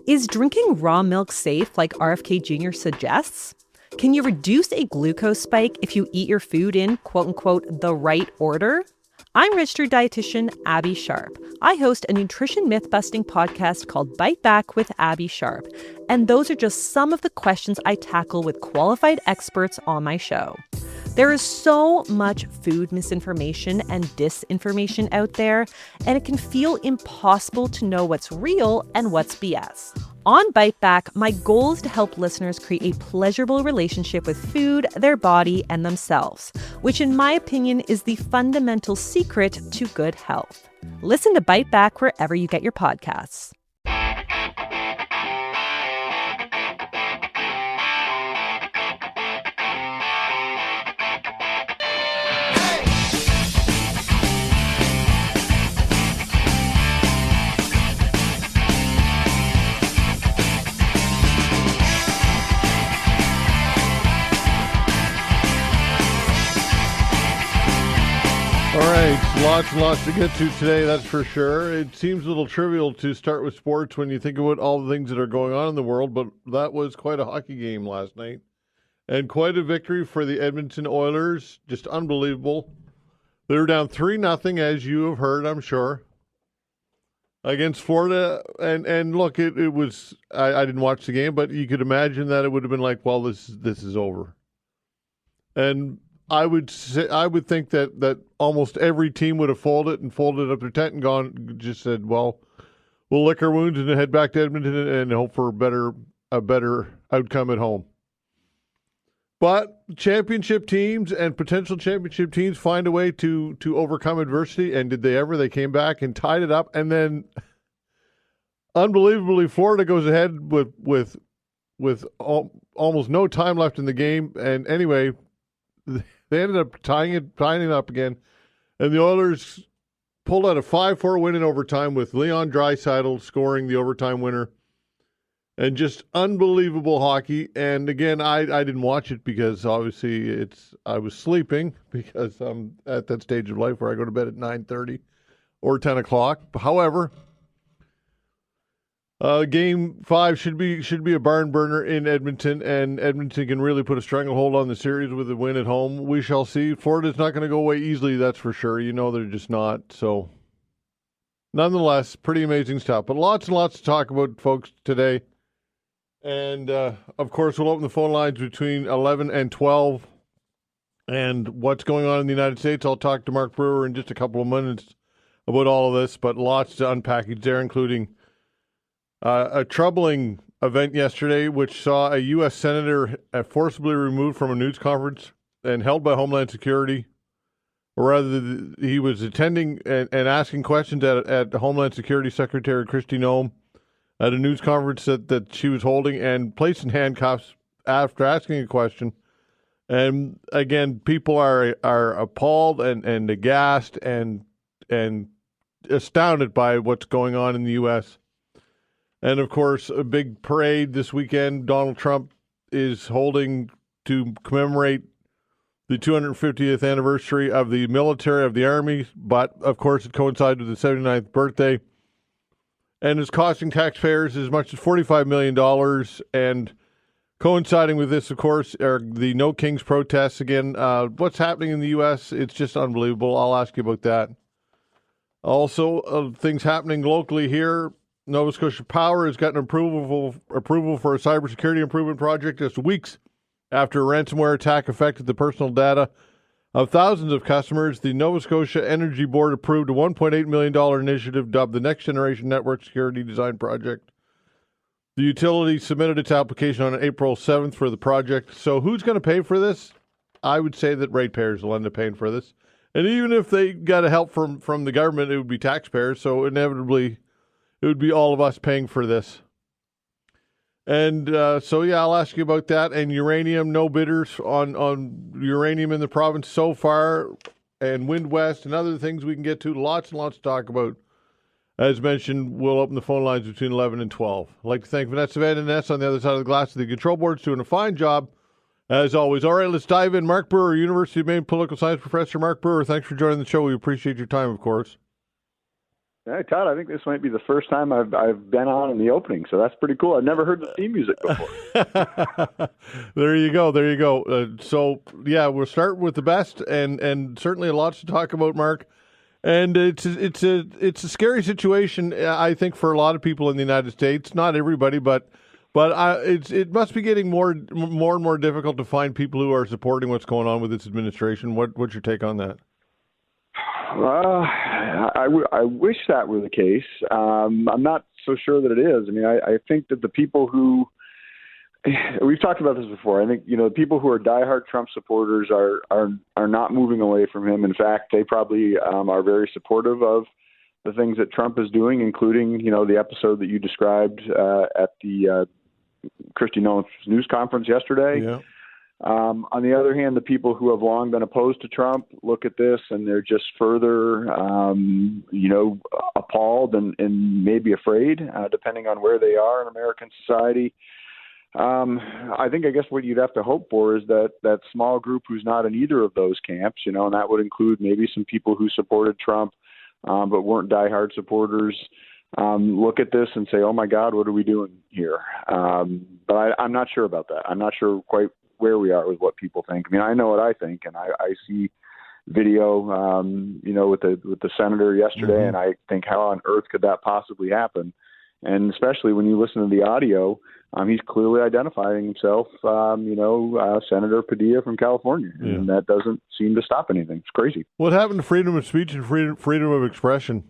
Is drinking raw milk safe like RFK Jr. suggests? Can you reduce a glucose spike if you eat your food in, quote unquote, the right order? I'm registered dietitian Abby Sharp. I host a nutrition myth-busting podcast called Bite Back with Abby Sharp. And those are just some of the questions I tackle with qualified experts on my show. There is so much food misinformation and disinformation out there, and it can feel impossible to know what's real and what's BS. On Bite Back, my goal is to help listeners create a pleasurable relationship with food, their body, and themselves, which in my opinion is the fundamental secret to good health. Listen to Bite Back wherever you get your podcasts. All right, lots and lots to get to today, that's for sure. It seems a little trivial to start with sports when you think about all the things that are going on in the world, but that was quite a hockey game last night. And quite a victory for the Edmonton Oilers, just unbelievable. They were down 3-0, as you have heard, I'm sure, against Florida. And look, it was, I didn't watch the game, but you could imagine that it would have been like, well, this is over. And I would think that almost every team would have folded up their tent and just said, well, we'll lick our wounds and head back to Edmonton and hope for a better outcome at home. But championship teams and potential championship teams find a way to overcome adversity, and did they ever? They came back and tied it up, and then unbelievably, Florida goes ahead with almost no time left in the game, and anyway, they ended up tying it up again, and the Oilers pulled out a 5-4 win in overtime with Leon Draisaitl scoring the overtime winner, and just unbelievable hockey. And again, I didn't watch it because obviously I was sleeping because I'm at that stage of life where I go to bed at 9:30 or 10 o'clock. However, Game 5 should be a barn burner in Edmonton, and Edmonton can really put a stranglehold on the series with a win at home. We shall see. Florida's not going to go away easily, that's for sure. You know they're just not. So, nonetheless, pretty amazing stuff. But lots and lots to talk about, folks, today. And, of course, we'll open the phone lines between 11 and 12. And what's going on in the United States, I'll talk to Mark Brewer in just a couple of minutes about all of this. But lots to unpackage there, including a troubling event yesterday, which saw a U.S. senator forcibly removed from a news conference and held by Homeland Security. Or rather, he was attending and asking questions at Homeland Security Secretary Kristi Noem at a news conference that she was holding, and placed in handcuffs after asking a question. And again, people are appalled and aghast and astounded by what's going on in the U.S. And, of course, a big parade this weekend Donald Trump is holding to commemorate the 250th anniversary of the military, of the Army. But, of course, it coincides with the 79th birthday. And is costing taxpayers as much as $45 million. And coinciding with this, of course, are the No Kings protests. Again, what's happening in the U.S., it's just unbelievable. I'll ask you about that. Also, things happening locally here. Nova Scotia Power has gotten approval for a cybersecurity improvement project just weeks after a ransomware attack affected the personal data of thousands of customers. The Nova Scotia Energy Board approved a $1.8 million initiative dubbed the Next Generation Network Security Design Project. The utility submitted its application on April 7th for the project. So who's going to pay for this? I would say that ratepayers will end up paying for this. And even if they got help from the government, it would be taxpayers. So inevitably, it would be all of us paying for this. And I'll ask you about that. And uranium, no bidders on uranium in the province so far, and Wind West and other things we can get to. Lots and lots to talk about. As mentioned, we'll open the phone lines between 11 and 12. I'd like to thank Vanessa Van Ness on the other side of the glass of the control board's doing a fine job, as always. All right, let's dive in. Mark Brewer, University of Maine political science professor. Mark Brewer, thanks for joining the show. We appreciate your time, of course. Hey, Todd, I think this might be the first time I've been on in the opening, so that's pretty cool. I've never heard the theme music before. There you go. There you go. So, yeah, we'll start with the best, and certainly lots to talk about, Mark. And it's a scary situation, I think, for a lot of people in the United States. Not everybody, but it must be getting more and more difficult to find people who are supporting what's going on with this administration. What's your take on that? I wish that were the case. I'm not so sure that it is. I mean, I think that the people who we've talked about this before. I think the people who are diehard Trump supporters are not moving away from him. In fact, they probably are very supportive of the things that Trump is doing, including the episode that you described at the Kristi Nolan's news conference yesterday. Yeah. On the other hand, the people who have long been opposed to Trump look at this and they're just further, appalled and maybe afraid, depending on where they are in American society. I guess what you'd have to hope for is that small group who's not in either of those camps, and that would include maybe some people who supported Trump, but weren't diehard supporters, look at this and say, oh my God, what are we doing here? But I'm not sure about that. I'm not sure quite where we are with what people think. I mean, I know what I think, and I see video, with the senator yesterday, Mm-hmm. and I think, how on earth could that possibly happen? And especially when you listen to the audio, he's clearly identifying himself, Senator Padilla from California, and that doesn't seem to stop anything. It's crazy. What happened to freedom of speech and freedom of expression?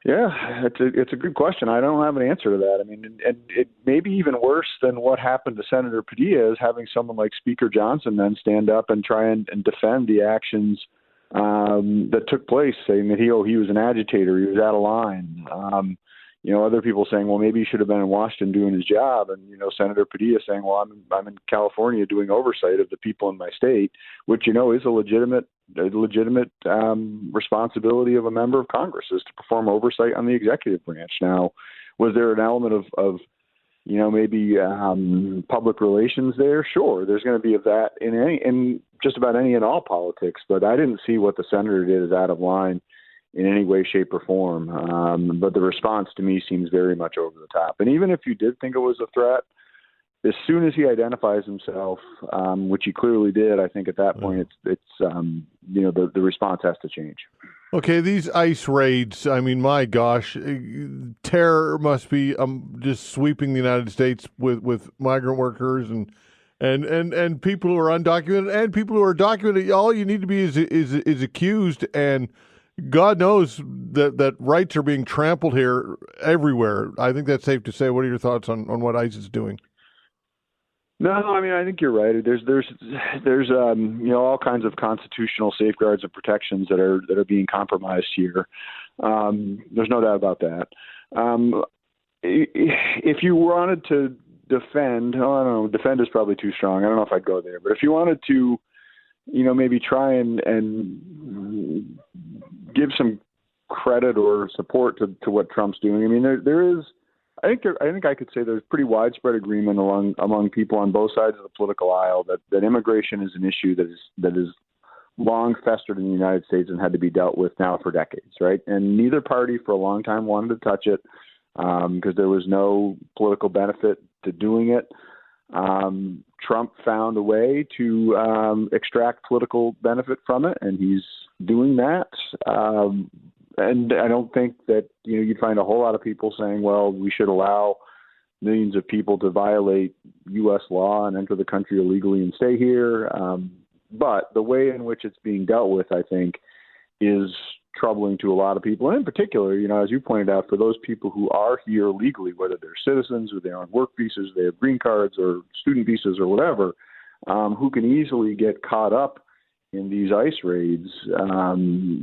Yeah, it's a good question. I don't have an answer to that. I mean, and it may be even worse than what happened to Senator Padilla is having someone like Speaker Johnson then stand up and try and defend the actions that took place, saying that he was an agitator, he was out of line. Other people saying, well, maybe he should have been in Washington doing his job, and Senator Padilla saying, well, I'm in California doing oversight of the people in my state, which is a legitimate responsibility of a member of Congress, is to perform oversight on the executive branch. Now, was there an element of maybe public relations there? Sure, there's going to be of that in just about any and all politics, but I didn't see what the senator did as out of line in any way, shape, or form. But the response to me seems very much over the top. And even if you did think it was a threat, as soon as he identifies himself, which he clearly did, I think at that point the response has to change. Okay, these ICE raids, I mean, my gosh, terror must be just sweeping the United States with migrant workers and people who are undocumented and people who are documented. All you need to be is accused, and God knows that rights are being trampled here everywhere. I think that's safe to say. What are your thoughts on what ICE is doing? No, I mean, I think you're right. There's all kinds of constitutional safeguards and protections that are being compromised here. There's no doubt about that. If you wanted to defend, I don't know, defend is probably too strong. I don't know if I'd go there, but if you wanted to, maybe try and give some credit or support to what Trump's doing. I mean, there is. I think I could say there's pretty widespread agreement among people on both sides of the political aisle that immigration is an issue that is long festered in the United States and had to be dealt with now for decades, right? And neither party for a long time wanted to touch it because there was no political benefit to doing it. Trump found a way to extract political benefit from it, and he's doing that. And I don't think that you'd find a whole lot of people saying, well, we should allow millions of people to violate U.S. law and enter the country illegally and stay here. But the way in which it's being dealt with, I think, is troubling to a lot of people. And in particular, as you pointed out, for those people who are here legally, whether they're citizens or they're on work visas, they have green cards or student visas or whatever, who can easily get caught up in these ICE raids,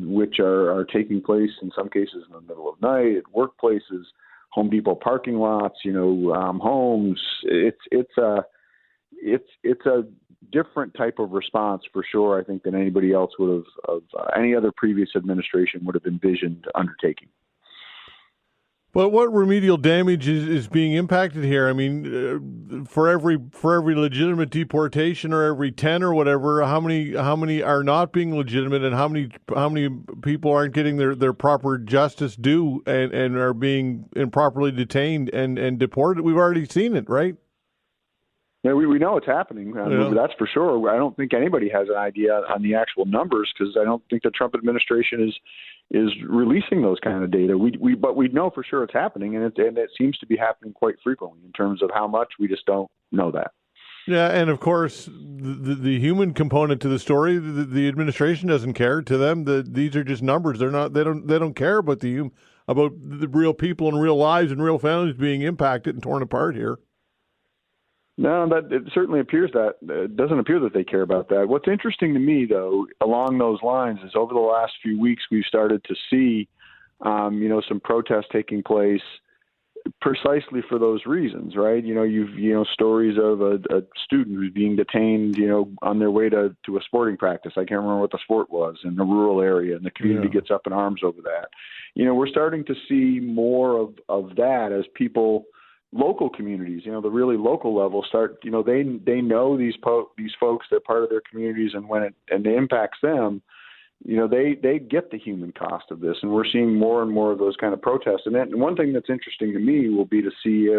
which are taking place in some cases in the middle of night, at workplaces, Home Depot parking lots, homes. It's a different type of response for sure, I think, than anybody else would have, any other previous administration would have envisioned undertaking. But what remedial damage is being impacted here? I mean, for every legitimate deportation or every 10 or whatever, how many are not being legitimate, and how many people aren't getting their proper justice due and are being improperly detained and deported? We've already seen it, right? Yeah, we know it's happening. That's for sure. I don't think anybody has an idea on the actual numbers, because I don't think the Trump administration is releasing those kind of data. But we know for sure it's happening, and it seems to be happening quite frequently. In terms of how much, we just don't know that. Yeah, and of course, the human component to the story, the administration doesn't care. To them, these are just numbers. They don't care about about the real people and real lives and real families being impacted and torn apart here. No, that it certainly appears that it doesn't appear that they care about that. What's interesting to me, though, along those lines, is over the last few weeks we've started to see, some protests taking place precisely for those reasons, right? You've stories of a student who's being detained, on their way to a sporting practice. I can't remember what the sport was, in a rural area, and the community gets up in arms over that. We're starting to see more of that as people. Local communities, the really local level start, they know these folks, they're part of their communities, and when it impacts them, they get the human cost of this, and we're seeing more and more of those kind of protests. And one thing that's interesting to me will be to see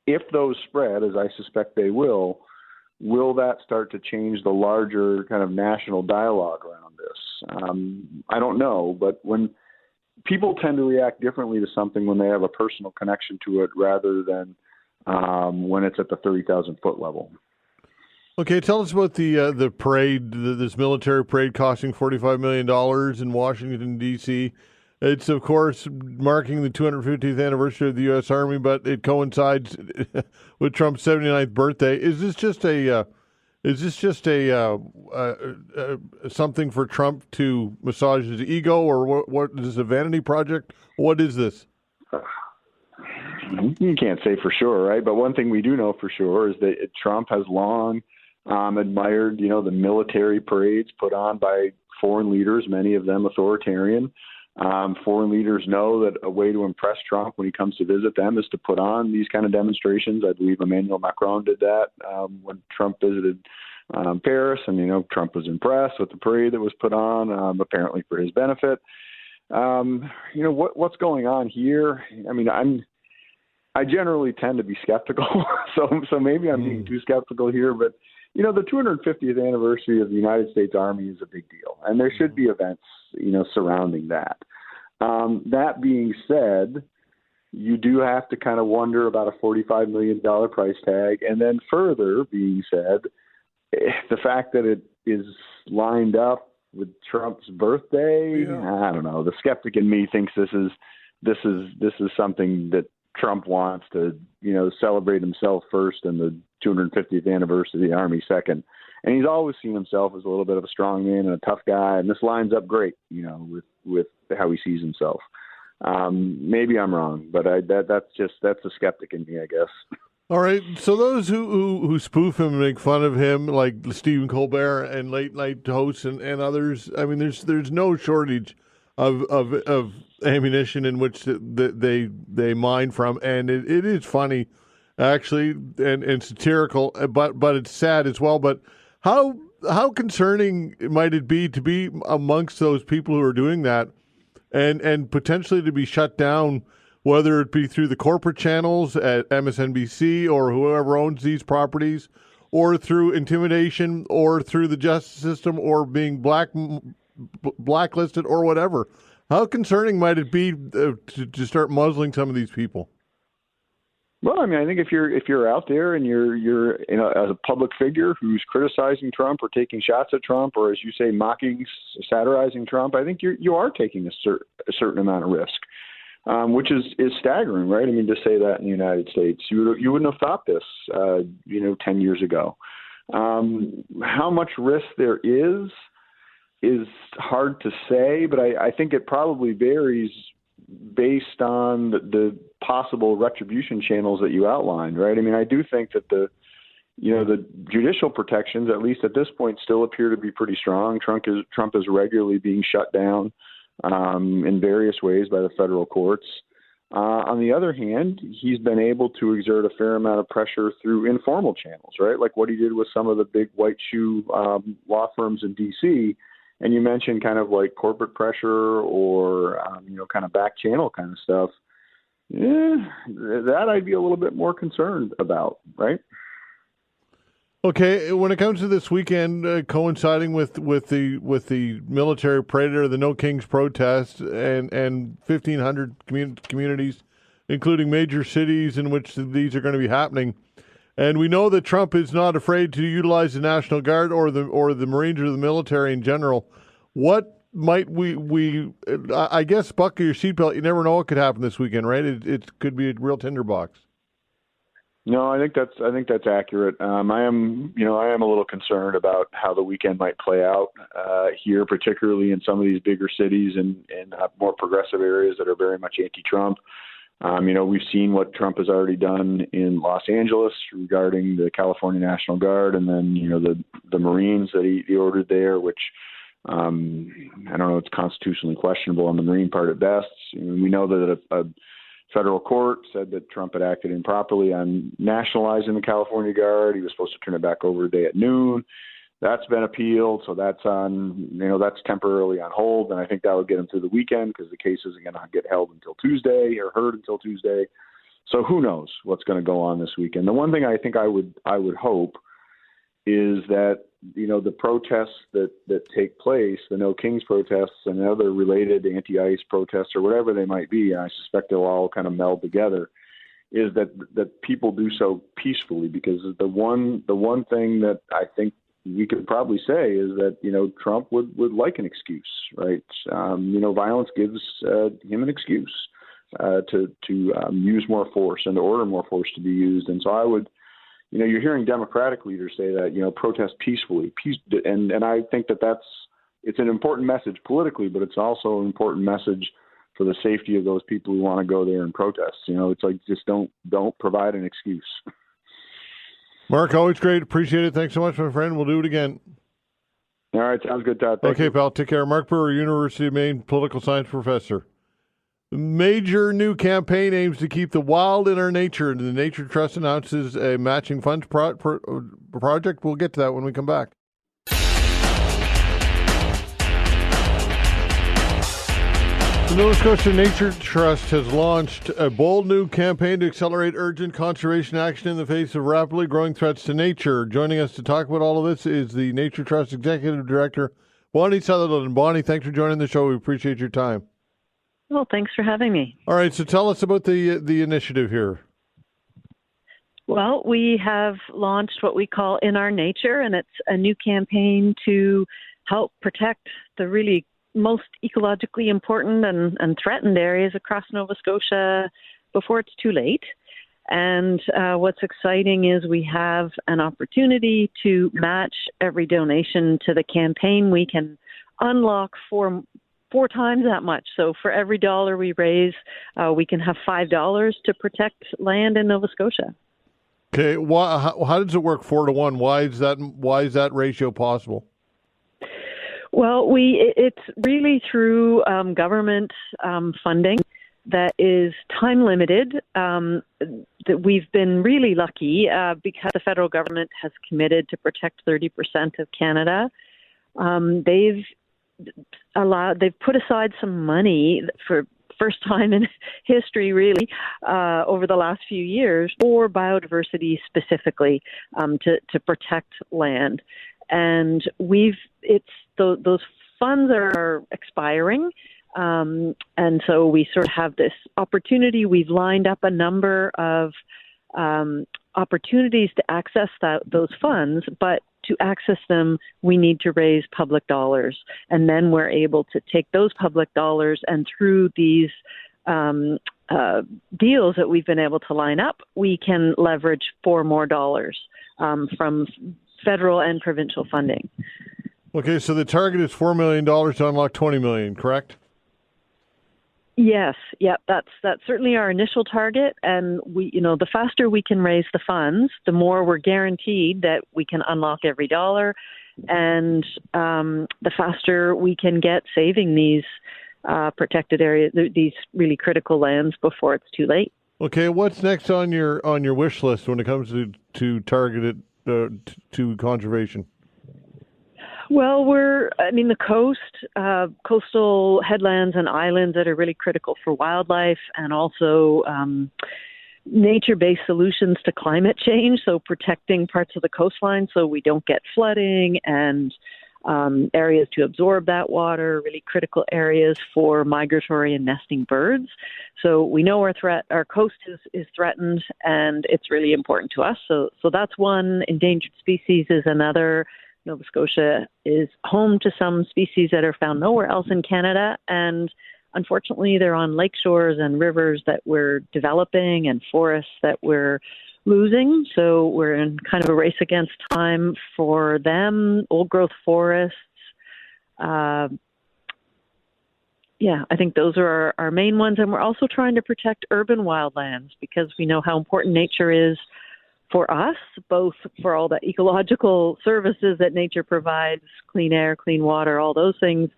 if those spread, as I suspect they will that start to change the larger kind of national dialogue around this? I don't know, but when people tend to react differently to something when they have a personal connection to it, rather than when it's at the 30,000-foot level. Okay, tell us about the parade, this military parade costing $45 million in Washington, D.C. It's, of course, marking the 250th anniversary of the U.S. Army, but it coincides with Trump's 79th birthday. Is this just something for Trump to massage his ego, or what is this, a vanity project? What is this? You can't say for sure, right? But one thing we do know for sure is that Trump has long admired, the military parades put on by foreign leaders, many of them authoritarian. Foreign leaders know that a way to impress Trump when he comes to visit them is to put on these kind of demonstrations. I believe Emmanuel Macron did that when Trump visited Paris, and Trump was impressed with the parade that was put on, apparently for his benefit. What's going on here? I mean, I generally tend to be skeptical, so maybe I'm being too skeptical here, but the 250th anniversary of the United States Army is a big deal, and there should be events, surrounding that. That being said, you do have to kind of wonder about a $45 million price tag, and then further being said, the fact that it is lined up with Trump's birthday, I don't know. The skeptic in me thinks this is something that Trump wants to, celebrate himself first and the 250th anniversary of the Army second. And he's always seen himself as a little bit of a strong man and a tough guy, and this lines up great, with how he sees himself. Maybe I'm wrong, but that's the skeptic in me, I guess. All right. So those who spoof him and make fun of him, like Stephen Colbert and late night hosts and others, I mean, there's no shortage of ammunition in which they mine from, and it is funny, actually, and satirical, but it's sad as well. But how concerning might it be to be amongst those people who are doing that, and potentially to be shut down, whether it be through the corporate channels at MSNBC or whoever owns these properties, or through intimidation, or through the justice system, or being blacklisted, or whatever? How concerning might it be to start muzzling some of these people? Well, I mean, I think if you're out there and you're as a public figure who's criticizing Trump or taking shots at Trump, or as you say, mocking, satirizing Trump, I think you are taking a certain amount of risk. Which is staggering, right? I mean, to say that in the United States, you wouldn't have thought this, 10 years ago. How much risk there is hard to say, but I think it probably varies based on the possible retribution channels that you outlined, right? I mean, I do think that the judicial protections, at least at this point, still appear to be pretty strong. Trump is regularly being shut down in various ways by the federal courts. On the other hand, he's been able to exert a fair amount of pressure through informal channels, right? Like what he did with some of the big white shoe law firms in D.C. And you mentioned kind of like corporate pressure or, kind of back channel kind of stuff. Yeah, that I'd be a little bit more concerned about, right? Okay, when it comes to this weekend, coinciding with the military parade or the No Kings protest, and 1,500 communities, including major cities in which these are going to be happening, and we know that Trump is not afraid to utilize the National Guard or the Marines or the military in general. What might we I guess buckle your seatbelt. You never know what could happen this weekend, right? It could be a real tinderbox. No, I think that's accurate. I am a little concerned about how the weekend might play out here, particularly in some of these bigger cities and more progressive areas that are very much anti-Trump. We've seen what Trump has already done in Los Angeles regarding the California National Guard, and then the Marines that he ordered there, which I don't know, it's constitutionally questionable on the Marine part at best. We know that a federal court said that Trump had acted improperly on nationalizing the California Guard. He was supposed to turn it back over today at noon. That's been appealed, so that's that's temporarily on hold, and I think that would get him through the weekend because the case isn't going to get held until Tuesday or heard until Tuesday. So who knows what's going to go on this weekend? The one thing I think I would hope is that the protests that take place, the No Kings protests and other related anti-ICE protests or whatever they might be, and I suspect they'll all kind of meld together, is that people do so peacefully, because the one thing that I think we could probably say is that Trump would like an excuse, right? Violence gives him an excuse to use more force and to order more force to be used, and so I would. You're hearing Democratic leaders say that, protest peacefully, and I think it's an important message politically, but it's also an important message for the safety of those people who want to go there and protest. It's like, just don't provide an excuse. Mark, always great. Appreciate it. Thanks so much, my friend. We'll do it again. All right. Sounds good, Todd. Thank you. Pal. Take care. Mark Brewer, University of Maine, political science professor. Major new campaign aims to keep the wild in our nature. The Nature Trust announces a matching funds project. We'll get to that when we come back. The Nova Scotia Nature Trust has launched a bold new campaign to accelerate urgent conservation action in the face of rapidly growing threats to nature. Joining us to talk about all of this is the Nature Trust Executive Director, Bonnie Sutherland. Bonnie, thanks for joining the show. We appreciate your time. Well, thanks for having me. All right, so tell us about the initiative here. Well, we have launched what we call In Our Nature, and it's a new campaign to help protect the really most ecologically important and threatened areas across Nova Scotia before it's too late. And what's exciting is we have an opportunity to match every donation to the campaign. We can unlock four times that much. So for every dollar we raise, we can have $5 to protect land in Nova Scotia. Okay, how does it work 4-to-1? Why is that ratio possible? Well, it's really through government funding that is time limited. That we've been really lucky because the federal government has committed to protect 30% of Canada. They've put aside some money for first time in history, really, over the last few years for biodiversity specifically, to protect land. And those funds are expiring. And so we sort of have this opportunity. We've lined up a number of opportunities to access those funds, but to access them, we need to raise public dollars. And then we're able to take those public dollars, and through these deals that we've been able to line up, we can leverage $4 more from federal and provincial funding. Okay, so the target is $4 million to unlock $20 million, correct? Yes, that's certainly our initial target, and the faster we can raise the funds, the more we're guaranteed that we can unlock every dollar, and the faster we can get saving these protected areas, these really critical lands before it's too late. Okay, what's next on your wish list when it comes to targeted to conservation? Well, the coastal headlands and islands that are really critical for wildlife, and also nature-based solutions to climate change. So protecting parts of the coastline so we don't get flooding, and areas to absorb that water, really critical areas for migratory and nesting birds. So we know our coast is threatened, and it's really important to us. So that's one. Endangered species is another. Nova Scotia is home to some species that are found nowhere else in Canada, and unfortunately they're on lake shores and rivers that we're developing and forests that we're losing. So we're in kind of a race against time for them. Old growth forests. I think those are our main ones. And we're also trying to protect urban wildlands because we know how important nature is for us, both for all the ecological services that nature provides, clean air, clean water, all those things.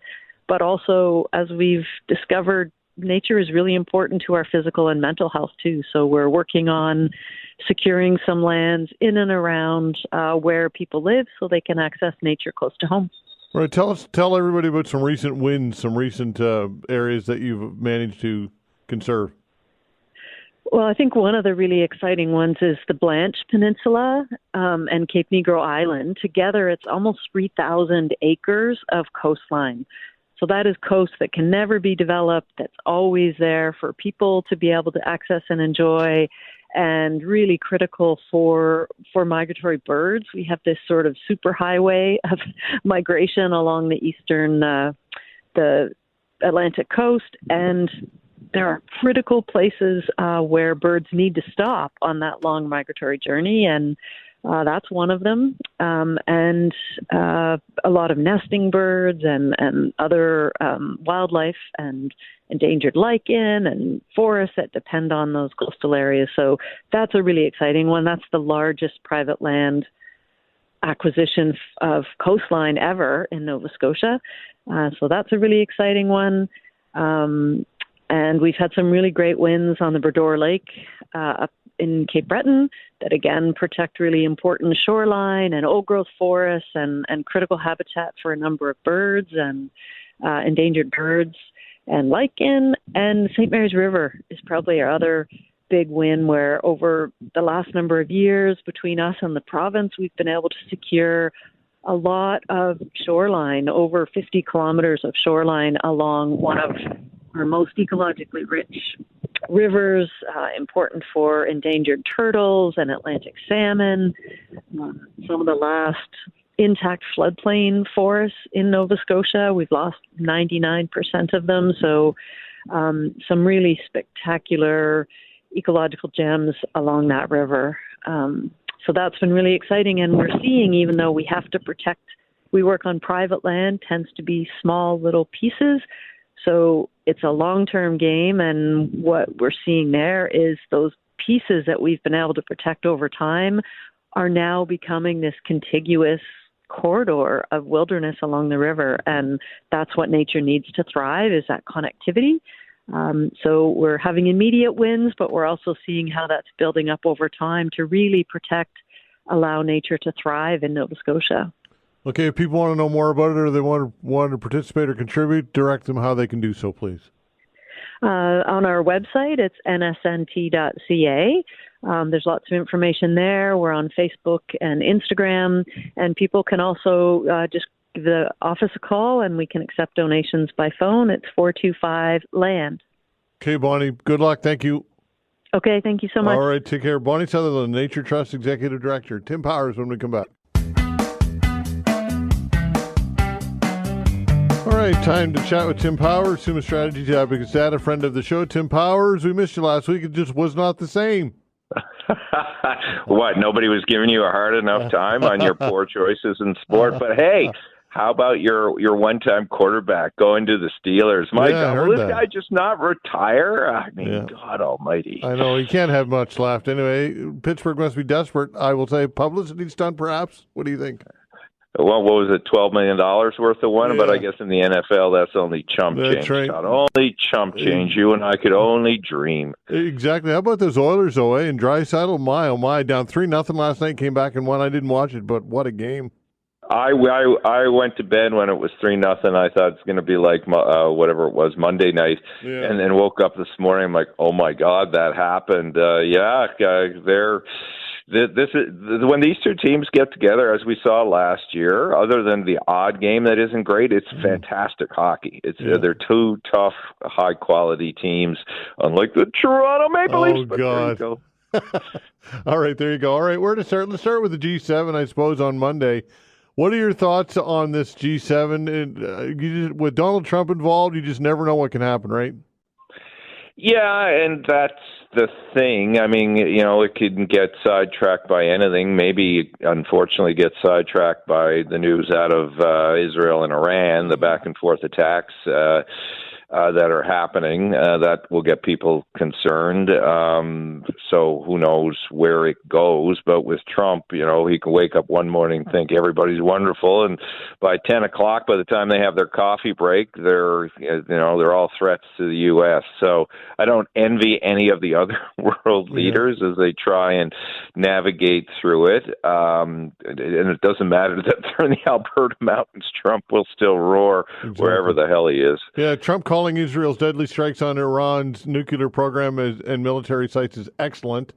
But also, as we've discovered, nature is really important to our physical and mental health too. So we're working on securing some lands in and around where people live so they can access nature close to home. All right, tell everybody about some recent wins, some recent areas that you've managed to conserve. Well, I think one of the really exciting ones is the Blanche Peninsula and Cape Negro Island. Together, it's almost 3,000 acres of coastline. So that is coast that can never be developed, that's always there for people to be able to access and enjoy, and really critical for migratory birds. We have this sort of superhighway of migration along the eastern, the Atlantic coast, and there are critical places where birds need to stop on that long migratory journey, and that's one of them. And a lot of nesting birds and other wildlife and endangered lichen and forests that depend on those coastal areas. So that's a really exciting one. That's the largest private land acquisition of coastline ever in Nova Scotia. So that's a really exciting one. And we've had some really great wins on the Bredor Lake up in Cape Breton that, again, protect really important shoreline and old-growth forests and critical habitat for a number of birds and endangered birds and lichen. And St. Mary's River is probably our other big win, where over the last number of years between us and the province, we've been able to secure a lot of shoreline, over 50 kilometers of shoreline along one of our most ecologically rich rivers, important for endangered turtles and Atlantic salmon. Some of the last intact floodplain forests in Nova Scotia, we've lost 99% of them. So some really spectacular ecological gems along that river. So that's been really exciting. And we're seeing, even though we have to protect, we work on private land, tends to be small little pieces. So it's a long-term game, and what we're seeing there is those pieces that we've been able to protect over time are now becoming this contiguous corridor of wilderness along the river, and that's what nature needs to thrive, is that connectivity. So we're having immediate wins, but we're also seeing how that's building up over time to really protect, allow nature to thrive in Nova Scotia. Okay, if people want to know more about it or they want to participate or contribute, direct them how they can do so, please. On our website, it's nsnt.ca. There's lots of information there. We're on Facebook and Instagram, and people can also just give the office a call, and we can accept donations by phone. It's 425-LAND. Okay, Bonnie, good luck. Thank you. Okay, thank you so much. All right, take care. Bonnie Sutherland, Nature Trust Executive Director. Tim Powers when we come back. All right, time to chat with Tim Powers, Summa Strategies Advocates Dad, a friend of the show. Tim Powers, we missed you last week. It just was not the same. What, nobody was giving you a hard enough time on your poor choices in sport? But hey, how about your one-time quarterback going to the Steelers? My God, will this guy just not retire? I mean, God almighty. I know, he can't have much left. Anyway, Pittsburgh must be desperate. I will say publicity stunt, perhaps. What do you think? Well, what was it, $12 million worth of one? Yeah. But I guess in the NFL, that's only chump change. Right. Todd. Only chump change. You and I could only dream. Exactly. How about those Oilers, though, eh? And Draisaitl, oh my, down 3-0 last night, came back and won. I didn't watch it, but what a game. I went to bed when it was 3-0. I thought it's going to be like whatever it was, Monday night, and then woke up this morning. I'm like, oh my God, that happened. This is when these two teams get together, as we saw last year. Other than the odd game that isn't great, it's fantastic hockey. They're two tough, high quality teams, unlike the Toronto Maple Leafs. Oh God! All right, there you go. All right, where to start? Let's start with the G7, I suppose, on Monday. What are your thoughts on this G7? With Donald Trump involved, you just never know what can happen, right? Yeah, and that's the thing. I mean, it can get sidetracked by anything. Maybe, unfortunately, get sidetracked by the news out of Israel and Iran, the back and forth attacks that are happening. That will get people concerned. So who knows where it goes? But with Trump, he can wake up one morning and think everybody's wonderful, and by 10 o'clock, by the time they have their coffee break, they're all threats to the U.S. So I don't envy any of the other world leaders as they try and navigate through it. And it doesn't matter that they're in the Alberta mountains. Trump will still roar wherever the hell he is. Yeah, Trump calling Israel's deadly strikes on Iran's nuclear program and military sites is excellent.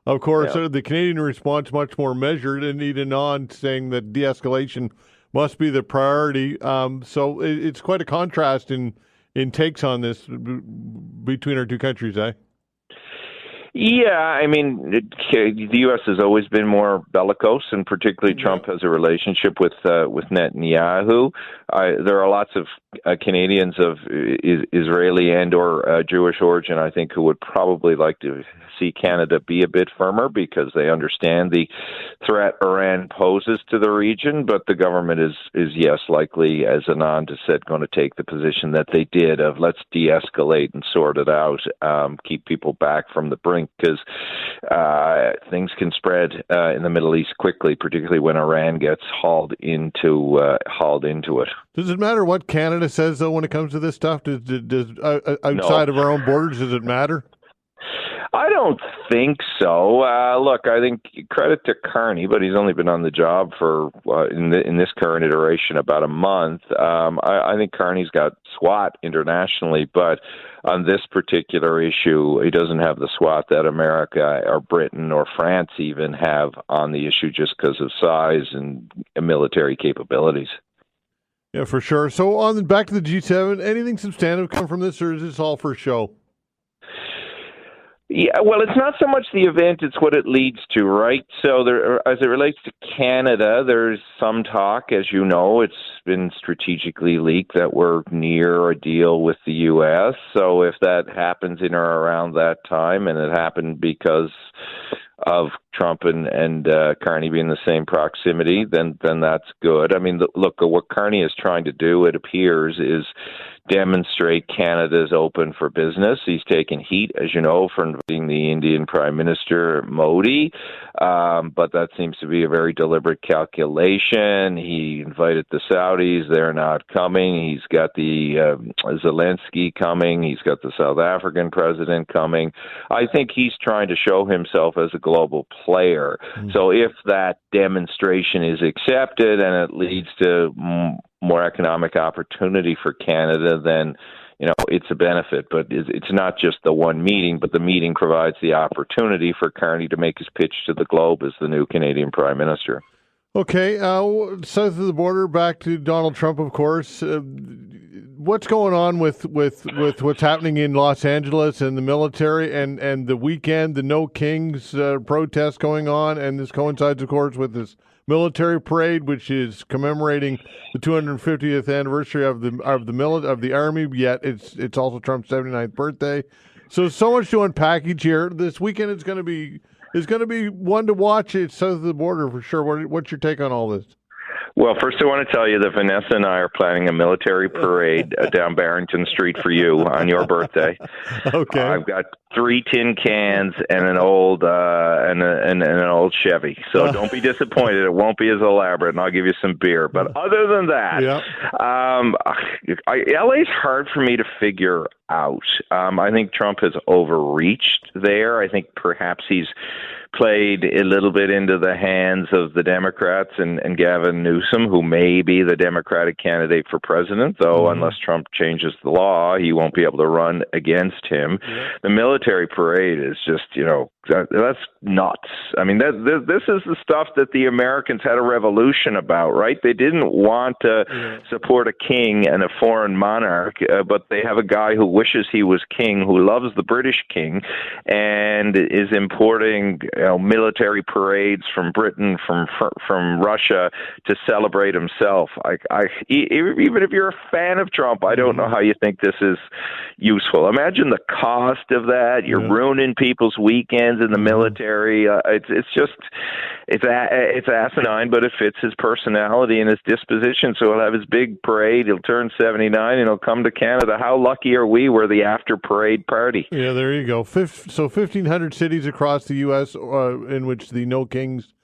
Of course, the Canadian response much more measured, and even on saying that de-escalation must be the priority. So it's quite a contrast in takes on this between our two countries, eh? Yeah, I mean, the U.S. has always been more bellicose, and particularly Trump has a relationship with Netanyahu. There are lots of Canadians of Israeli and or Jewish origin, I think, who would probably like to see Canada be a bit firmer because they understand the threat Iran poses to the region. But the government is yes, likely, as Anand has said, going to take the position that they did of let's de-escalate and sort it out, keep people back from the brink, because things can spread in the Middle East quickly, particularly when Iran gets hauled into it. Does it matter what Canada says, though, when it comes to this stuff? Does outside of our own borders, does it matter? I don't think so. Look, I think credit to Carney, but he's only been on the job for in this current iteration about a month. I think Carney's got SWAT internationally, but on this particular issue, he doesn't have the SWAT that America or Britain or France even have on the issue, just because of size and military capabilities. Yeah, for sure. So back to the G7, anything substantive come from this, or is this all for show? Yeah, well, it's not so much the event, it's what it leads to, right? So as it relates to Canada, there's some talk, as you know, it's been strategically leaked that we're near a deal with the U.S. So if that happens in or around that time, and it happened because of Trump and Carney being the same proximity, then that's good. I mean, look, what Carney is trying to do, it appears, is demonstrate Canada's open for business. He's taken heat, as you know, for inviting the Indian Prime Minister Modi, but that seems to be a very deliberate calculation. He invited the Saudis. They're not coming. He's got the Zelensky coming. He's got the South African president coming. I think he's trying to show himself as a global player. So if that demonstration is accepted and it leads to more economic opportunity for Canada, then it's a benefit. But it's not just the one meeting, but the meeting provides the opportunity for Carney to make his pitch to the globe as the new Canadian Prime Minister. Okay, south of the border, back to Donald Trump, of course. What's going on with what's happening in Los Angeles and the military and the weekend, the No Kings protest going on, and this coincides, of course, with this military parade, which is commemorating the 250th anniversary of the Army. Yet it's also Trump's 79th birthday. So much to unpack here. This weekend is going to be one to watch. It's south of the border for sure. What's your take on all this? Well, first I want to tell you that Vanessa and I are planning a military parade down Barrington Street for you on your birthday. Okay. I've got 3 tin cans and an old and an old Chevy. So don't be disappointed. It won't be as elaborate, and I'll give you some beer. But other than that, LA's hard for me to figure out. I think Trump has overreached there. I think perhaps he's played a little bit into the hands of the Democrats and Gavin Newsom, who may be the Democratic candidate for president, though unless Trump changes the law, he won't be able to run against him. Yeah. The military parade is just, that's nuts. I mean, this is the stuff that the Americans had a revolution about, right? They didn't want to support a king and a foreign monarch, but they have a guy who wishes he was king, who loves the British king, and is importing military parades from Britain, from Russia to celebrate himself. Even if you're a fan of Trump, I don't know how you think this is useful. Imagine the cost of that. You're ruining people's weekends in the military. It's asinine, but it fits his personality and his disposition. So he'll have his big parade. He'll turn 79 and he'll come to Canada. How lucky are we? We're the after parade party. Yeah, there you go. So 1,500 cities across the U.S. In which the No Kings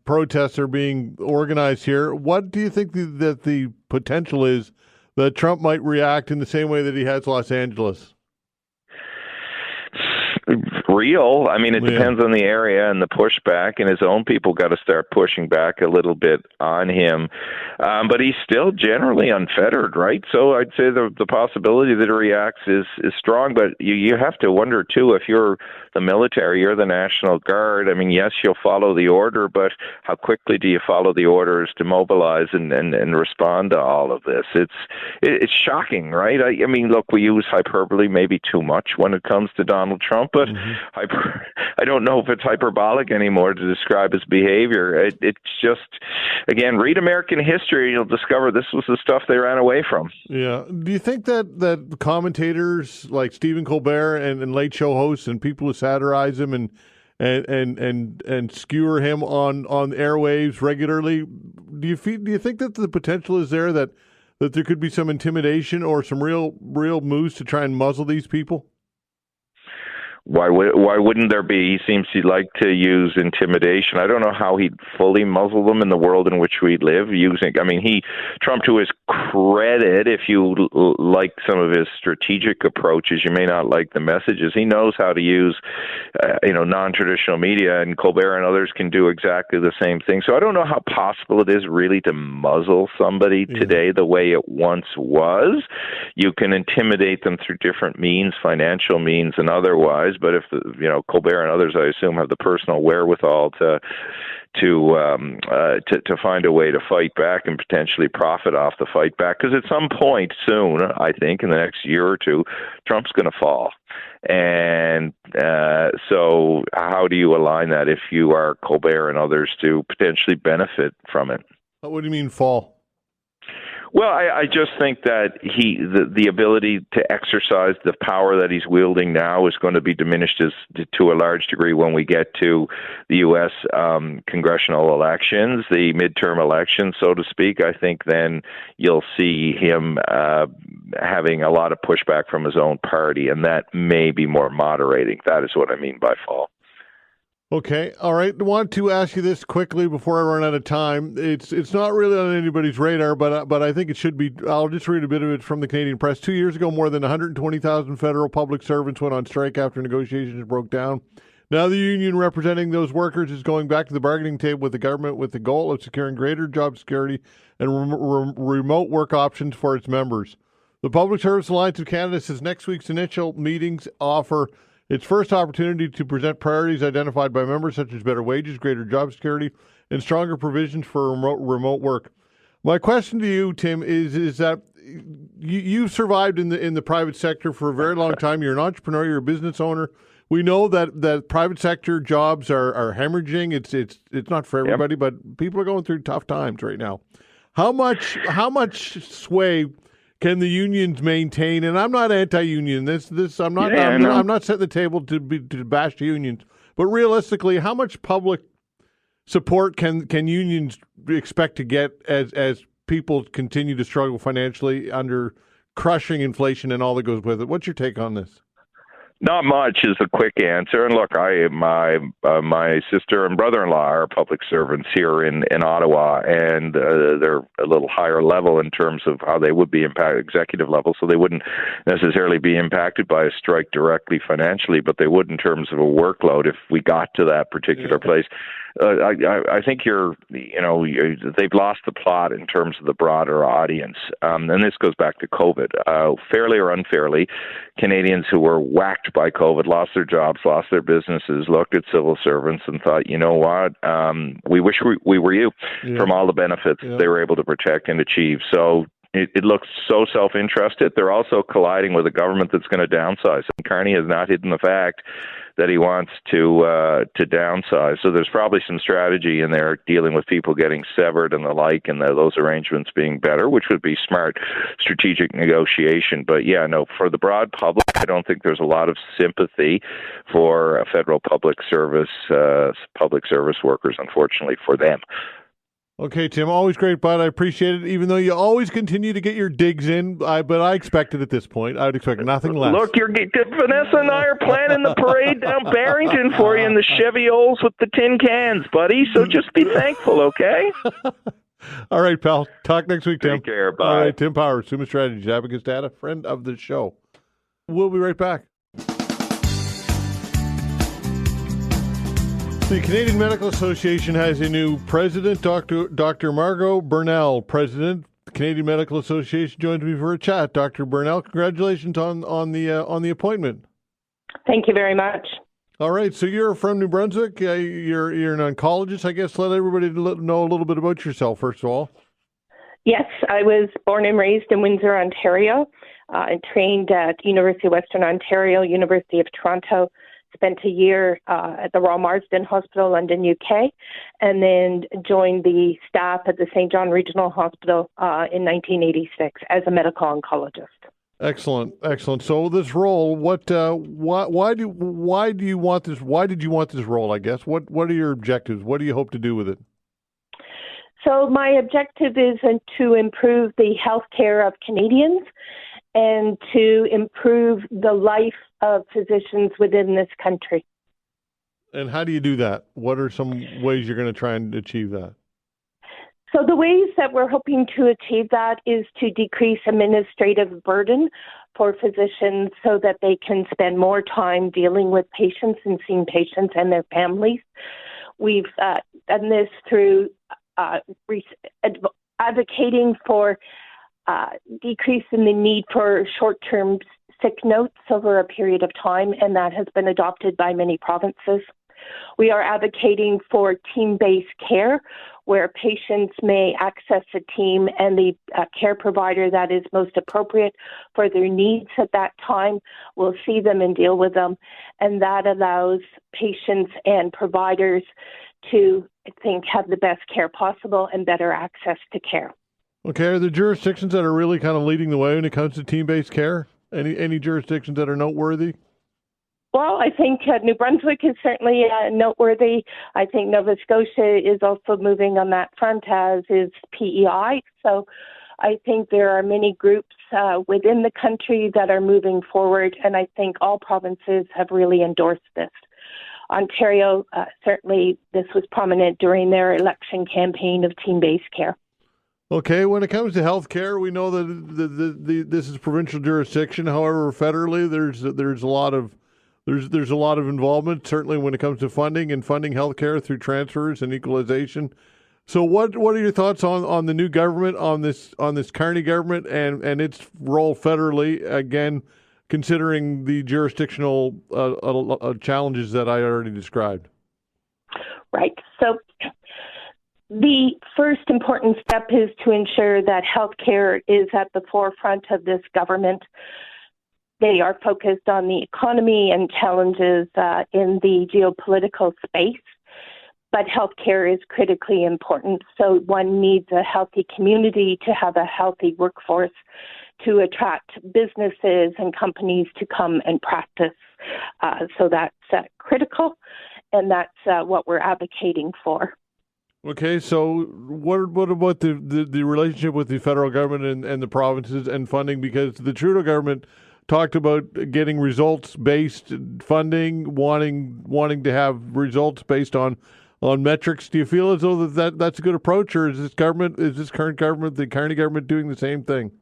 protests are being organized here. What do you think that the potential is that Trump might react in the same way that he has Los Angeles? Real. I mean, it depends on the area and the pushback, and his own people got to start pushing back a little bit on him. But he's still generally unfettered, right? So I'd say the possibility that he reacts is strong, but you have to wonder, too, if you're the military, you're the National Guard. I mean, yes, you'll follow the order, but how quickly do you follow the orders to mobilize and respond to all of this? It's shocking, right? I mean, look, we use hyperbole maybe too much when it comes to Donald Trump, but I don't know if it's hyperbolic anymore to describe his behavior. It's just, again, read American history, you'll discover this was the stuff they ran away from. Yeah. Do you think that commentators like Stephen Colbert and late show hosts and people who satirize him and skewer him on airwaves regularly, do you think that the potential is there that there could be some intimidation or some real moves to try and muzzle these people? Why wouldn't there be? He seems to like to use intimidation. I don't know how he'd fully muzzle them in the world in which we live. Trump, to his credit, if you like some of his strategic approaches, you may not like the messages. He knows how to use, non-traditional media, and Colbert and others can do exactly the same thing. So I don't know how possible it is really to muzzle somebody today the way it once was. You can intimidate them through different means, financial means and otherwise. But if Colbert and others, I assume, have the personal wherewithal to find a way to fight back and potentially profit off the fight back, because at some point soon, I think in the next year or two, Trump's going to fall. And so how do you align that if you are Colbert and others to potentially benefit from it? What do you mean fall? Well, I just think that the ability to exercise the power that he's wielding now is going to be diminished to a large degree when we get to the U.S. Congressional elections, the midterm elections, so to speak. I think then you'll see him having a lot of pushback from his own party, and that may be more moderating. That is what I mean by fall. Okay. All right. I want to ask you this quickly before I run out of time. It's not really on anybody's radar, but I think it should be. I'll just read a bit of it from the Canadian Press. 2 years ago, more than 120,000 federal public servants went on strike after negotiations broke down. Now the union representing those workers is going back to the bargaining table with the government with the goal of securing greater job security and remote work options for its members. The Public Service Alliance of Canada says next week's initial meetings offer its first opportunity to present priorities identified by members, such as better wages, greater job security, and stronger provisions for remote work. My question to you, Tim, is that you've survived in the private sector for a very long time. You're an entrepreneur. You're a business owner. We know that private sector jobs are hemorrhaging. It's not for everybody, but people are going through tough times right now. How much sway can the unions maintain? And I'm not anti-union. I'm not setting the table to bash the unions. But realistically, how much public support can unions expect to get as people continue to struggle financially under crushing inflation and all that goes with it? What's your take on this? Not much is the quick answer. And look, my sister and brother-in-law are public servants here in Ottawa, and they're a little higher level in terms of how they would be impacted, executive level, so they wouldn't necessarily be impacted by a strike directly financially, but they would in terms of a workload if we got to that particular place. I think they've lost the plot in terms of the broader audience, and this goes back to COVID. Fairly or unfairly, Canadians who were whacked by COVID lost their jobs, lost their businesses, looked at civil servants and thought, you know what, we wish we were you from all the benefits they were able to protect and achieve. So it looks so self-interested. They're also colliding with a government that's going to downsize. And Carney has not hidden the fact that he wants to downsize. So there's probably some strategy in there dealing with people getting severed and the like, and those arrangements being better, which would be smart strategic negotiation. But yeah, no, for the broad public, I don't think there's a lot of sympathy for federal public service workers, unfortunately, for them. Okay, Tim, always great, bud. I appreciate it, even though you always continue to get your digs in. But I expect it at this point. I would expect nothing less. Look, Vanessa and I are planning the parade down Barrington for you in the Chevy Olds with the tin cans, buddy. So just be thankful, okay? All right, pal. Talk next week, Tim. Take care. Bye. All right, Tim Powers, Summa Strategies, Advocates Data, friend of the show. We'll be right back. The Canadian Medical Association has a new president, Dr. Margot Burnell. President, the Canadian Medical Association, joins me for a chat. Dr. Burnell, congratulations on the appointment. Thank you very much. All right, so you're from New Brunswick. You're an oncologist. I guess let everybody know a little bit about yourself, first of all. Yes, I was born and raised in Windsor, Ontario, and trained at University of Western Ontario, University of Toronto. Spent a year at the Royal Marsden Hospital, London, UK, and then joined the staff at the St. John Regional Hospital in 1986 as a medical oncologist. Excellent. So this role, why do you want this? Why did you want this role? I guess what are your objectives? What do you hope to do with it? So my objective is to improve the health care of Canadians and to improve the life of physicians within this country. And how do you do that? What are some ways you're going to try and achieve that? So the ways that we're hoping to achieve that is to decrease administrative burden for physicians so that they can spend more time dealing with patients and seeing patients and their families. We've done this through advocating for decrease in the need for short-term sick notes over a period of time, and that has been adopted by many provinces. We are advocating for team-based care, where patients may access a team and the care provider that is most appropriate for their needs at that time will see them and deal with them. And that allows patients and providers to, I think, have the best care possible and better access to care. Okay, are there jurisdictions that are really kind of leading the way when it comes to team-based care? Any jurisdictions that are noteworthy? Well, I think New Brunswick is certainly noteworthy. I think Nova Scotia is also moving on that front, as is PEI. So I think there are many groups within the country that are moving forward, and I think all provinces have really endorsed this. Ontario, certainly this was prominent during their election campaign of team-based care. Okay, when it comes to health care, we know that this is provincial jurisdiction. However, federally, there's a lot of involvement. Certainly, when it comes to funding health care through transfers and equalization. So, what are your thoughts on the new government, on this Carney government, and its role federally? Again, considering the jurisdictional challenges that I already described. Right. So. The first important step is to ensure that healthcare is at the forefront of this government. They are focused on the economy and challenges in the geopolitical space, but healthcare is critically important. So one needs a healthy community to have a healthy workforce to attract businesses and companies to come and practice. So that's critical, and that's what we're advocating for. Okay, so what about the relationship with the federal government and the provinces and funding? Because the Trudeau government talked about getting results-based funding, wanting to have results based on metrics. Do you feel as though that's a good approach, or is this current government, the Carney government, doing the same thing?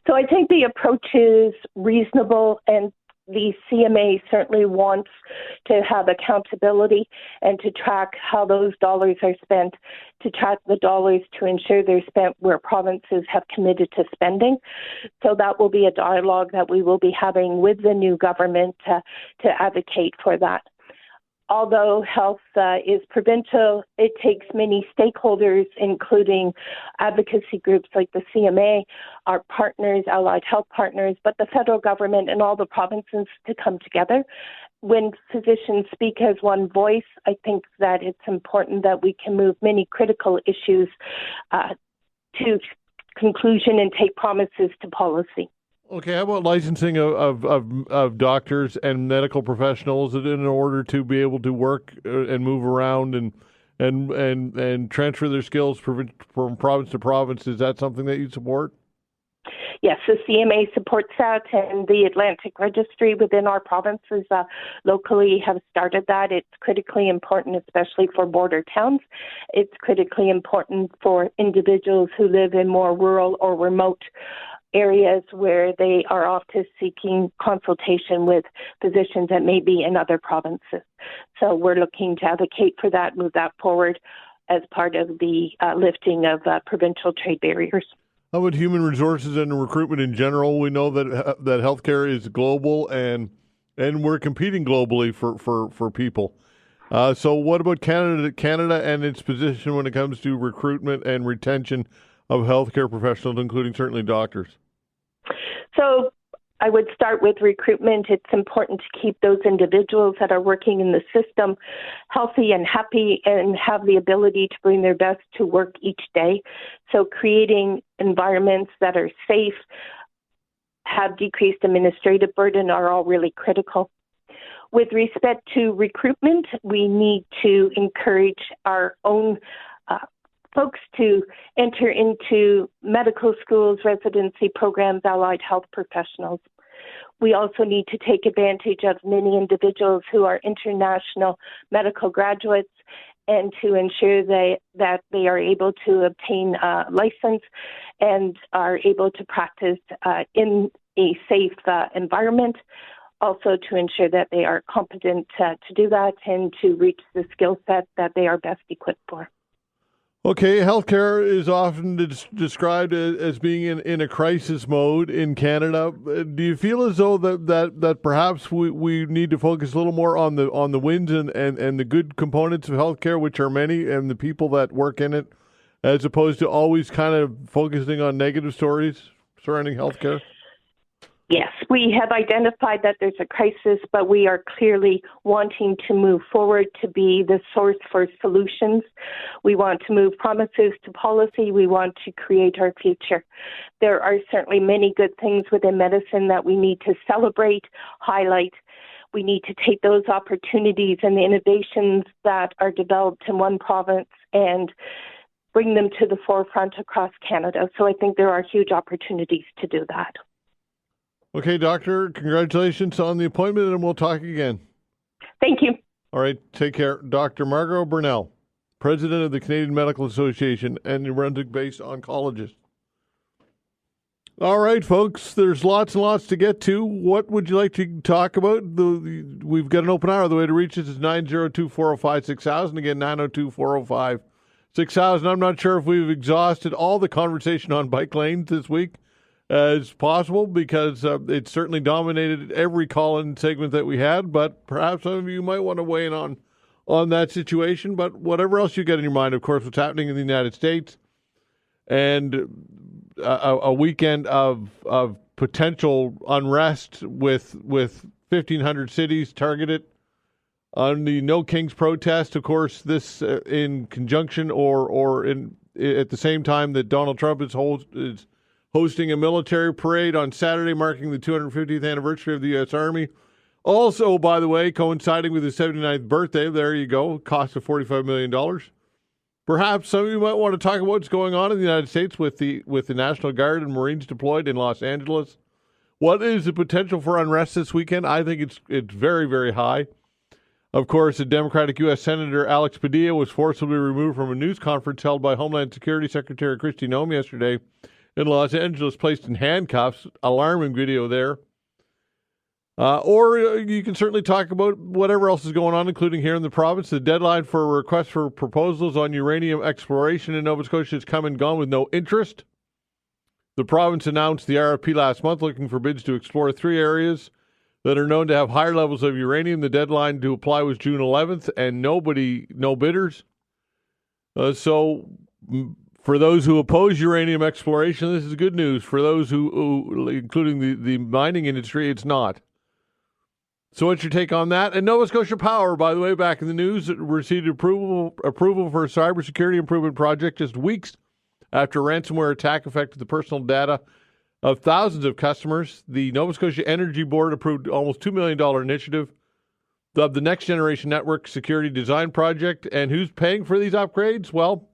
So I think the approach is reasonable, and the CMA certainly wants to have accountability and to track how those dollars are spent, to track the dollars to ensure they're spent where provinces have committed to spending. So that will be a dialogue that we will be having with the new government to advocate for that. Although health is provincial, it takes many stakeholders, including advocacy groups like the CMA, our partners, allied health partners, but the federal government and all the provinces to come together. When physicians speak as one voice, I think that it's important that we can move many critical issues to conclusion and take promises to policy. Okay, how about licensing of doctors and medical professionals in order to be able to work and move around and transfer their skills from province to province? Is that something that you support? Yes, the CMA supports that, and the Atlantic Registry within our provinces locally have started that. It's critically important, especially for border towns. It's critically important for individuals who live in more rural or remote areas where they are often seeking consultation with physicians that may be in other provinces. So we're looking to advocate for that, move that forward as part of the lifting of provincial trade barriers. How about human resources and recruitment in general? We know that healthcare is global, and we're competing globally for people. So what about Canada and its position when it comes to recruitment and retention of healthcare professionals, including certainly doctors? So I would start with recruitment. It's important to keep those individuals that are working in the system healthy and happy and have the ability to bring their best to work each day. So creating environments that are safe, have decreased administrative burden are all really critical. With respect to recruitment, we need to encourage our own folks to enter into medical schools, residency programs, allied health professionals. We also need to take advantage of many individuals who are international medical graduates and to ensure that they are able to obtain a license and are able to practice in a safe environment. Also to ensure that they are competent to do that and to reach the skill set that they are best equipped for. Okay, healthcare is often described as being in a crisis mode in Canada. Do you feel as though that perhaps we need to focus a little more on the wins and the good components of healthcare, which are many, and the people that work in it, as opposed to always kind of focusing on negative stories surrounding healthcare? Yes, we have identified that there's a crisis, but we are clearly wanting to move forward to be the source for solutions. We want to move promises to policy. We want to create our future. There are certainly many good things within medicine that we need to celebrate, highlight. We need to take those opportunities and the innovations that are developed in one province and bring them to the forefront across Canada. So I think there are huge opportunities to do that. Okay, Doctor, congratulations on the appointment, and we'll talk again. Thank you. All right, take care. Dr. Margot Burnell, President of the Canadian Medical Association and New Brunswick-based oncologist. All right, folks, there's lots and lots to get to. What would you like to talk about? We've got an open hour. The way to reach us is 902-405-6000. Again, 902-405-6000. I'm not sure if we've exhausted all the conversation on bike lanes this week as possible, because it certainly dominated every call-in segment that we had, but perhaps some of you might want to weigh in on that situation. But whatever else you get in your mind, of course, what's happening in the United States, and a weekend of potential unrest with 1,500 cities targeted on the No Kings protest. Of course, this in conjunction or at the same time that Donald Trump is hosting a military parade on Saturday marking the 250th anniversary of the U.S. Army. Also, by the way, coinciding with his 79th birthday, there you go, cost of $45 million. Perhaps some of you might want to talk about what's going on in the United States with the National Guard and Marines deployed in Los Angeles, What is the potential for unrest this weekend? I think it's very, very high. Of course, the Democratic U.S. Senator Alex Padilla was forcibly removed from a news conference held by Homeland Security Secretary Kristi Noem yesterday in Los Angeles, placed in handcuffs. Alarming video there. Or you can certainly talk about whatever else is going on, including here in the province. The deadline for a request for proposals on uranium exploration in Nova Scotia has come and gone with no interest. The province announced the RFP last month, looking for bids to explore 3 areas that are known to have higher levels of uranium. The deadline to apply was June 11th, and no bidders. So for those who oppose uranium exploration, this is good news. For those who including the mining industry, it's not. So what's your take on that? And Nova Scotia Power, by the way, back in the news, received approval for a cybersecurity improvement project just weeks after a ransomware attack affected the personal data of thousands of customers. The Nova Scotia Energy Board approved almost $2 million initiative dubbed the Next Generation Network Security Design Project. And who's paying for these upgrades? Well,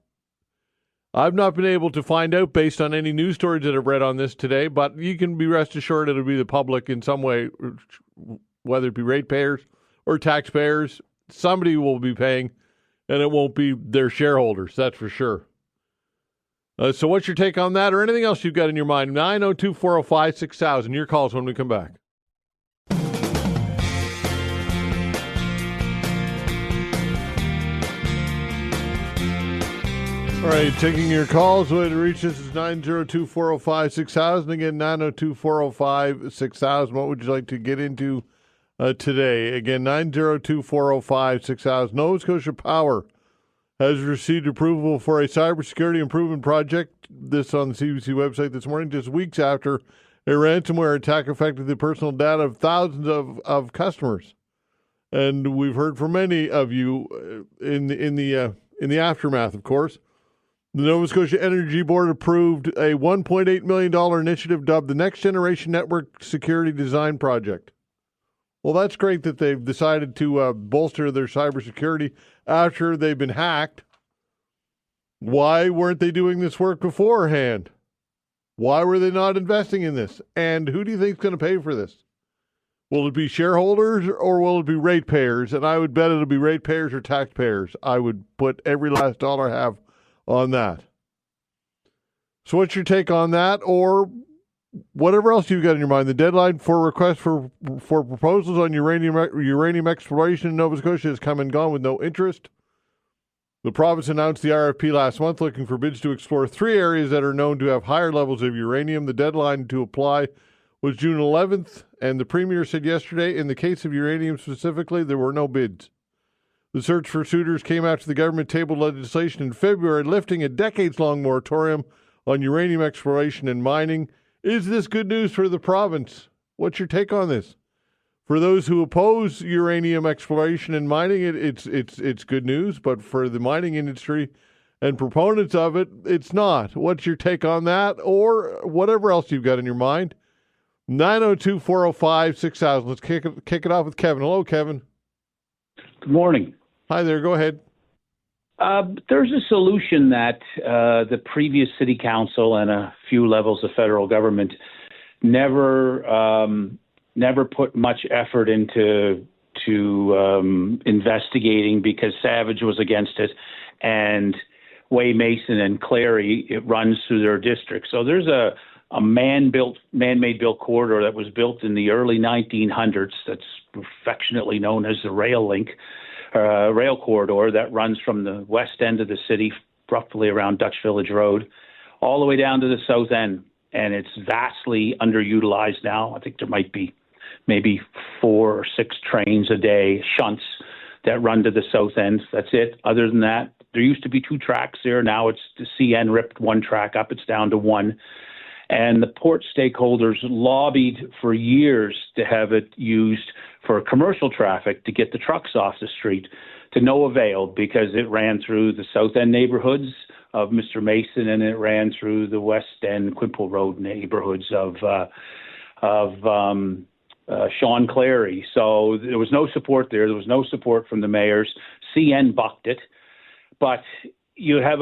I've not been able to find out based on any news stories that I've read on this today, but you can be rest assured it'll be the public in some way, whether it be ratepayers or taxpayers. Somebody will be paying, and it won't be their shareholders, that's for sure. So what's your take on that or anything else you've got in your mind? 902-405-6000. Your calls when we come back. All right, taking your calls. The way to reach us is 902-405-6000. Again, 902-405-6000. What would you like to get into today? Again, 902-405-6000. Nova Scotia Power has received approval for a cybersecurity improvement project. This on the CBC website this morning, just weeks after a ransomware attack affected the personal data of thousands of customers. And we've heard from many of you in the aftermath, of course. The Nova Scotia Energy Board approved a $1.8 million initiative dubbed the Next Generation Network Security Design Project. Well, that's great that they've decided to bolster their cybersecurity after they've been hacked. Why weren't they doing this work beforehand? Why were they not investing in this? And who do you think is going to pay for this? Will it be shareholders or will it be ratepayers? And I would bet it'll be ratepayers or taxpayers. I would put every last dollar I have on that. So what's your take on that or whatever else you've got in your mind? The deadline for requests for proposals on uranium exploration in Nova Scotia has come and gone with no interest. The province announced the RFP last month, looking for bids to explore 3 areas that are known to have higher levels of uranium. The deadline to apply was June 11th, and the Premier said yesterday, in the case of uranium specifically, there were no bids. The search for suitors came after the government tabled legislation in February, lifting a decades-long moratorium on uranium exploration and mining. Is this good news for the province? What's your take on this? For those who oppose uranium exploration and mining, it's good news, but for the mining industry and proponents of it, it's not. What's your take on that or whatever else you've got in your mind? 902-405-6000. Let's kick it off with Kevin. Hello, Kevin. Good morning. Hi there. Go ahead. There's a solution that the previous city council and a few levels of federal government never put much effort into investigating because Savage was against it, and Way Mason and Clary, it runs through their district. So there's a man-made built corridor that was built in the early 1900s that's affectionately known as the rail corridor that runs from the west end of the city, roughly around Dutch Village Road, all the way down to the south end. And it's vastly underutilized now. I think there might be maybe 4 or 6 trains a day, shunts, that run to the south end. That's it. Other than that, there used to be 2 tracks there. Now it's the CN ripped 1 track up. It's down to 1. And the port stakeholders lobbied for years to have it used for commercial traffic to get the trucks off the street, to no avail, because it ran through the south end neighborhoods of Mr. Mason, and it ran through the west end Quimple Road neighborhoods of Sean Clary. So there was no support there. There was no support from the mayors. CN bucked it, but you have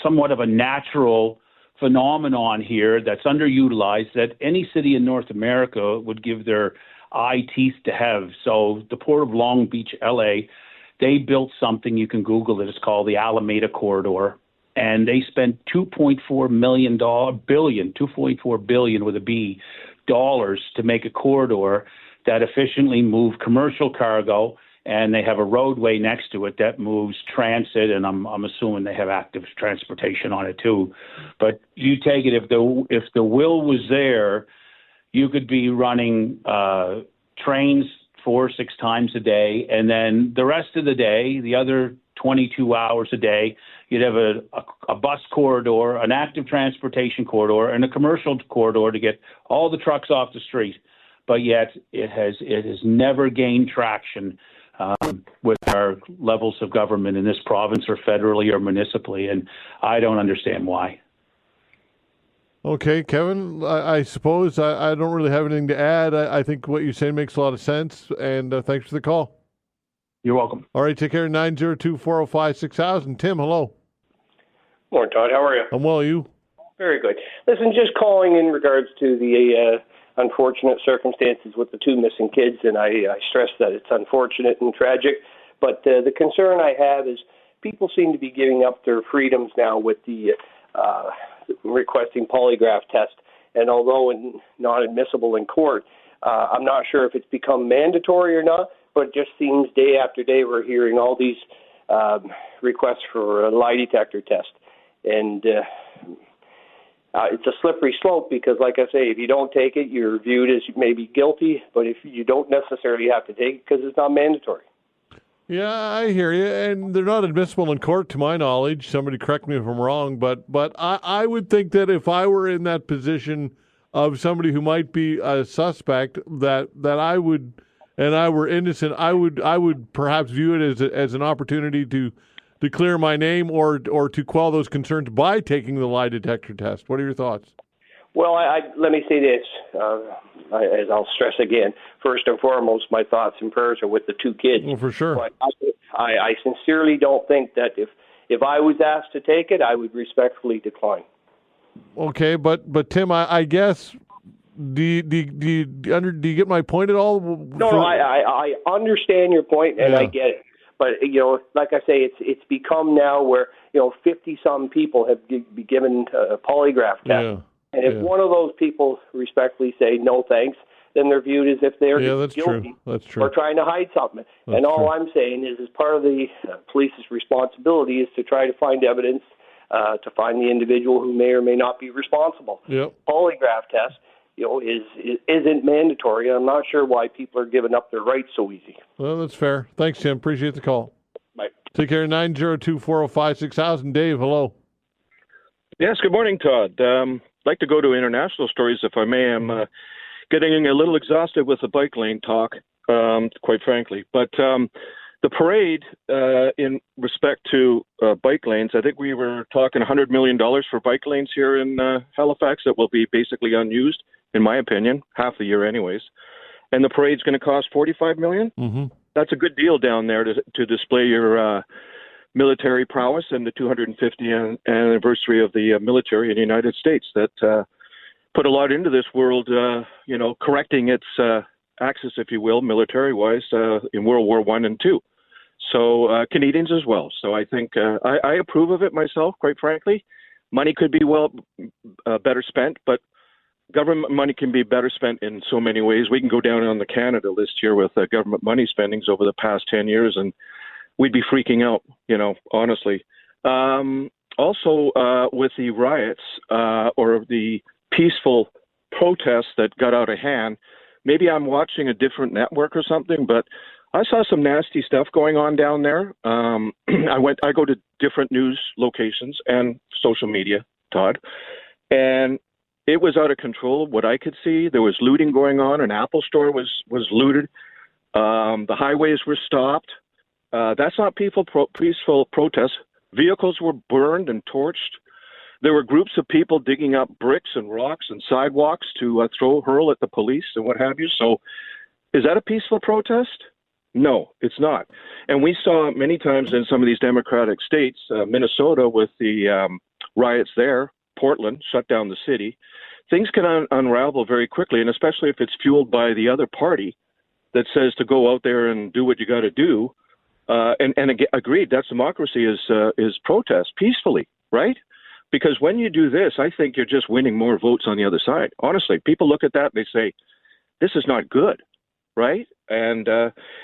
somewhat of a natural phenomenon here that's underutilized that any city in North America would give their eye teeth to have. So the Port of Long Beach, LA, they built something, you can Google it, it's called the Alameda Corridor. And they spent $2.4 billion with a B, dollars to make a corridor that efficiently moved commercial cargo, and they have a roadway next to it that moves transit, and I'm assuming they have active transportation on it too. But you take it, if the will was there, you could be running trains 4 or 6 times a day, and then the rest of the day, the other 22 hours a day, you'd have a bus corridor, an active transportation corridor, and a commercial corridor to get all the trucks off the street. But yet it has never gained traction with our levels of government in this province, or federally or municipally, and I don't understand why. Okay, Kevin, I suppose I don't really have anything to add. I think what you're saying makes a lot of sense, and thanks for the call. You're welcome. All right, take care. 902-405-6000. Tim, hello. Morning, Todd. How are you? I'm well, you? Very good. Listen, just calling in regards to the unfortunate circumstances with the 2 missing kids, and I stress that it's unfortunate and tragic. But the concern I have is people seem to be giving up their freedoms now with the requesting polygraph test. And although not admissible in court, I'm not sure if it's become mandatory or not, but it just seems day after day we're hearing all these requests for a lie detector test. And it's a slippery slope because, like I say, if you don't take it, you're viewed as maybe guilty, but if you don't necessarily have to take it because it's not mandatory. Yeah, I hear you, and they're not admissible in court, to my knowledge. Somebody correct me if I'm wrong, but I would think that if I were in that position of somebody who might be a suspect, that I would, and I were innocent, I would perhaps view it as an opportunity to clear my name or to quell those concerns by taking the lie detector test. What are your thoughts? Well, let me say this, as I'll stress again. First and foremost, my thoughts and prayers are with the 2 kids. Well, for sure. But I sincerely don't think that if I was asked to take it, I would respectfully decline. Okay, but Tim, I guess, do you get my point at all? No, I understand your point, and I get it. But, like I say, it's become now where, 50-some people have been given a polygraph test. Yeah. And if one of those people respectfully say no thanks, then they're viewed as if they're guilty. True. That's true. Or trying to hide something. And all I'm saying is, as part of the police's responsibility is to try to find evidence to find the individual who may or may not be responsible. Yep. Polygraph test, isn't mandatory. I'm not sure why people are giving up their rights so easy. Well, that's fair. Thanks, Tim. Appreciate the call. Bye. Take care. 902-405-6000. Dave, hello. Yes, good morning, Todd. I'd like to go to international stories, if I may. I'm getting a little exhausted with the bike lane talk, quite frankly. But the parade, in respect to bike lanes, I think we were talking $100 million for bike lanes here in Halifax that will be basically unused, in my opinion, half the year anyways. And the parade's going to cost $45 million. Mm-hmm. That's a good deal down there to display your military prowess and the 250th anniversary of the military in the United States that put a lot into this world, correcting its axis, if you will, military-wise, in World War I and II. So Canadians as well. So I think I approve of it myself, quite frankly. Money could be better spent, but government money can be better spent in so many ways. We can go down on the Canada list here with government money spendings over the past 10 years, and we'd be freaking out, honestly. Also, with the riots or the peaceful protests that got out of hand, maybe I'm watching a different network or something, but I saw some nasty stuff going on down there. I go to different news locations and social media, Todd, and it was out of control. What I could see, there was looting going on. An Apple store was looted. The highways were stopped. That's not peaceful protests. Vehicles were burned and torched. There were groups of people digging up bricks and rocks and sidewalks to hurl at the police and what have you. So is that a peaceful protest? No, it's not. And we saw many times in some of these democratic states, Minnesota with the riots there, Portland, shut down the city, things can unravel very quickly, and especially if it's fueled by the other party that says to go out there and do what you got to do. Agreed, that's democracy is protest peacefully, right? Because when you do this, I think you're just winning more votes on the other side. Honestly, people look at that and they say, this is not good, right? And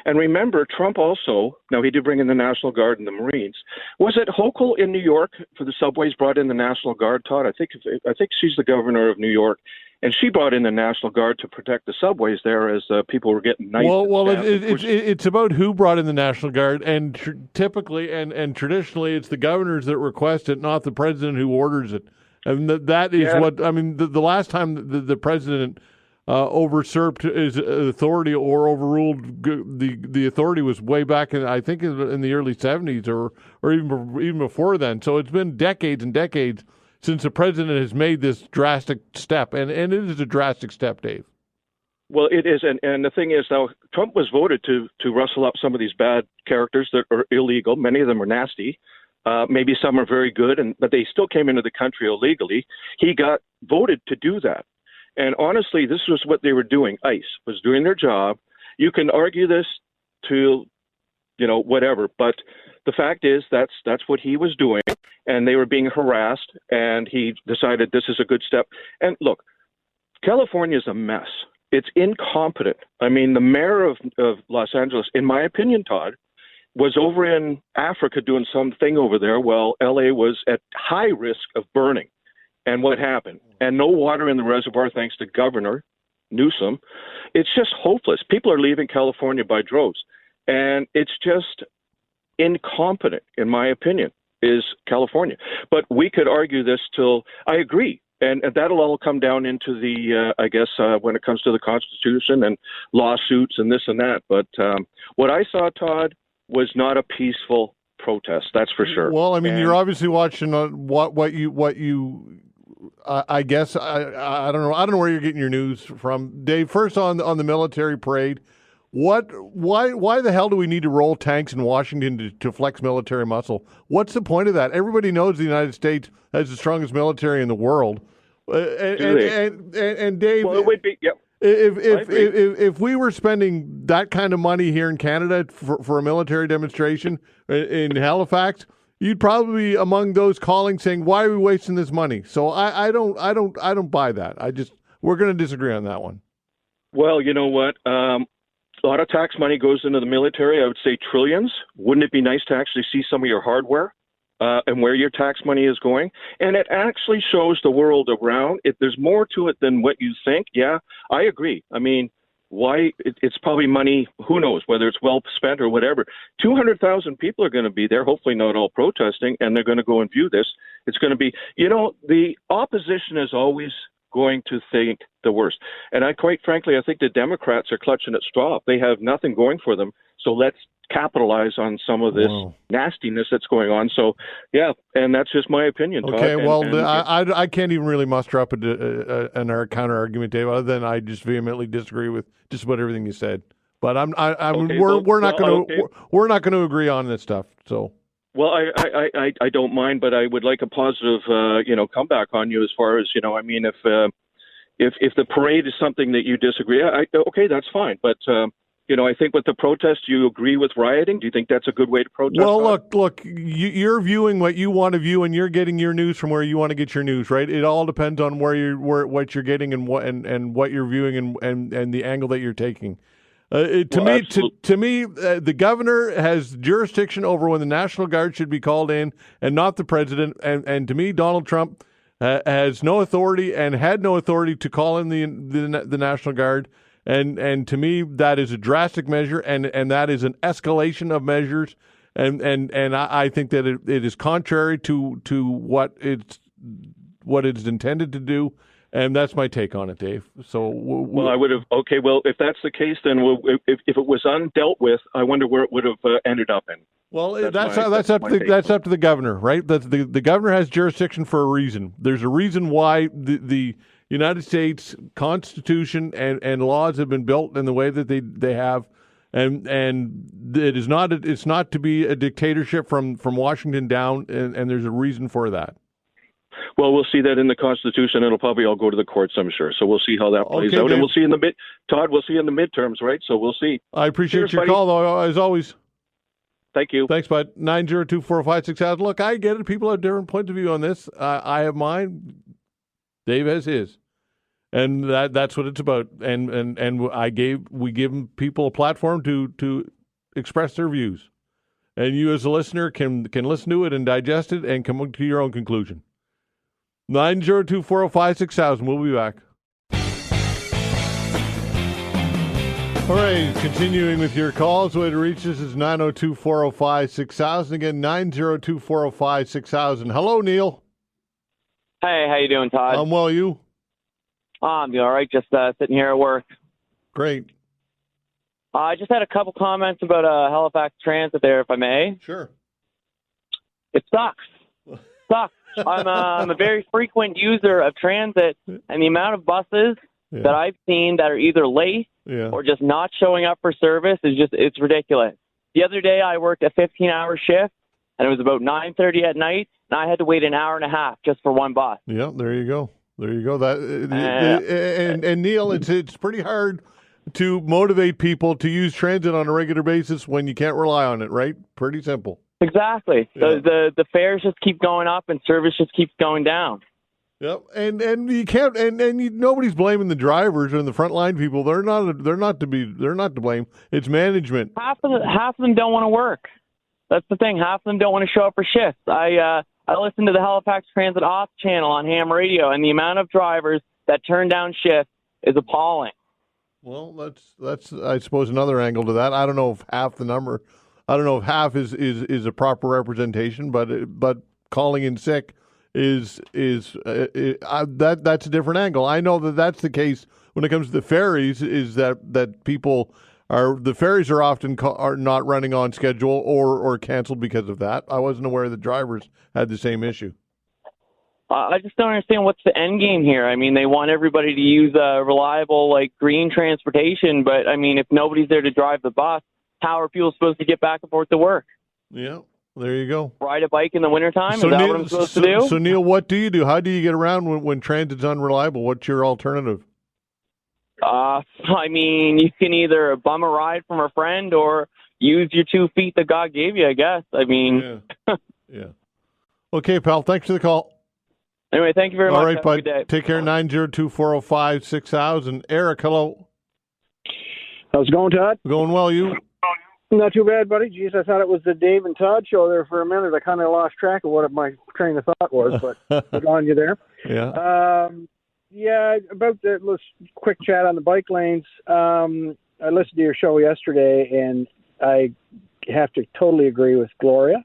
remember, Trump also, now he did bring in the National Guard and the Marines. Was it Hochul in New York for the subways brought in the National Guard, Todd? I think she's the governor of New York, and she brought in the National Guard to protect the subways there as people were getting knifed. Well, it's about who brought in the National Guard, and typically and traditionally, it's the governors that request it, not the president who orders it. And that is what I mean. The last time the president usurped his authority or overruled the authority was way back in, I think, in the early 70s or even before then. So it's been decades and decades since the president has made this drastic step, and it is a drastic step, Dave. Well, it is, and the thing is, now Trump was voted to rustle up some of these bad characters that are illegal. Many of them are nasty. Maybe some are very good, but they still came into the country illegally. He got voted to do that. And honestly, this was what they were doing. ICE was doing their job. You can argue this to, whatever, but the fact is that's what he was doing, and they were being harassed, and he decided this is a good step. And look, California is a mess. It's incompetent. I mean, the mayor of Los Angeles, in my opinion, Todd, was over in Africa doing something over there while LA was at high risk of burning. And what happened? And no water in the reservoir thanks to Governor Newsom. It's just hopeless. People are leaving California by droves. And it's just incompetent, in my opinion, is California. But we could argue this till I agree. And that'll all come down into the, when it comes to the Constitution and lawsuits and this and that. But what I saw, Todd, was not a peaceful protest. That's for sure. Well, I mean, you're obviously watching what you. I guess I don't know. I don't know where you're getting your news from, Dave. First on the military parade, why the hell do we need to roll tanks in Washington to flex military muscle? What's the point of that? Everybody knows the United States has the strongest military in the world. And Dave, well, it would be, yeah. If we were spending that kind of money here in Canada for a military demonstration in Halifax, you'd probably be among those calling saying, "Why are we wasting this money?" So I don't buy that. We're going to disagree on that one. Well, you know what? A lot of tax money goes into the military. I would say trillions. Wouldn't it be nice to actually see some of your hardware and where your tax money is going? And it actually shows the world around. There's more to it than what you think. Yeah, I agree. I mean, why? It's probably money, who knows, whether it's well spent or whatever. 200,000 people are going to be there, hopefully not all protesting, and they're going to go and view this. It's going to be, the opposition is always going to think the worst. And quite frankly, I think the Democrats are clutching at straw. They have nothing going for them. So let's capitalize on some of this nastiness that's going on. So, yeah, and that's just my opinion, Todd. Okay, I can't even really muster up a counter argument, Dave, other than I just vehemently disagree with just about everything you said. But we're not going to agree on this stuff. So. Well, I don't mind, but I would like a positive, comeback on you as far as, if the parade is something that you disagree, okay, that's fine. But, I think with the protest, you agree with rioting. Do you think that's a good way to protest? Well, look, you're viewing what you want to view, and you're getting your news from where you want to get your news, right? It all depends on what you're getting and what you're viewing and the angle that you're taking. To me, the governor has jurisdiction over when the National Guard should be called in, and not the president. And to me, Donald Trump has no authority and had no authority to call in the National Guard. And to me, that is a drastic measure, and that is an escalation of measures. And I think that it is contrary to what it's intended to do. And that's my take on it, Dave. So, I would have. Okay, well, if that's the case, then if it was undealt with, I wonder where it would have ended up in. Well, that's up to the governor, right? The governor has jurisdiction for a reason. There's a reason why the United States Constitution and laws have been built in the way that they have, and it's not to be a dictatorship from Washington down, and there's a reason for that. Well, we'll see that in the Constitution. It'll probably all go to the courts, I'm sure. So we'll see how that plays out. Dave. And we'll see in the Todd, we'll see in the midterms, right? So we'll see. I appreciate Cheers, your buddy. call, though, as always. Thank you. Thanks, bud. 902-405-6000. Look, I get it. People have different points of view on this. I have mine. Dave has his. And that's what it's about. And we give people a platform to express their views. And you as a listener can listen to it and digest it and come to your own conclusion. 902-405-6000. We'll be back. All right, continuing with your calls. The way to reach us is 902-405-6000. Again, 902-405-6000. Hello, Neil. Hey, how you doing, Todd? I'm well, you? I'm doing all right, just sitting here at work. Great. I just had a couple comments about Halifax Transit there, if I may. Sure. It sucks. Sucks. I'm a very frequent user of transit, and the amount of buses that I've seen that are either late or just not showing up for service it's ridiculous. The other day I worked a 15-hour shift, and it was about 9:30 at night, and I had to wait an hour and a half just for one bus. Yeah, there you go. There you go. And Neil, it's pretty hard to motivate people to use transit on a regular basis when you can't rely on it, right? Pretty simple. Exactly. Yeah. The fares just keep going up and service just keeps going down. Yep, and you can't, nobody's blaming the drivers and the frontline people. They're not to blame. It's management. Half of them don't want to work. That's the thing. Half of them don't want to show up for shifts. I listen to the Halifax Transit Off channel on ham radio, and the amount of drivers that turn down shifts is appalling. Well, that's I suppose another angle to that. I don't know if half the number. I don't know if half is a proper representation, but calling in sick is that's a different angle. I know that's the case when it comes to the ferries. Is that people the ferries are often are not running on schedule or canceled because of that. I wasn't aware the drivers had the same issue. I just don't understand what's the end game here. I mean, they want everybody to use reliable, green transportation, but I mean, if nobody's there to drive the bus, how are people supposed to get back and forth to work? Yeah, there you go. Ride a bike in the wintertime? Is that what I'm supposed to do? So, Neil, what do you do? How do you get around when transit's unreliable? What's your alternative? I mean, you can either bum a ride from a friend or use your 2 feet that God gave you, I guess. I mean... Yeah. Okay, pal. Thanks for the call. Anyway, thank you very much. All right, Have bud. a good day. Take care. 902-405-6000. Eric, hello. How's it going, Todd? Going well, you? Not too bad, buddy. Geez, I thought it was the Dave and Todd show there for a minute. I kind of lost track of what my train of thought was, but good on you there. Yeah. About the quick chat on the bike lanes. I listened to your show yesterday, and I have to totally agree with Gloria.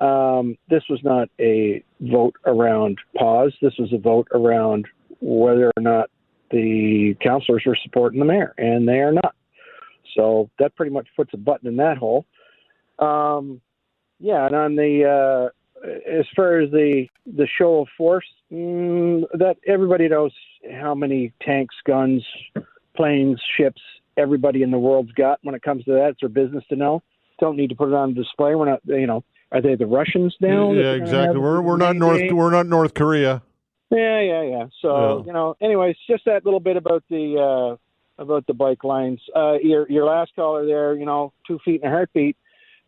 This was not a vote around pause. This was a vote around whether or not the councillors were supporting the mayor, and they are not. So that pretty much puts a button in that hole. And on the as far as the show of force, that everybody knows how many tanks, guns, planes, ships everybody in the world's got. When it comes to that, it's their business to know. Don't need to put it on display. We're not, are they the Russians now? Yeah, exactly. We're not North Korea. Yeah. So anyways, just that little bit about the bike lines. Your last caller there, 2 feet and a heartbeat.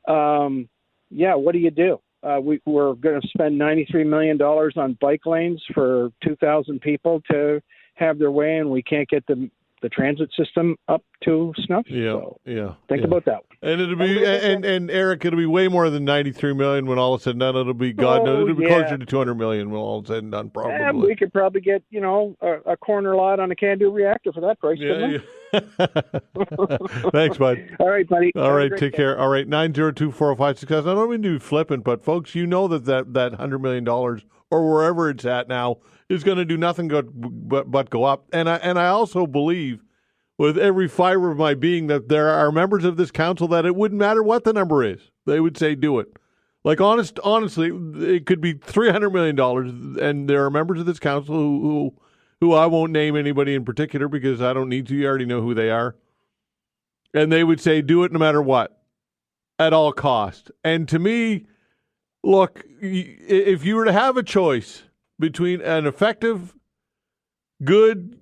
What do you do? We're going to spend $93 million on bike lanes for 2,000 people to have their way, and we can't get the transit system up to snuff. Think about that. And it'll be and Eric, it'll be way more than 93 million when all is said and done. It'll be closer to 200 million when all is said and done. Probably. Yeah, we could probably get a corner lot on a CANDO reactor for that price. Thanks, bud. All right, buddy. All right, take care. All right, 902-405-6000. I don't mean to be flippant, but folks, that $100 million or wherever it's at now is going to do nothing but go up. And I also believe with every fiber of my being that there are members of this council that it wouldn't matter what the number is. They would say do it. Like honestly, it could be $300 million, and there are members of this council who I won't name anybody in particular because I don't need to. You already know who they are. And they would say do it no matter what, at all cost. And to me, look, if you were to have a choice between an effective, good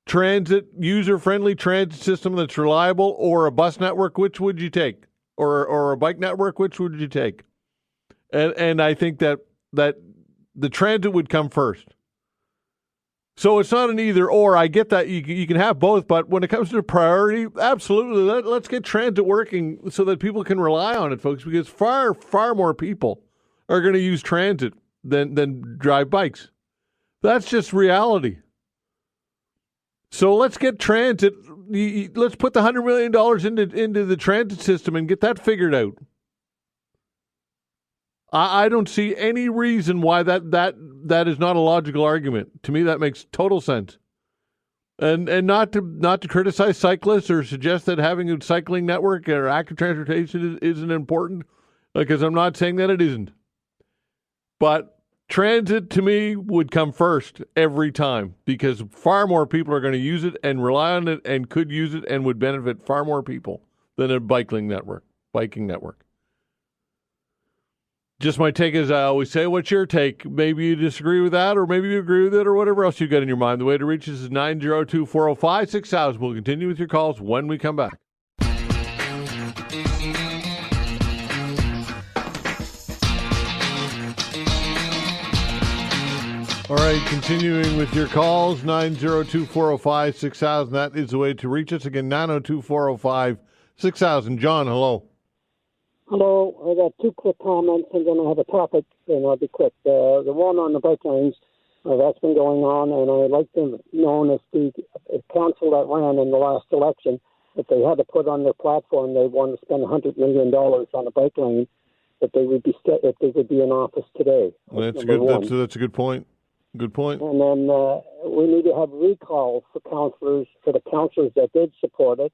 transit, user-friendly transit system that's reliable, or a bus network, which would you take? Or a bike network, which would you take? And I think that the transit would come first. So it's not an either or. I get that you can have both, but when it comes to priority, absolutely, let's get transit working so that people can rely on it, folks, because far, far more people are going to use transit than drive bikes. That's just reality. So let's get transit. Let's put the $100 million into the transit system and get that figured out. I don't see any reason why that is not a logical argument. To me, that makes total sense. And not to criticize cyclists or suggest that having a cycling network or active transportation isn't important, because I'm not saying that it isn't. But transit, to me, would come first every time, because far more people are going to use it and rely on it and could use it and would benefit far more people than a biking network. Just my take, as I always say. What's your take? Maybe you disagree with that, or maybe you agree with it, or whatever else you got in your mind. The way to reach us is 902-405-6000. We'll continue with your calls when we come back. All right, continuing with your calls, 902-405-6000. That is the way to reach us. Again, 902-405-6000. John, hello. Hello. I got two quick comments, and then I have a topic, and I'll be quick. The one on the bike lanes, that's been going on, and I'd like to know if the council that ran in the last election, if they had to put on their platform they want to spend $100 million on a bike lane, if they would be in office today. That's good. That's a good point. Good point. And then we need to have recalls for the councillors that did support it.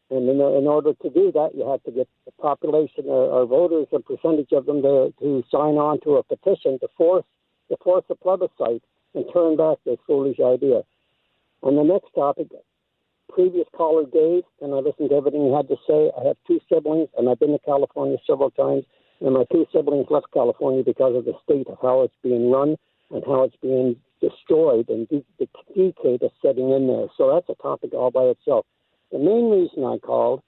And in order to do that, you have to get the population or voters, a percentage of them, to sign on to a petition to force a plebiscite and turn back this foolish idea. On the next topic, previous caller Dave, and I listened to everything he had to say. I have two siblings, and I've been to California several times, and my two siblings left California because of the state of how it's being run and how it's being destroyed, and the decay is setting in there. So that's a topic all by itself. The main reason I called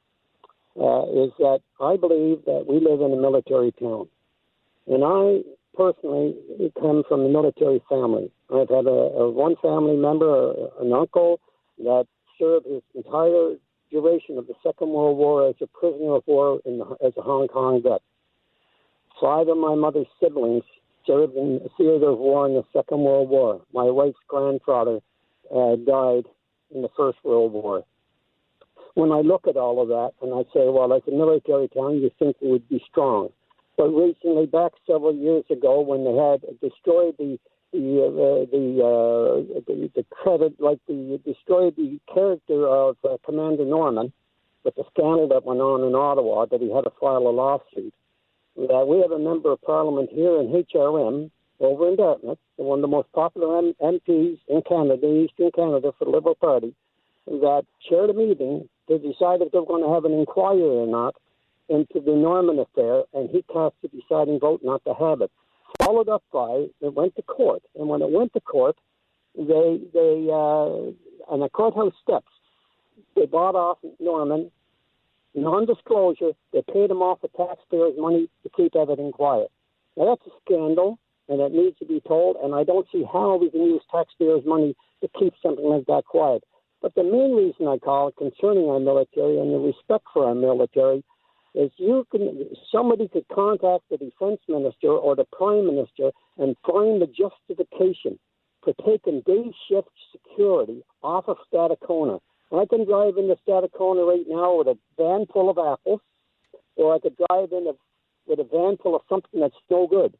is that I believe that we live in a military town. And I personally come from a military family. I've had a one family member, an uncle, that served his entire duration of the Second World War as a prisoner of war as a Hong Kong vet. 5 of my mother's siblings served in the theater of war in the Second World War. My wife's grandfather died in the First World War. When I look at all of that and I say, well, as a military town, you think it would be strong. But recently, back several years ago, when they had destroyed destroyed the character of Commander Norman with the scandal that went on in Ottawa, that he had to file a lawsuit. We have a member of parliament here in HRM over in Dartmouth, one of the most popular MPs in Canada, Eastern Canada, for the Liberal Party, that chaired a meeting to decide if they were going to have an inquiry or not into the Norman affair, and he cast the deciding vote not to have it. Followed up by, it went to court, and when it went to court, they on the courthouse steps, they bought off Norman, non-disclosure, they paid him off the taxpayers' money to keep everything quiet. Now that's a scandal, and it needs to be told, and I don't see how we can use taxpayers' money to keep something like that quiet. But the main reason I call it concerning our military and the respect for our military is somebody could contact the defense minister or the prime minister and find the justification for taking day shift security off of Stadacona. I can drive into Stadacona right now with a van full of apples, or I could drive in with a van full of something that's no good,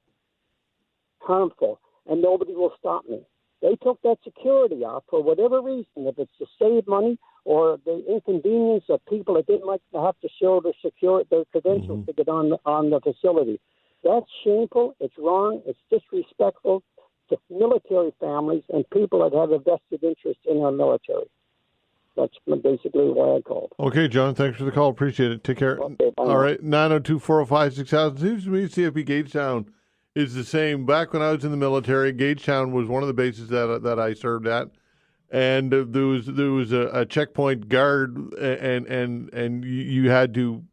harmful, and nobody will stop me. They took that security off for whatever reason, if it's to save money or the inconvenience of people that didn't like to have to show their credentials to get on the facility. That's shameful. It's wrong. It's disrespectful to military families and people that have a vested interest in our military. That's basically why I called. Okay, John, thanks for the call. Appreciate it. Take care. Okay, all right, 902-405-6000. Seems to me CFP Gagetown is the same. Back when I was in the military, Gagetown was one of the bases that I served at, and there was a checkpoint guard, and you had to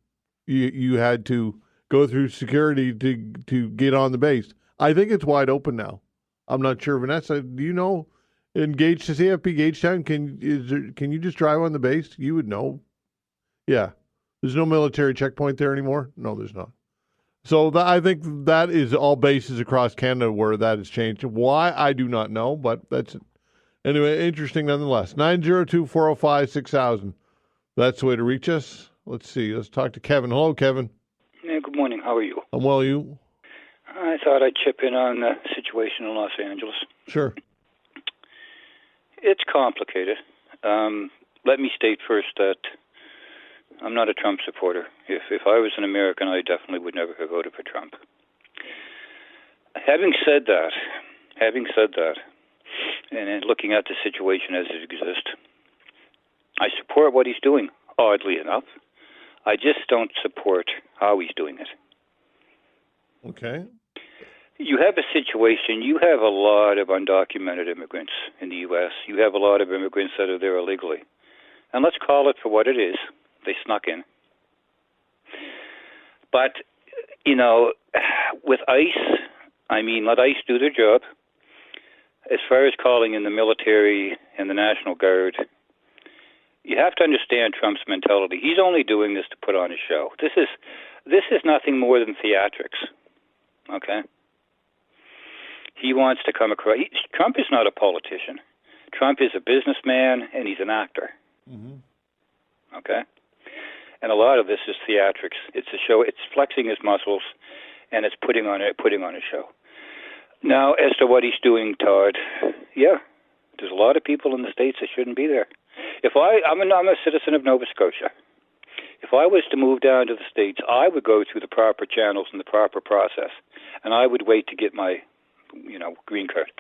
go through security to get on the base. I think it's wide open now. I'm not sure. Vanessa, do you know? In CFP Gagetown, can you just drive on the base? You would know. Yeah. There's no military checkpoint there anymore? No, there's not. So I think that is all bases across Canada where that has changed. Why, I do not know, but that's it. Anyway, interesting nonetheless. 902-405-6000. That's the way to reach us. Let's see. Let's talk to Kevin. Hello, Kevin. Yeah, good morning. How are you? I'm well, you? I thought I'd chip in on the situation in Los Angeles. Sure. It's complicated. Let me state first that I'm not a Trump supporter. If I was an American, I definitely would never have voted for Trump. Having said that, and looking at the situation as it exists, I support what he's doing, oddly enough. I just don't support how he's doing it. Okay. You have a situation, you have a lot of undocumented immigrants in the U.S. You have a lot of immigrants that are there illegally. And let's call it for what it is. They snuck in. But, with ICE, let ICE do their job. As far as calling in the military and the National Guard, you have to understand Trump's mentality. He's only doing this to put on a show. This is nothing more than theatrics. Okay? He wants to come across. Trump is not a politician. Trump is a businessman, and he's an actor. Mm-hmm. Okay? And a lot of this is theatrics. It's a show. It's flexing his muscles, and it's putting on a show. Now, as to what he's doing, Todd, yeah, there's a lot of people in the States that shouldn't be there. I'm a citizen of Nova Scotia. If I was to move down to the States, I would go through the proper channels and the proper process, and I would wait to get my, green card.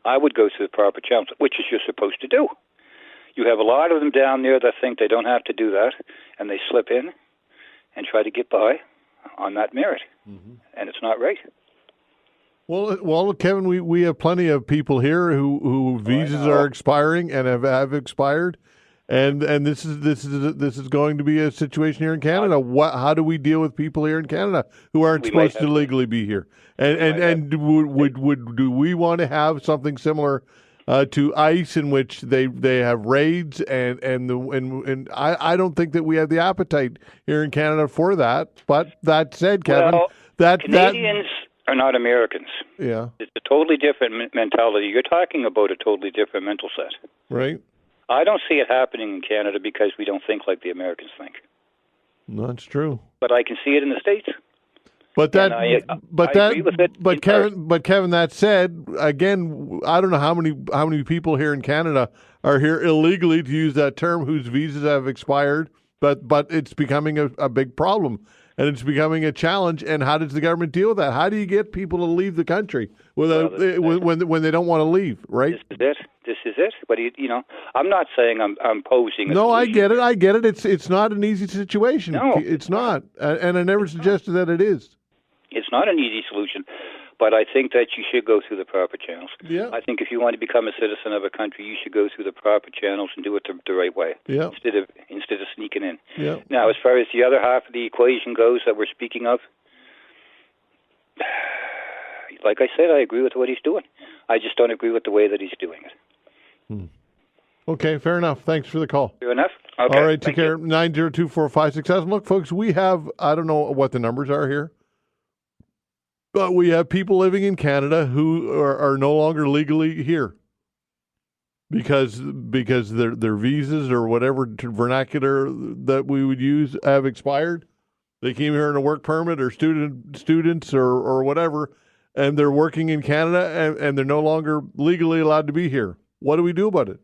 I would go through the proper channels, which is you're supposed to do. You have a lot of them down there that think they don't have to do that, and they slip in and try to get by on that merit, and it's not right. Well, Kevin, we have plenty of people here who visas are expiring and have expired, and this is going to be a situation here in Canada. How do we deal with people here in Canada who aren't supposed to legally be here? And do we want to have something similar to ICE in which they have raids and I don't think that we have the appetite here in Canada for that. But that said, Kevin, Canadians are not Americans. Yeah. It's a totally different mentality. You're talking about a totally different mental set. Right. I don't see it happening in Canada because we don't think like the Americans think. That's true. But I can see it in the States. But Kevin, that said, again, I don't know how many people here in Canada are here illegally, to use that term, whose visas have expired. But it's becoming a big problem, and it's becoming a challenge. And how does the government deal with that? How do you get people to leave the country when they don't want to leave? Right. This is it. But I'm not saying I'm posing. No, I get it. It's not an easy situation. No, it's not, and I never suggested that it is. It's not an easy solution, but I think that you should go through the proper channels. Yeah. I think if you want to become a citizen of a country, you should go through the proper channels and do it the right way. Yeah. Instead of sneaking in. Yeah. Now, as far as the other half of the equation goes that we're speaking of, like I said, I agree with what he's doing. I just don't agree with the way that he's doing it. Okay, fair enough. Thanks for the call. Fair enough? Okay. All right, take care. 902-456-6000. Look, folks, we have, I don't know what the numbers are here, but we have people living in Canada who are no longer legally here because their visas or whatever vernacular that we would use have expired. They came here on a work permit or students or whatever, and they're working in Canada and they're no longer legally allowed to be here. What do we do about it?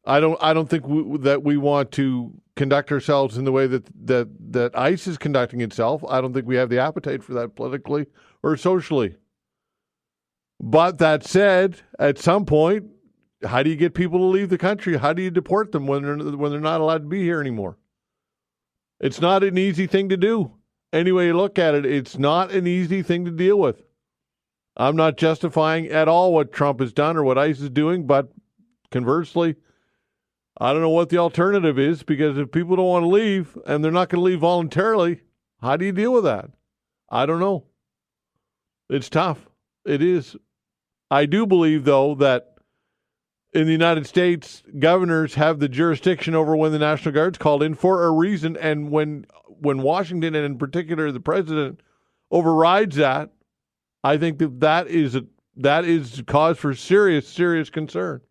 I don't think that we want to conduct ourselves in the way that ICE is conducting itself. I don't think we have the appetite for that politically or socially. But that said, at some point, how do you get people to leave the country? How do you deport them when they're not allowed to be here anymore? It's not an easy thing to do. any way you look at it, it's not an easy thing to deal with. I'm not justifying at all what Trump has done or what ICE is doing, but conversely, I don't know what the alternative is, because if people don't want to leave and they're not going to leave voluntarily, how do you deal with that? I don't know. It's tough. It is. I do believe, though, that in the United States, governors have the jurisdiction over when the National Guard's called in for a reason, and when Washington, and in particular the president, overrides that, I think that is cause for serious concern,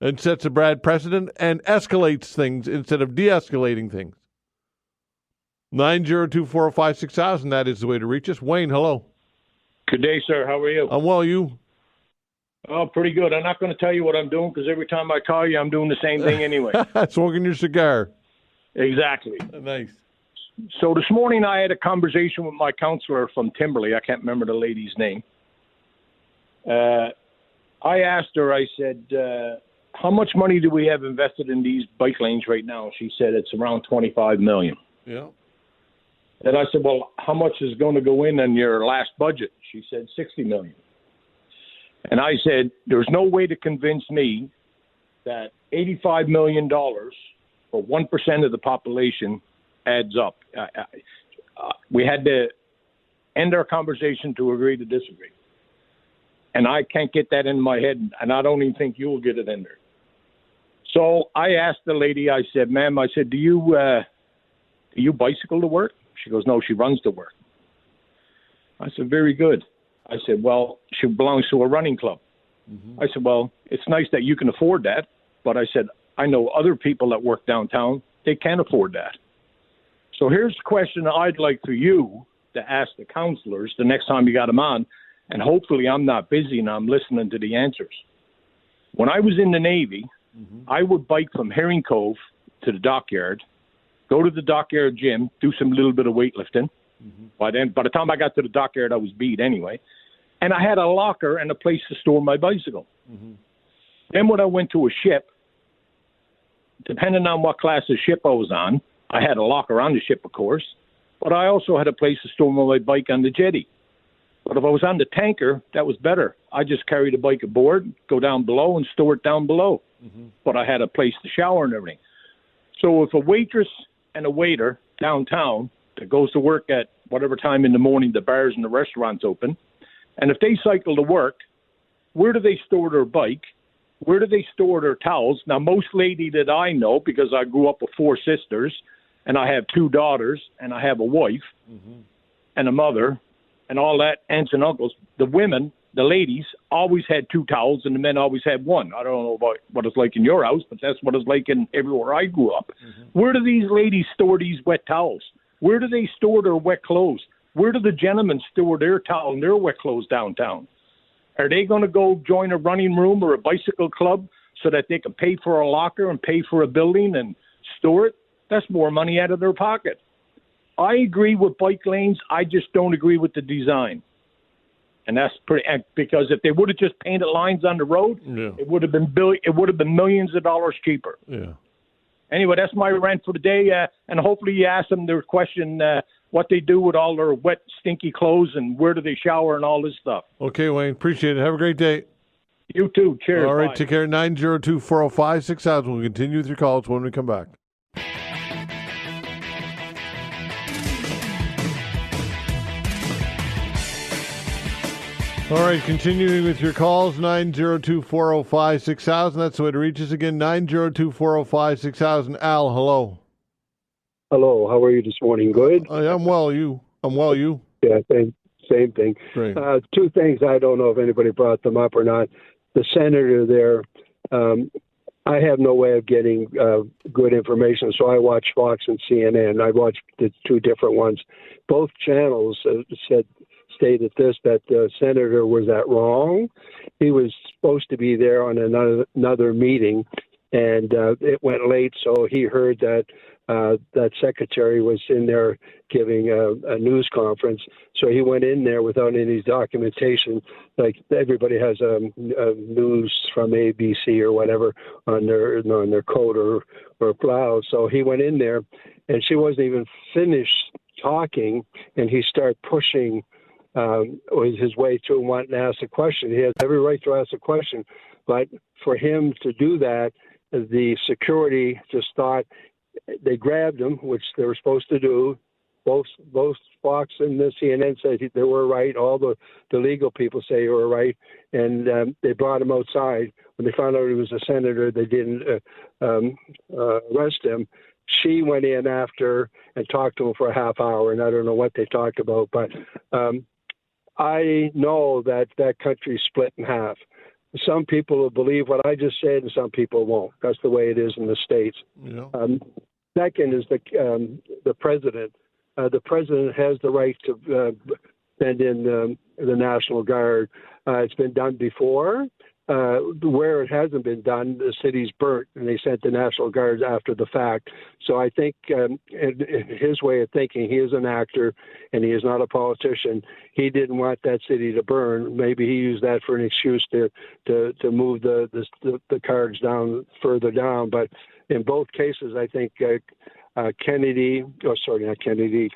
and sets a bad precedent and escalates things instead of de-escalating things. 902-405-6000, that is the way to reach us. Wayne, hello. Good day, sir. How are you? I'm well, you? Oh, pretty good. I'm not going to tell you what I'm doing, because every time I call you, I'm doing the same thing anyway. Smoking your cigar. Exactly. Nice. So this morning I had a conversation with my counselor from Timberley. I can't remember the lady's name. I asked her, I said, how much money do we have invested in these bike lanes right now? She said it's around $25 million. Yeah. And I said, well, how much is going to go in your last budget? She said $60 million. And I said, there's no way to convince me that $85 million for 1% of the population adds up. We had to end our conversation to agree to disagree. And I can't get that in my head, and I don't even think you'll get it in there. So I asked the lady, I said, ma'am, I said, do you bicycle to work? She goes, no, she runs to work. I said, very good. I said, well, she belongs to a running club. Mm-hmm. I said, well, it's nice that you can afford that. But I said, I know other people that work downtown, they can't afford that. So here's the question I'd like for you to ask the counselors the next time you got them on, and hopefully I'm not busy and I'm listening to the answers. When I was in the Navy, I would bike from Herring Cove to the dockyard, go to the dockyard gym, do some little bit of weightlifting. By the time I got to the dockyard, I was beat anyway. And I had a locker and a place to store my bicycle. Then when I went to a ship, depending on what class of ship I was on, I had a locker on the ship, of course, but I also had a place to store my bike on the jetty. But if I was on the tanker, that was better. I just carried the bike aboard, go down below, and store it down below. But I had a place to shower and everything. So if a waitress and a waiter downtown that goes to work at whatever time in the morning the bars and the restaurants open, and if they cycle to work, where do they store their bike? Where do they store their towels? Now, most lady that I know, because I grew up with 4 sisters, and I have 2 daughters, and I have a wife and a mother, and all that, aunts and uncles, the women, the ladies, always had 2 towels, and the men always had 1. I don't know about what it's like in your house, but that's what it's like in everywhere I grew up. Where do these ladies store these wet towels? Where do they store their wet clothes? Where do the gentlemen store their towel and their wet clothes downtown? Are they going to go join a running room or a bicycle club so that they can pay for a locker and pay for a building and store it? That's more money out of their pocket. I agree with bike lanes. I just don't agree with the design. And that's pretty, because if they would have just painted lines on the road, it would have been millions of dollars cheaper. Yeah. Anyway, that's my rant for the day. And hopefully you ask them their question, what they do with all their wet, stinky clothes and where do they shower and all this stuff. Okay, Wayne. Appreciate it. Have a great day. You too. Cheers. All right. Bye. Take care. 902-405-6000. We'll continue with your calls when we come back. All right, continuing with your calls, 902-405-6000. That's the way to reach us again, 902-405-6000. Al, hello. Hello, how are you this morning? Good? I'm well, you? Yeah, same thing. Great. 2 things, I don't know if anybody brought them up or not. The senator there, I have no way of getting good information, so I watch Fox and CNN. I watched the 2 different ones. Both channels stated this, that the senator was that wrong. He was supposed to be there on another meeting, and it went late, so he heard that that secretary was in there giving a news conference. So he went in there without any documentation. Like everybody has a news from ABC or whatever on their coat or blouse. So he went in there, and she wasn't even finished talking and he started pushing his way through and wanting to ask a question. He has every right to ask a question, but for him to do that, the security just thought they grabbed him, which they were supposed to do. Both Fox and the CNN said they were right. All the legal people say they were right, and they brought him outside. When they found out he was a senator, they didn't arrest him. She went in after and talked to him for a half hour, and I don't know what they talked about, but I know that country's split in half. Some people will believe what I just said, and some people won't. That's the way it is in the States. Yeah. Second is the president. The president has the right to send in the National Guard. It's been done before. Where it hasn't been done, the city's burnt, and they sent the National Guard after the fact. So I think in his way of thinking, he is an actor, and he is not a politician. He didn't want that city to burn. Maybe he used that for an excuse to move the cards down further down. But in both cases, I think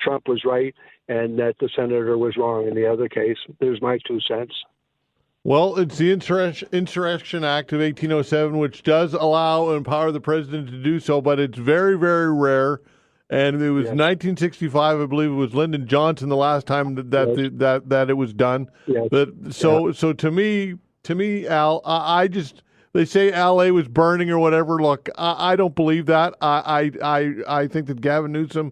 Trump was right, and that the senator was wrong in the other case. There's my 2 cents. Well, it's the Insurrection Act of 1807, which does allow and empower the president to do so, but it's very, very rare. And it was 1965, I believe it was Lyndon Johnson the last time that it was done. Yes. So to me, Al, I just, they say LA was burning or whatever. Look, I don't believe that. I think that Gavin Newsom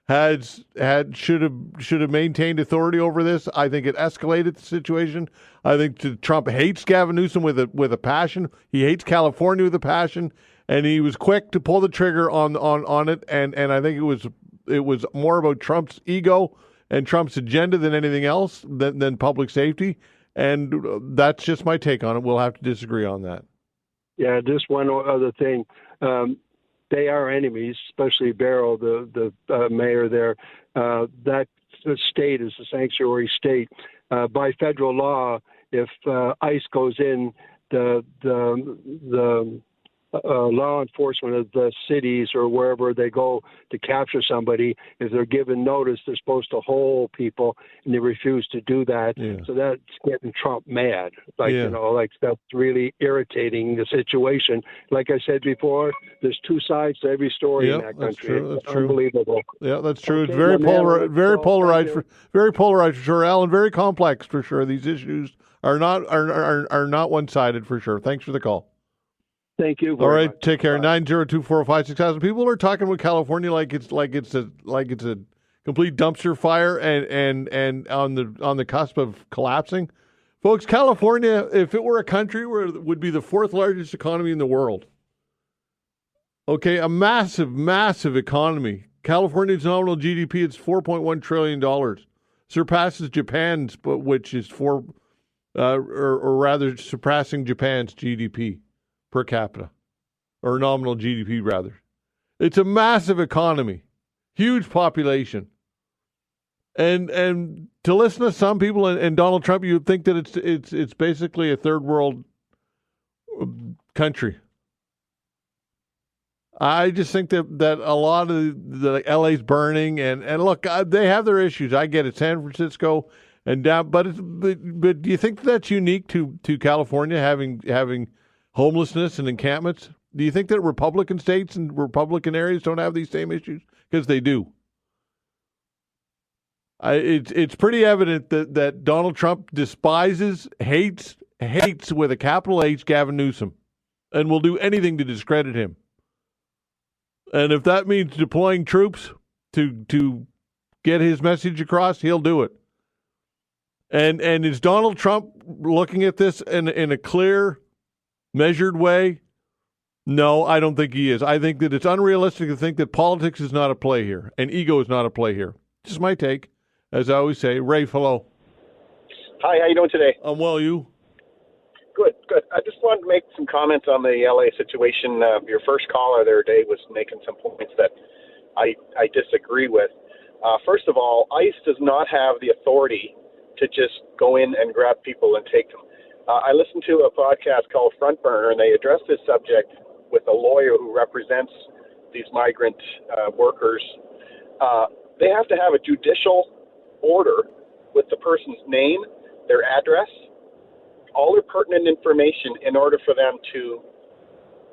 should have maintained authority over this. I think it escalated the situation. I think Trump hates Gavin Newsom with a passion. He hates California with a passion, and he was quick to pull the trigger on it. And I think it was more about Trump's ego and Trump's agenda than anything else than public safety. And that's just my take on it. We'll have to disagree on that. Yeah, just one other thing. They are enemies, especially Barrow, the mayor there. That state is a sanctuary state. By federal law, if ICE goes in, the law enforcement of the cities or wherever they go to capture somebody, if they're given notice, they're supposed to hold people, and they refuse to do that. Yeah. So that's getting Trump mad. That's really irritating the situation. Like I said before, there's 2 sides to every story in that country. That's true. Unbelievable. Yeah, that's true. Okay, it's very polarized for sure, Alan. Very complex for sure. These issues are not one-sided for sure. Thanks for the call. Thank you. All right, much. Take care. 902-405-6000. People are talking with California like it's a complete dumpster fire and on the cusp of collapsing. Folks, California, if it were a country, would be the 4th largest economy in the world. Okay, a massive, massive economy. California's nominal GDP, it's $4.1 trillion, surpasses Japan's, which is or rather surpassing Japan's GDP. Per capita, or nominal GDP rather. It's a massive economy, huge population, and to listen to some people and Donald Trump, you would think that it's basically a third world country. I just think that a lot of the LA's burning, and look, they have their issues. I get it, San Francisco and down, but do you think that's unique to California having homelessness and encampments? Do you think that Republican states and Republican areas don't have these same issues? Because they do. It's pretty evident that Donald Trump despises, hates with a capital H Gavin Newsom, and will do anything to discredit him. And if that means deploying troops to get his message across, he'll do it. And is Donald Trump looking at this in a clear, measured way? No, I don't think he is. I think that it's unrealistic to think that politics is not at play here and ego is not at play here. Just my take. As I always say, Rafe, hello. Hi, how you doing today? I'm well, you? Good. I just wanted to make some comments on the LA situation. Your first caller there, Dave, was making some points that I disagree with. First of all, ICE does not have the authority to just go in and grab people and take them. I listened to a podcast called Front Burner, and they addressed this subject with a lawyer who represents these migrant workers. They have to have a judicial order with the person's name, their address, all their pertinent information in order for them to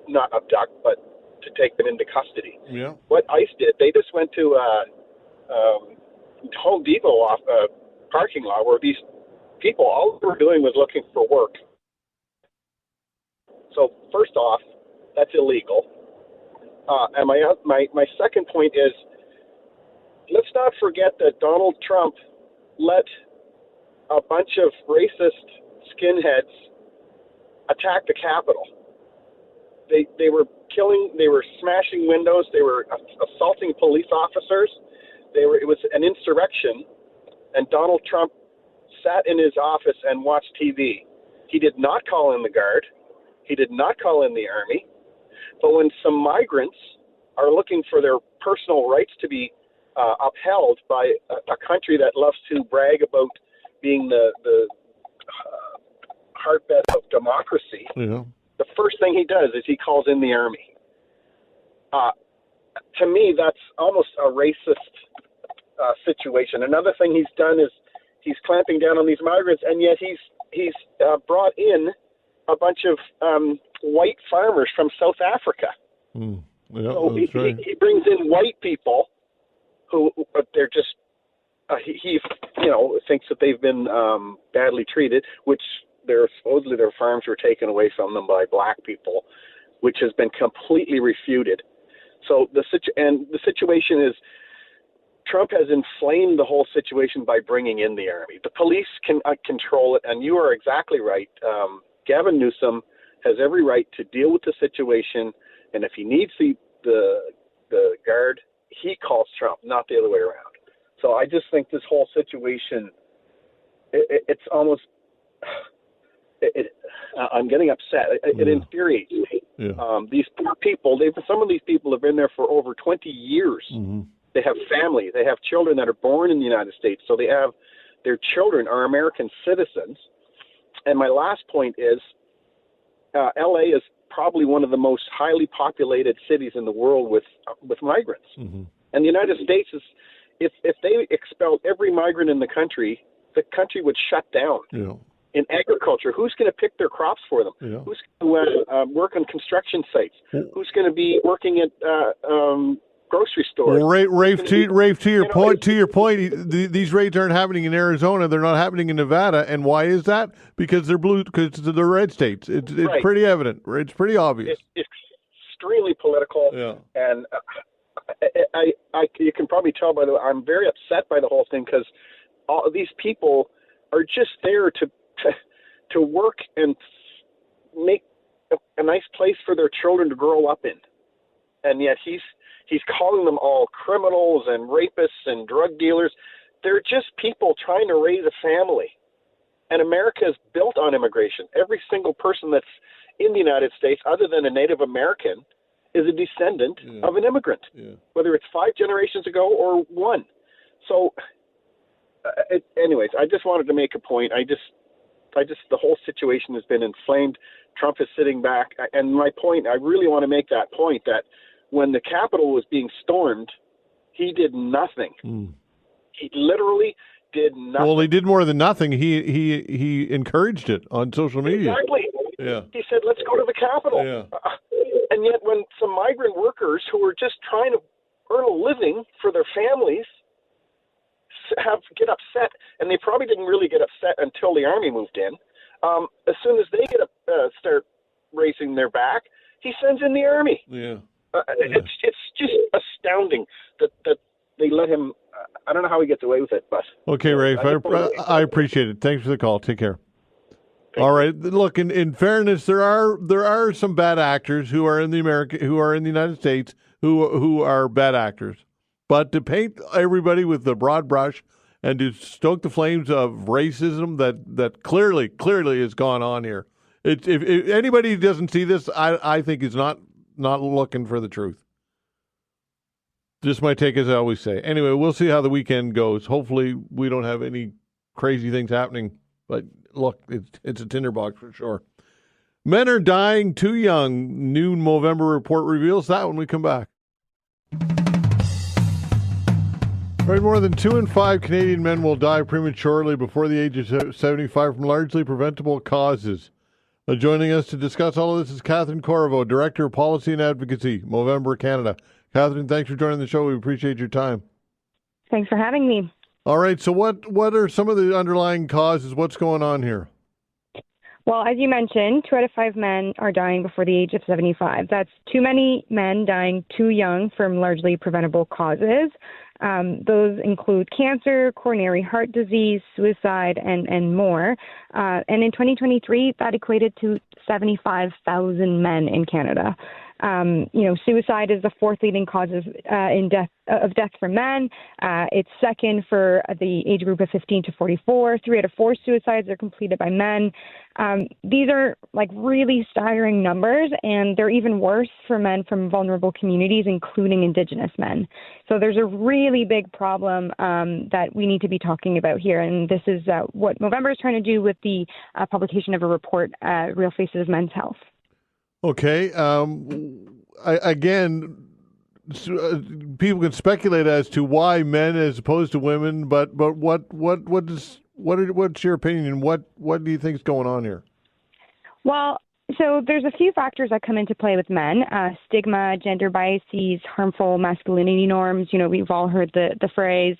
not abduct, but to take them into custody. Yeah. What ICE did, they just went to Home Depot off parking lot where these people, all they were doing was looking for work. So first off, that's illegal. And my second point is, let's not forget that Donald Trump let a bunch of racist skinheads attack the Capitol. They were killing, they were smashing windows, they were assaulting police officers. It was an insurrection, and Donald Trump sat in his office and watched TV. He did not call in the Guard. He did not call in the Army. But when some migrants are looking for their personal rights to be upheld by a country that loves to brag about being the heartbeat of democracy, the first thing he does is he calls in the Army. To me, that's almost a racist situation. Another thing he's done is he's clamping down on these migrants, and yet he's brought in a bunch of white farmers from South Africa. Yeah, so he brings in white people who they're just he thinks that they've been badly treated, which supposedly their farms were taken away from them by black people, which has been completely refuted. So the situation is, Trump has inflamed the whole situation by bringing in the Army. The police can control it, and you are exactly right. Gavin Newsom has every right to deal with the situation, and if he needs the Guard, he calls Trump, not the other way around. So I just think this whole situation, it's almost, I'm getting upset. It infuriates me. Yeah. These poor people, some of these people have been there for over 20 years. Mm-hmm. They have family. They have children that are born in the United States. So their children are American citizens. And my last point is, LA is probably one of the most highly populated cities in the world with migrants. Mm-hmm. And the United States is, if they expelled every migrant in the country would shut down. Yeah. In agriculture, who's going to pick their crops for them? Yeah. Who's going to work on construction sites? Who's going to be working at grocery stores? Well, Rafe, to your point, these raids aren't happening in Arizona. They're not happening in Nevada. And why is that? Because they're blue. Because they're red states. It's right. Pretty evident. It's pretty obvious. It's extremely political. Yeah. And you can probably tell by the way, I'm very upset by the whole thing because all these people are just there to work and make a nice place for their children to grow up in, and yet he's calling them all criminals and rapists and drug dealers. They're just people trying to raise a family, and America is built on immigration. Every single person that's in the United States, other than a Native American, is a descendant of an immigrant, whether it's 5 generations ago or 1. So, anyways, I just wanted to make a point. The whole situation has been inflamed. Trump is sitting back. And my point, I really want to make that point, that when the Capitol was being stormed, he did nothing. He literally did nothing. Well, he did more than nothing. He encouraged it on social media. Exactly. Yeah. He said, let's go to the Capitol. Yeah. And yet when some migrant workers who were just trying to earn a living for their families get upset, and they probably didn't really get upset until the Army moved in. As soon as they start raising their back, he sends in the Army. Yeah. It's just astounding that they let him. I don't know how he gets away with it, but okay, Rafe, I appreciate it. Thanks for the call. Take care. All right. Look, in fairness, there are some bad actors who are in the United States who are bad actors. But to paint everybody with the broad brush and to stoke the flames of racism that clearly has gone on here, if anybody doesn't see this, I think is not looking for the truth. Just my take, as I always say. Anyway, we'll see how the weekend goes. Hopefully, we don't have any crazy things happening. But look, it's a tinderbox for sure. Men are dying too young. New Movember report reveals that when we come back. Right, more than 2 in 5 Canadian men will die prematurely before the age of 75 from largely preventable causes. Joining us to discuss all of this is Catherine Corriveau, Director of Policy and Advocacy, Movember Canada. Catherine, thanks for joining the show. We appreciate your time. Thanks for having me. All right, so what are some of the underlying causes? What's going on here? Well, as you mentioned, 2 out of 5 men are dying before the age of 75. That's too many men dying too young from largely preventable causes. Those include cancer, coronary heart disease, suicide, and more. And in 2023, that equated to 75,000 men in Canada. Suicide is the 4th leading cause of death for men. It's second for the age group of 15 to 44. 3 out of 4 suicides are completed by men. These are like really staggering numbers, and they're even worse for men from vulnerable communities, including Indigenous men. So there's a really big problem that we need to be talking about here, and this is what Movember is trying to do with the publication of a report, Real Faces of Men's Health. Okay. People can speculate as to why men as opposed to women, but what's your opinion? What do you think is going on here? Well, so there's a few factors that come into play with men: stigma, gender biases, harmful masculinity norms. We've all heard the phrase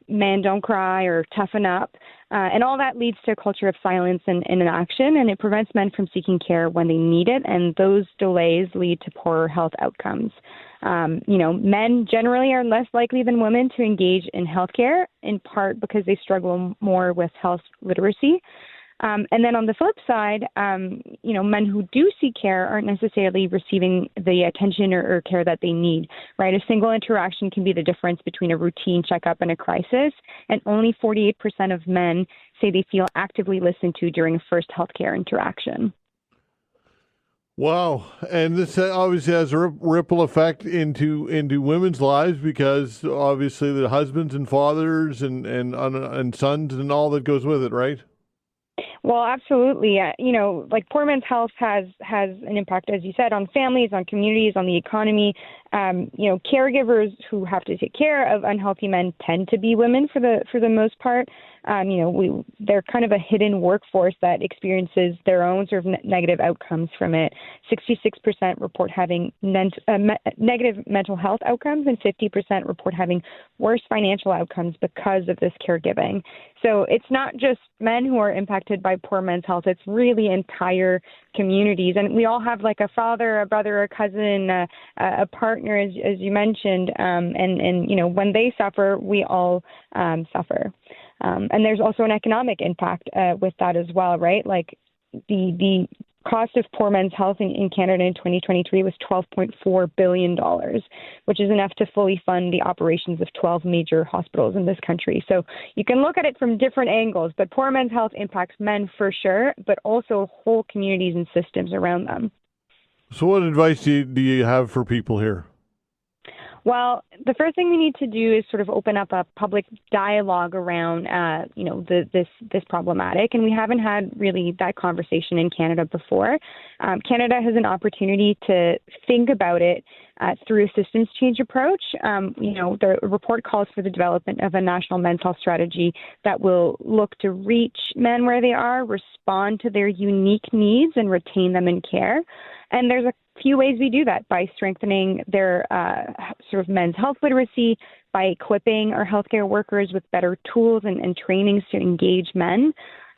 "men don't cry" or "toughen up." And all that leads to a culture of silence and inaction, and it prevents men from seeking care when they need it, and those delays lead to poorer health outcomes. Men generally are less likely than women to engage in healthcare, in part because they struggle more with health literacy. And then on the flip side, men who do seek care aren't necessarily receiving the attention or care that they need, right? A single interaction can be the difference between a routine checkup and a crisis, and only 48% of men say they feel actively listened to during a first healthcare interaction. Wow. And this obviously has a ripple effect into women's lives, because obviously the husbands and fathers and sons and all that goes with it, right? Well, absolutely. Poor men's health has an impact, as you said, on families, on communities, on the economy. Caregivers who have to take care of unhealthy men tend to be women for the most part. They're kind of a hidden workforce that experiences their own sort of negative outcomes from it. 66% report having negative mental health outcomes, and 50% report having worse financial outcomes because of this caregiving. So it's not just men who are impacted by poor men's health, it's really entire communities. And we all have like a father, a brother, a cousin, a partner, as you mentioned. And when they suffer, we all suffer. And there's also an economic impact with that as well, right? Like the cost of poor men's health in Canada in 2023 was $12.4 billion, which is enough to fully fund the operations of 12 major hospitals in this country. So you can look at it from different angles, but poor men's health impacts men for sure, but also whole communities and systems around them. So what advice do you have for people here? Well, the first thing we need to do is sort of open up a public dialogue around, this problematic, and we haven't had really that conversation in Canada before. Canada has an opportunity to think about it through a systems change approach. The report calls for the development of a national men's health strategy that will look to reach men where they are, respond to their unique needs, and retain them in care. And there's a few ways we do that: by strengthening their sort of men's health literacy, by equipping our healthcare workers with better tools and trainings to engage men,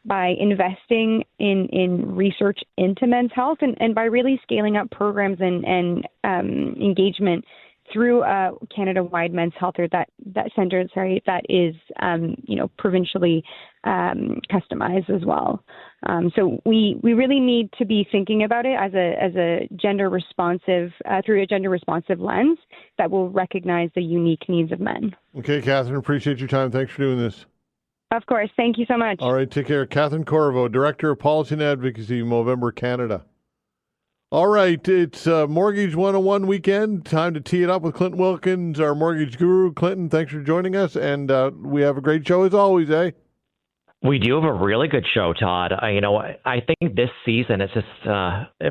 by investing in research into men's health, and by really scaling up programs and engagement through Canada-wide men's health or that center, that is provincially customized as well. So we really need to be thinking about it as a gender responsive through a gender responsive lens that will recognize the unique needs of men. Okay, Catherine, appreciate your time. Thanks for doing this. Of course. Thank you so much. All right, take care. Catherine Corriveau, Director of Policy and Advocacy, Movember Canada. All right, it's Mortgage 101 weekend. Time to tee it up with Clinton Wilkins, our mortgage guru. Clinton, thanks for joining us, and we have a great show as always, eh? We do have a really good show, Todd. I think this season it's just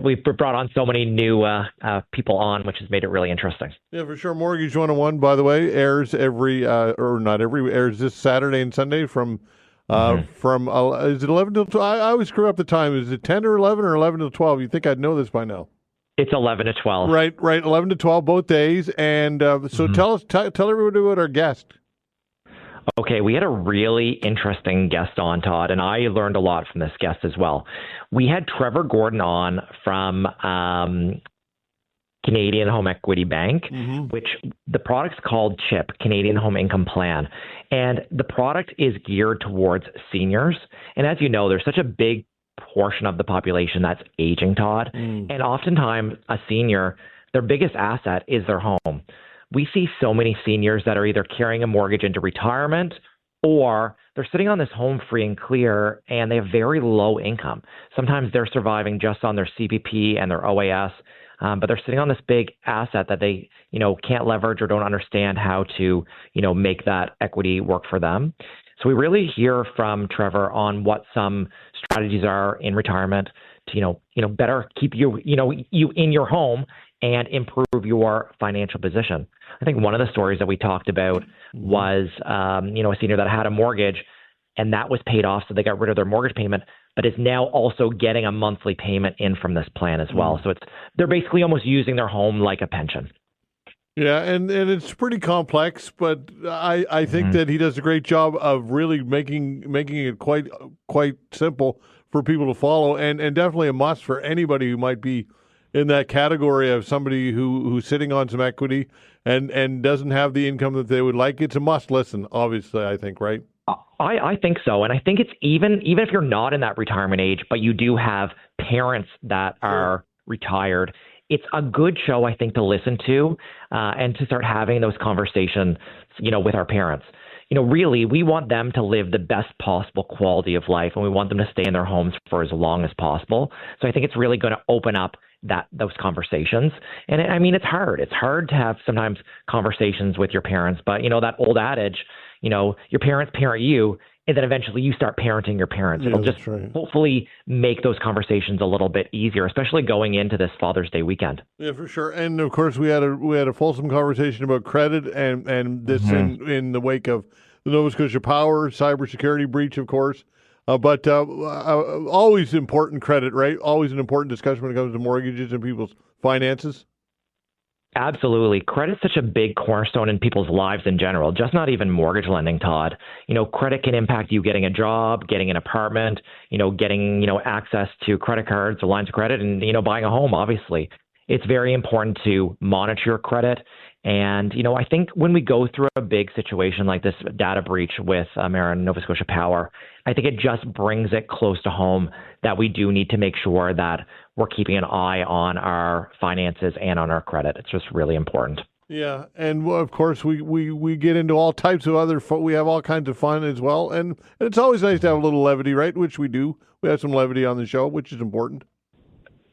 we've brought on so many new people on, which has made it really interesting. Yeah, for sure. Mortgage 101, by the way, airs airs this Saturday and Sunday from is it 11 till 12? I always screw up the time. Is it 10 or 11 or 11 till 12? You'd think I'd know this by now. It's 11 to 12. Right, 11 to 12 both days. And so tell everybody about our guest. Okay, we had a really interesting guest on, Todd, and I learned a lot from this guest as well. We had Trevor Gordon on from Canadian Home Equity Bank, which the product's called CHIP, Canadian Home Income Plan. And the product is geared towards seniors. And as you know, there's such a big portion of the population that's aging, Todd. And oftentimes a senior, their biggest asset is their home. We see so many seniors that are either carrying a mortgage into retirement or they're sitting on this home free and clear and they have very low income. Sometimes they're surviving just on their CPP and their OAS, but they're sitting on this big asset that they, can't leverage or don't understand how to, make that equity work for them. So we really hear from Trevor on what some strategies are in retirement to, better keep you in your home and improve your financial position. I think one of the stories that we talked about was, a senior that had a mortgage and that was paid off. So they got rid of their mortgage payment, but is now also getting a monthly payment in from this plan as well. So they're basically almost using their home like a pension. Yeah, and it's pretty complex, but I think that he does a great job of really making it quite simple for people to follow, and definitely a must for anybody who might be in that category of somebody who's sitting on some equity and doesn't have the income that they would like. It's a must listen, obviously, I think, right? I think so. And I think it's even if you're not in that retirement age, but you do have parents that are retired, it's a good show, I think, to listen to and to start having those conversations, with our parents. Really, we want them to live the best possible quality of life, and we want them to stay in their homes for as long as possible. So I think it's really going to open up those conversations. And it's hard. It's hard to have sometimes conversations with your parents, but that old adage, your parents parent you, and then eventually you start parenting your parents. It'll just hopefully make those conversations a little bit easier, especially going into this Father's Day weekend. Yeah, for sure. And of course, we had a fulsome conversation about credit and this in the wake of the Nova Scotia Power cybersecurity breach, of course. But always important credit, right? Always an important discussion when it comes to mortgages and people's finances. Absolutely. Credit's such a big cornerstone in people's lives in general, just not even mortgage lending, Todd. Credit can impact you getting a job, getting an apartment, getting, access to credit cards or lines of credit and, buying a home, obviously. It's very important to monitor your credit. And, I think when we go through a big situation like this data breach with Nova Scotia Power, I think it just brings it close to home that we do need to make sure that we're keeping an eye on our finances and on our credit. It's just really important. Yeah, and of course we get into all types of other we have all kinds of fun as well, and it's always nice to have a little levity, right? Which we do. We have some levity on the show, which is important.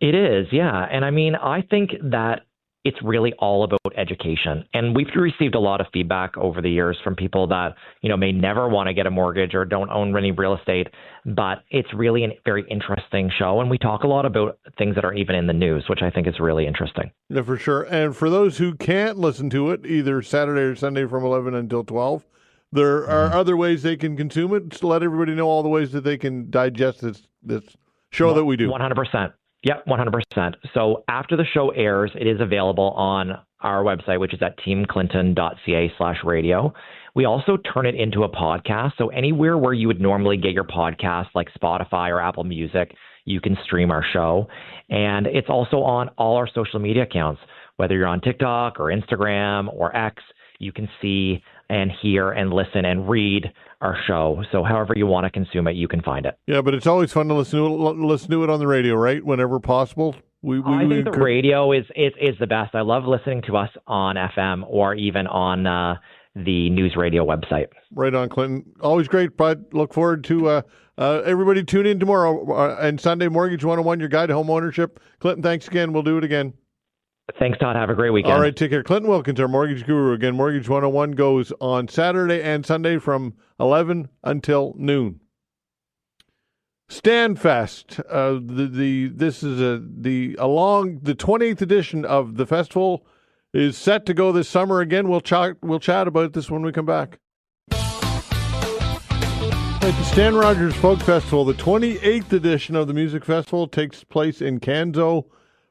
It is, yeah. And I think that it's really all about education. And we've received a lot of feedback over the years from people that, may never want to get a mortgage or don't own any real estate, but it's really a very interesting show. And we talk a lot about things that are even in the news, which I think is really interesting. Yeah, for sure. And for those who can't listen to it, either Saturday or Sunday from 11 until 12, there are other ways they can consume it. Just let everybody know all the ways that they can digest this show that we do. 100%. Yeah, 100%. So after the show airs, it is available on our website, which is at teamclinton.ca/radio. We also turn it into a podcast. So anywhere where you would normally get your podcast, like Spotify or Apple Music, you can stream our show. And it's also on all our social media accounts, whether you're on TikTok or Instagram or X, you can see and hear and listen and read our show. So however you want to consume it, you can find it. Yeah, but it's always fun to listen to it on the radio, right? Whenever possible. I think the radio is the best. I love listening to us on FM or even on the news radio website. Right on, Clinton. Always great, bud. Look forward to everybody tune in tomorrow and Sunday Mortgage 101, your guide to home ownership. Clinton, thanks again. We'll do it again. Thanks, Todd. Have a great weekend. All right, take care. Clinton Wilkins, our mortgage guru. Again, Mortgage 101 goes on Saturday and Sunday from 11 until noon. Stanfest. This is the 28th edition of the festival is set to go this summer again. We'll chat about this when we come back. At the Stan Rogers Folk Festival, the 28th edition of the music festival takes place in Canso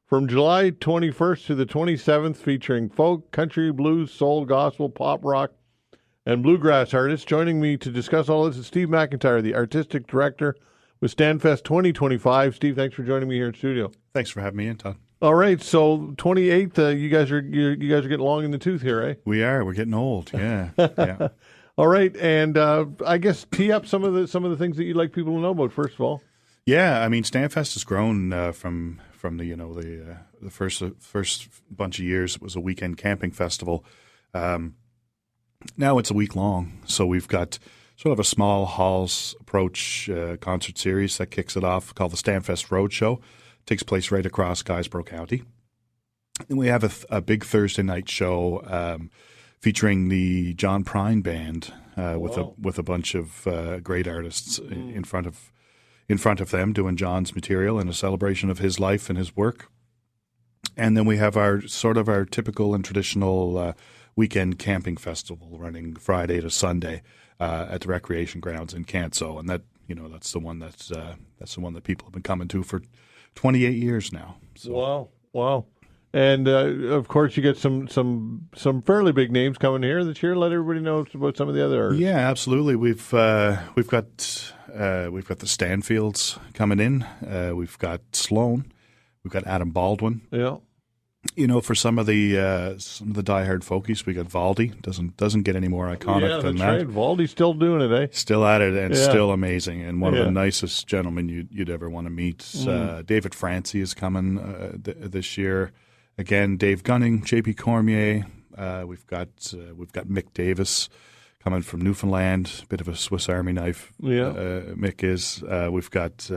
from July 21st to the 27th, featuring folk, country, blues, soul, gospel, pop rock, and bluegrass artists. Joining me to discuss all this is Steve McIntyre, the artistic director with Stanfest 2025. Steve, thanks for joining me here in studio. Thanks for having me in, Todd. All right, so 28th, you guys are getting long in the tooth here, eh? We are. We're getting old. Yeah. Yeah. All right, and I guess tee up some of the things that you'd like people to know about. First of all, yeah, I mean, Stanfest has grown from the first bunch of years. It was a weekend camping festival. Now it's a week long, so we've got sort of a small halls approach concert series that kicks it off, called the Stanfest Roadshow. It takes place right across Guysborough County. And we have a big Thursday night show featuring the John Prine Band with a bunch of great artists in front of them, doing John's material in a celebration of his life and his work. And then we have our typical and traditional weekend camping festival running Friday to Sunday at the recreation grounds in Canso, and that's the one that people have been coming to for 28 years now. So. Wow. And of course, you get some fairly big names coming here this year. Let everybody know about some of the other artists. Yeah, absolutely. We've got the Stanfields coming in. We've got Sloan. We've got Adam Baldwin. Yeah. For some of the diehard folkies, we got Valdi. Doesn't get any more iconic than that. Right. Valdi's still doing it, eh? Still at it, and still amazing, and one of the nicest gentlemen you'd ever want to meet. David Francie is coming this year. Again, Dave Gunning, J.P. Cormier. We've got Mick Davis coming from Newfoundland, bit of a Swiss Army knife. Yeah, Mick is. We've got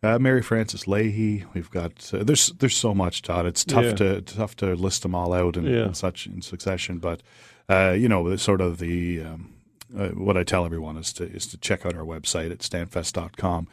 Mary Frances Leahy. We've got there's so much, Todd. It's tough to list them all out in succession. But sort of the what I tell everyone is to check out our website at stanfest.com.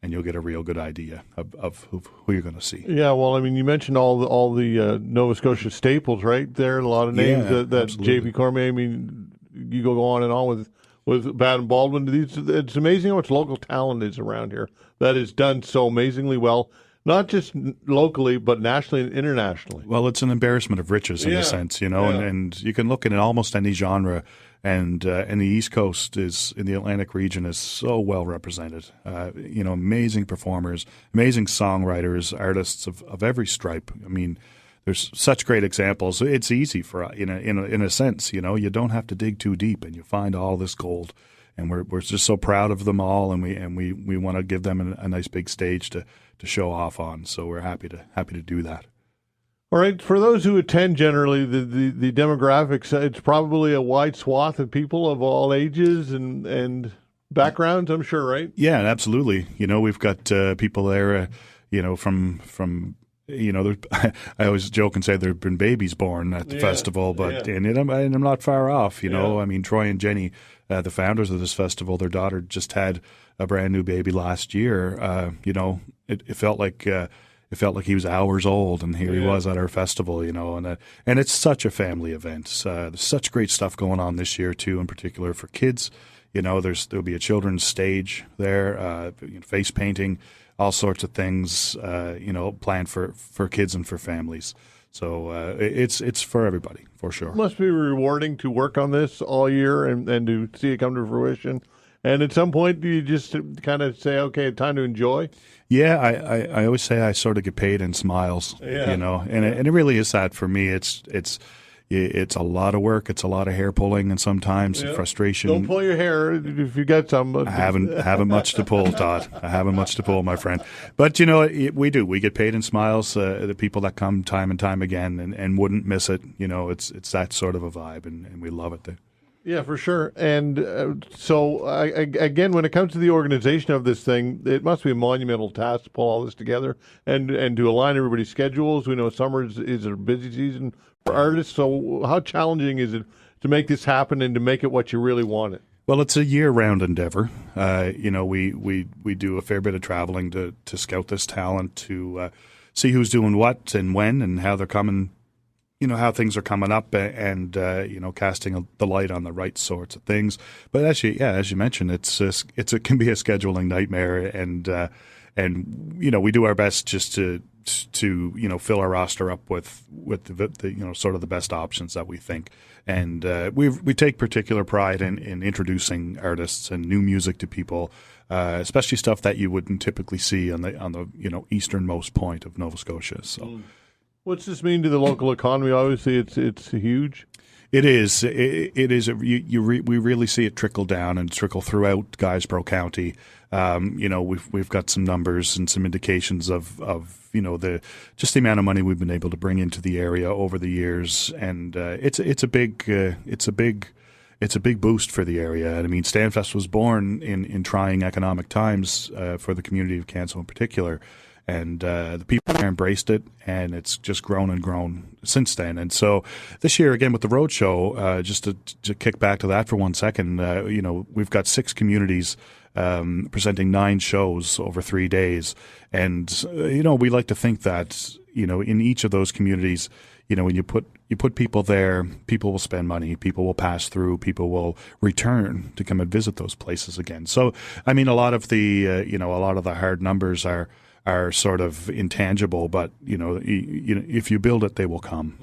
And you'll get a real good idea of who you're going to see. Yeah, well, I mean, you mentioned all the Nova Scotia staples, right? There, a lot of names that J.P. Cormier. I mean, you go on and on with Adam Baldwin. It's amazing how much local talent is around here that is done so amazingly well, not just locally but nationally and internationally. Well, it's an embarrassment of riches in a sense, and you can look at almost any genre. And the East Coast in the Atlantic region is so well represented. Amazing performers, amazing songwriters, artists of every stripe. I mean, there's such great examples. It's easy for in a sense. You don't have to dig too deep, and you find all this gold. And we're just so proud of them all, and we want to give them a nice big stage to show off on. So we're happy to do that. All right, for those who attend generally, the demographics, it's probably a wide swath of people of all ages and backgrounds, I'm sure, right? Yeah, absolutely. We've got people there, from I always joke and say there have been babies born at the festival, but and I'm not far off, I mean, Troy and Jenny, the founders of this festival, their daughter just had a brand new baby last year. It felt like he was hours old, and here he was at our festival, and it's such a family event. There's such great stuff going on this year too, in particular for kids. There'll be a children's stage there, face painting, all sorts of things, planned for kids and for families. So it's for everybody, for sure. It must be rewarding to work on this all year and to see it come to fruition. And at some point, you just kind of say, okay, time to enjoy? Yeah, I always say I sort of get paid in smiles, and it really is that for me. It's a lot of work. It's a lot of hair pulling and sometimes frustration. Don't pull your hair if you got some. I haven't much to pull, Todd. I haven't much to pull, my friend. But, we do. We get paid in smiles. The people that come time and time again and wouldn't miss it. It's that sort of a vibe, and we love it there. Yeah, for sure. And so, again, when it comes to the organization of this thing, it must be a monumental task to pull all this together and to align everybody's schedules. We know summer is a busy season for artists. So how challenging is it to make this happen and to make it what you really want it? Well, it's a year-round endeavor. We do a fair bit of traveling to scout this talent, to see who's doing what and when and how they're coming, how things are coming up, and casting the light on the right sorts of things. But as you mentioned, it can be a scheduling nightmare, and we do our best just to fill our roster up with the sort of the best options that we think. And we take particular pride in introducing artists and new music to people, especially stuff that you wouldn't typically see on the easternmost point of Nova Scotia. So, what's this mean to the local economy? Obviously, it's huge. It is. It is. We really see it trickle down and trickle throughout Guysborough County. We've got some numbers and some indications of the amount of money we've been able to bring into the area over the years, and it's a big boost for the area. And I mean, Stanfest was born in trying economic times for the community of Canso in particular. And the people there embraced it, and it's just grown and grown since then. And so this year, again, with the roadshow, just to kick back to that for 1 second, we've got 6 communities presenting 9 shows over 3 days. And, we like to think that, in each of those communities, when you put people there, people will spend money, people will pass through, people will return to come and visit those places again. So, I mean, a lot of the hard numbers are sort of intangible, but if you build it, they will come.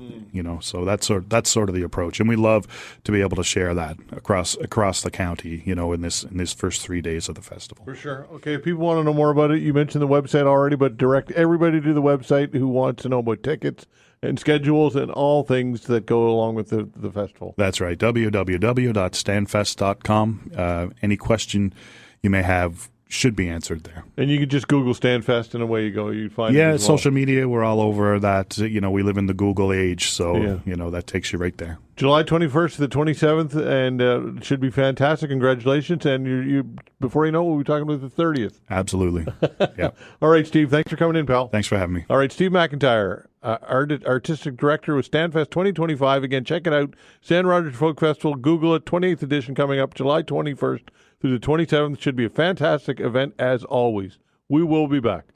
So that's sort of the approach, and we love to be able to share that across the county. In this first 3 days of the festival. For sure. Okay, if people want to know more about it, you mentioned the website already, but direct everybody to the website who wants to know about tickets and schedules and all things that go along with the festival. That's right. www.stanfest.com. Any question you may have should be answered there. And you can just Google Stanfest and away you go. You find it as well. Social media, we're all over that. We live in the Google age, so that takes you right there. July 21st to the 27th, and it should be fantastic. Congratulations. And you before you know it, we'll be talking about the 30th. Absolutely. Yeah. All right, Steve, thanks for coming in, pal. Thanks for having me. All right, Steve McIntyre, Artistic Director with Stanfest 2025. Again, check it out. San Rogers Folk Festival. Google it. 28th edition coming up July 21st through the 27th. Should be a fantastic event as always. We will be back.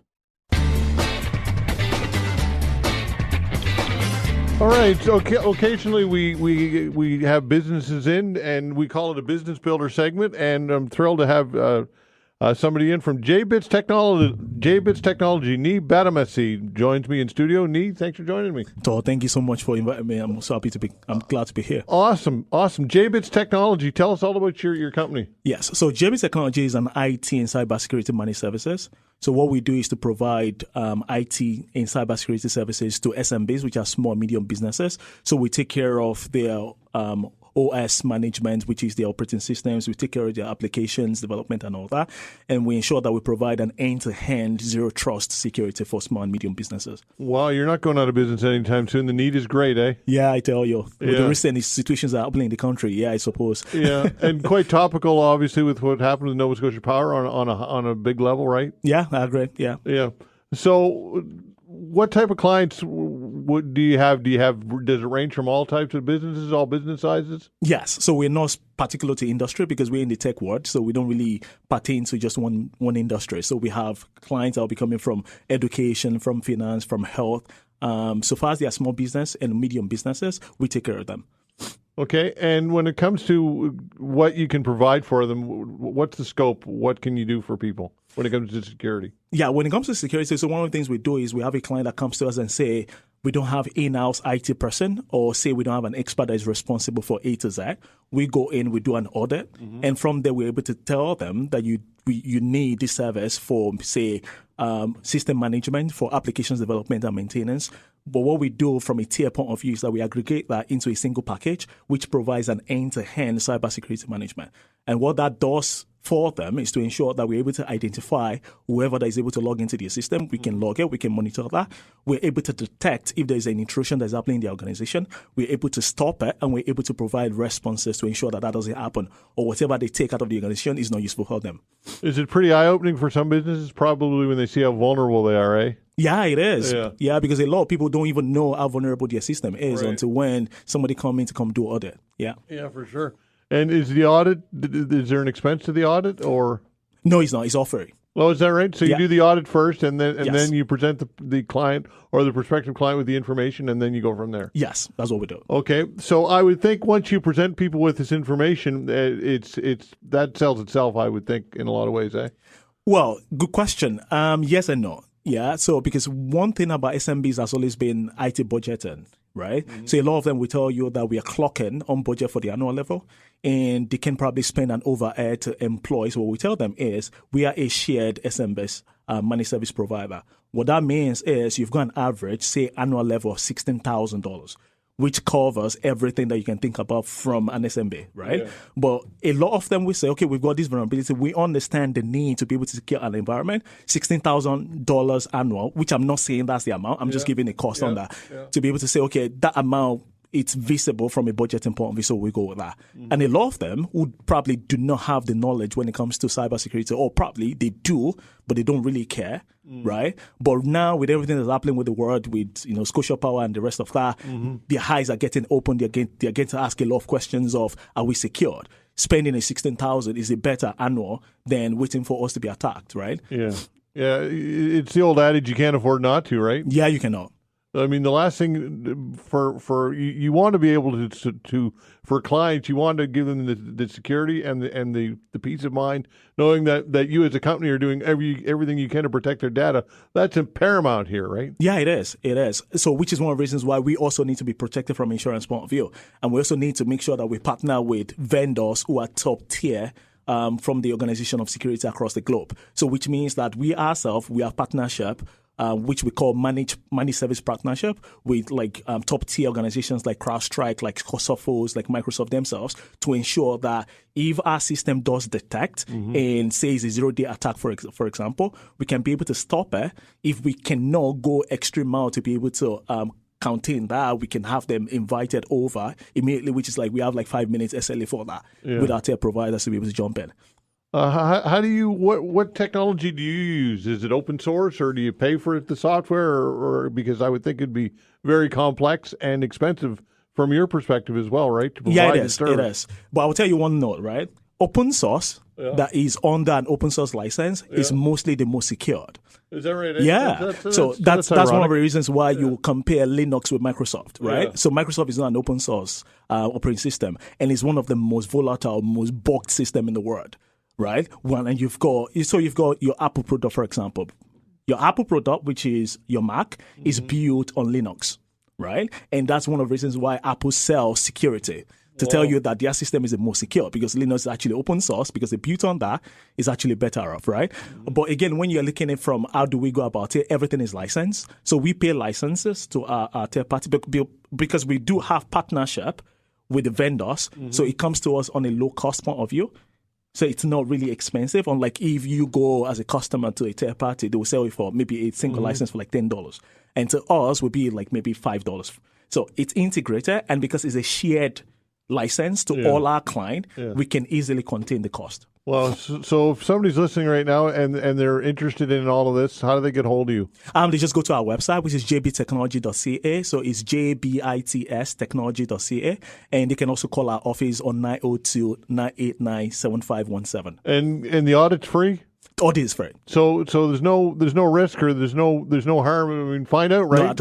All right. So occasionally we have businesses in, and we call it a business builder segment. And I'm thrilled to have somebody in from J-Bits Technology. Nee Badamasi joins me in studio. Nee, thanks for joining me. Todd, thank you so much for inviting me. I'm so happy to be. I'm glad to be here. Awesome. J-Bits Technology. Tell us all about your company. Yes. So J-Bits Technology is an IT and cybersecurity managed services. So what we do is to provide IT and cybersecurity services to SMBs, which are small, medium businesses. So we take care of their OS management, which is the operating systems. We take care of their applications, development, and all that. And we ensure that we provide an end-to-end zero trust security for small and medium businesses. Wow, you're not going out of business anytime soon. The need is great, eh? Yeah, I tell you. With the recent situations that are happening in the country, I suppose. Yeah, and quite topical, obviously, with what happened with Nova Scotia Power on a big level, right? Yeah, I agree. Yeah. Yeah. So what type of clients do you have? Does it range from all types of businesses, all business sizes? Yes. So we're not particular to industry because we're in the tech world. So we don't really pertain to just one industry. So we have clients that will be coming from education, from finance, from health. So far as they are small business and medium businesses, we take care of them. Okay. And when it comes to what you can provide for them, what's the scope? What can you do for people when it comes to security? Yeah, when it comes to security, so one of the things we do is we have a client that comes to us and say, we don't have in-house IT person, or say we don't have an expert that is responsible for A to Z. We go in, we do an audit, and from there we're able to tell them that you need this service for, say, system management, for applications development and maintenance. But what we do from a tier point of view is that we aggregate that into a single package, which provides an end-to-end cybersecurity management. And what that does for them is to ensure that we're able to identify whoever that is able to log into the system. We can log it, we can monitor that. We're able to detect if there's an intrusion that's happening in the organization. We're able to stop it, and we're able to provide responses to ensure that doesn't happen, or whatever they take out of the organization is not useful for them. Is it pretty eye-opening for some businesses, probably when they see how vulnerable they are, eh? Yeah, it is. Yeah, because a lot of people don't even know how vulnerable their system is until when somebody come do audit. Yeah. Yeah, for sure. And is the audit, is there an expense to the audit or? No, it's not. It's all free. Oh, is that right? So you do the audit first, and then Yes. then you present the client or the prospective client with the information, and then you go from there. Yes, that's what we do. Okay, so I would think once you present people with this information, it's that sells itself. I would think in a lot of ways, eh? Well, good question. Yes and no. Yeah. So because one thing about SMBs has always been IT budgeting, right? Mm-hmm. So a lot of them will tell you that we are clocking on budget for the annual level, and they can probably spend an overhead to employ. So what we tell them is we are a shared SMBs money service provider. What that means is you've got an average, say, annual level of $16,000. Which covers everything that you can think about from an SMB, right? Yeah. But a lot of them will say, okay, we've got this vulnerability. We understand the need to be able to secure an environment. $16,000 annual, which I'm not saying that's the amount. I'm just giving a cost on that. Yeah. To be able to say, okay, that amount, it's visible from a budgeting point of view, so we go with that. Mm-hmm. And a lot of them would probably do not have the knowledge when it comes to cybersecurity, or probably they do, but they don't really care, right? But now with everything that's happening with the world, with Scotia Power and the rest of that, their eyes are getting open. They're getting to ask a lot of questions of, are we secured? Spending a $16,000 is a better annual than waiting for us to be attacked, right? Yeah, yeah. It's the old adage: you can't afford not to, right? Yeah, you cannot. I mean, the last thing for you want to be able to for clients, you want to give them the security and the peace of mind, knowing that you as a company are doing everything you can to protect their data. That's paramount here, right? Yeah, it is. It is. So, which is one of the reasons why we also need to be protected from insurance point of view, and we also need to make sure that we partner with vendors who are top tier. From the Organization of Security across the globe. So, which means that we ourselves, we have partnership. Which we call managed service partnership with top tier organizations like CrowdStrike, like Sophos, like Microsoft themselves, to ensure that if our system does detect and says a 0-day attack, for example, we can be able to stop it. If we cannot go extra mile to be able to contain that, we can have them invited over immediately, which is we have 5 minutes SLA for that with our tier providers to be able to jump in. How do you what technology do you use? Is it open source, or do you pay for the software, or because I would think it'd be very complex and expensive from your perspective as well, right? To provide it is. But I will tell you one note, right? Open source that is under an open source license is mostly the most secured. Is that right? Yeah. That's one of the reasons why you compare Linux with Microsoft, right? Yeah. So Microsoft is not an open source operating system, and it's one of the most volatile, most bugged system in the world. Right? And you've got your Apple product, for example. Your Apple product, which is your Mac, is built on Linux, right? And that's one of the reasons why Apple sells security, to tell you that their system is the most secure, because Linux is actually open source, because the built on that is actually better off, right? But again, when you're looking at it from how do we go about it, everything is licensed. So we pay licenses to our third party because we do have partnership with the vendors. So it comes to us on a low cost point of view. So it's not really expensive. Unlike if you go as a customer to a third party, they will sell you for maybe a single license for $10. And to us would be maybe $5. So it's integrated, and because it's a shared license to all our clients, we can easily contain the cost. Well, so if somebody's listening right now and they're interested in all of this, how do they get hold of you? They just go to our website, which is jbtechnology.ca. So it's jbitstechnology.ca. And they can also call our office on 902-989-7517. And the audit's free? Audit is free. So there's no risk, or there's no harm. I mean, find out, right? Not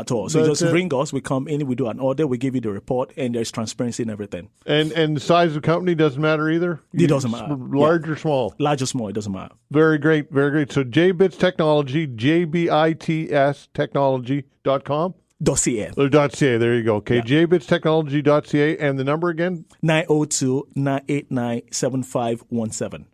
at all. So just ring us. We come in, we do an audit, we give you the report, and there's transparency in everything. And the size of the company doesn't matter either? It doesn't matter. Large or small? Large or small, it doesn't matter. Very great, very great. So JBits Technology, JBITS Technology.com? .ca. .ca, there you go. Okay, jbitstechnology.ca, and the number again? 902-989-7517.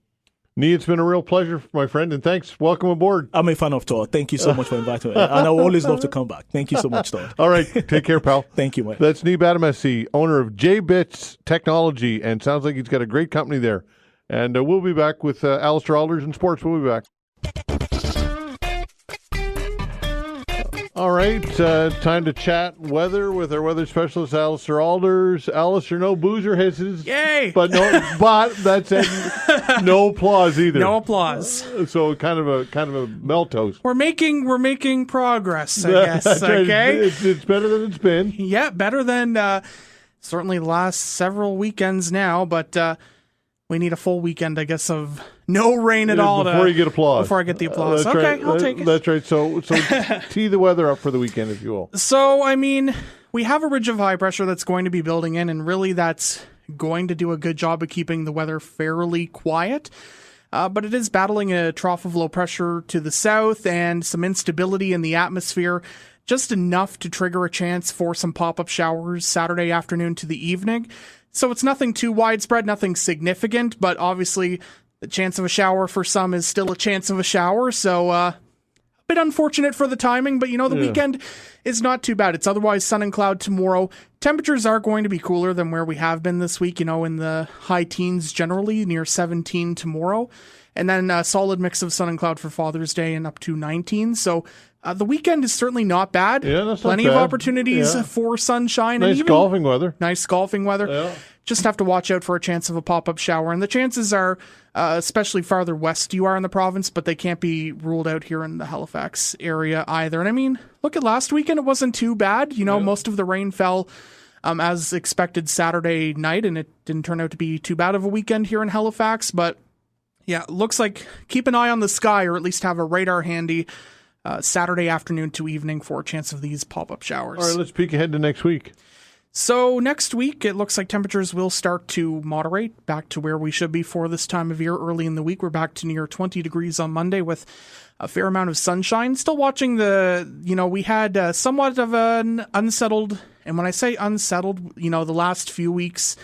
Nee, it's been a real pleasure, my friend, and thanks. Welcome aboard. I'm a fan of Todd. Thank you so much for inviting me, and I will always love to come back. Thank you so much, Todd. All right, take care, pal. Thank you, man. That's Nee Badamesi, owner of JBits Technology, and sounds like he's got a great company there. And we'll be back with Alistair Alders in Sports. We'll be back. All right, time to chat weather with our weather specialist, Alistair Alders. Alistair, no boozer hisses. Yay! But that said, no applause either. No applause. So kind of a meltdown. We're making progress, I guess. Okay, it's better than it's been. Yeah, better than certainly the last several weekends now, but we need a full weekend, I guess, of no rain at all. Before you get applause. Before I get the applause. That's Okay, right. I'll take it. That's right. So tee the weather up for the weekend, if you will. So, I mean, we have a ridge of high pressure that's going to be building in, and really that's going to do a good job of keeping the weather fairly quiet. But it is battling a trough of low pressure to the south and some instability in the atmosphere, just enough to trigger a chance for some pop-up showers Saturday afternoon to the evening. So it's nothing too widespread, nothing significant, but obviously the chance of a shower for some is still a chance of a shower. So a bit unfortunate for the timing, but the weekend is not too bad. It's otherwise sun and cloud tomorrow. Temperatures are going to be cooler than where we have been this week, in the high teens generally, near 17 tomorrow. And then a solid mix of sun and cloud for Father's Day and up to 19. So the weekend is certainly not bad. Yeah, that's Plenty not bad. of opportunities for sunshine. Nice and even golfing weather. Nice golfing weather. Yeah. Just have to watch out for a chance of a pop-up shower. And the chances are, especially farther west you are in the province, but they can't be ruled out here in the Halifax area either. And I mean, look at last weekend. It wasn't too bad. Most of the rain fell as expected Saturday night, and it didn't turn out to be too bad of a weekend here in Halifax. But yeah, looks like keep an eye on the sky, or at least have a radar handy Saturday afternoon to evening for a chance of these pop-up showers. All right, let's peek ahead to next week. So next week, it looks like temperatures will start to moderate back to where we should be for this time of year. Early in the week, we're back to near 20 degrees on Monday with a fair amount of sunshine. Still watching we had somewhat of an unsettled, and when I say unsettled, the last few weeks,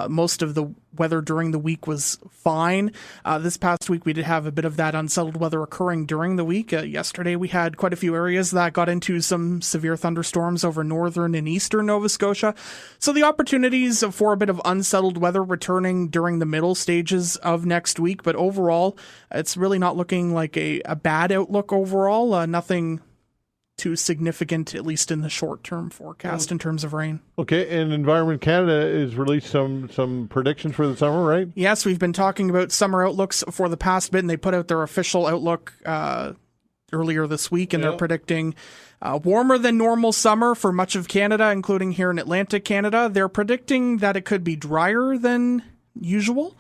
most of the weather during the week was fine. This past week, we did have a bit of that unsettled weather occurring during the week. Yesterday, we had quite a few areas that got into some severe thunderstorms over northern and eastern Nova Scotia. So the opportunities for a bit of unsettled weather returning during the middle stages of next week. But overall, it's really not looking like a bad outlook overall. Nothing too significant, at least in the short-term forecast in terms of rain. Okay, and Environment Canada has released some predictions for the summer, right? Yes, we've been talking about summer outlooks for the past bit, and they put out their official outlook earlier this week, and they're predicting warmer than normal summer for much of Canada, including here in Atlantic Canada. They're predicting that it could be drier than usual.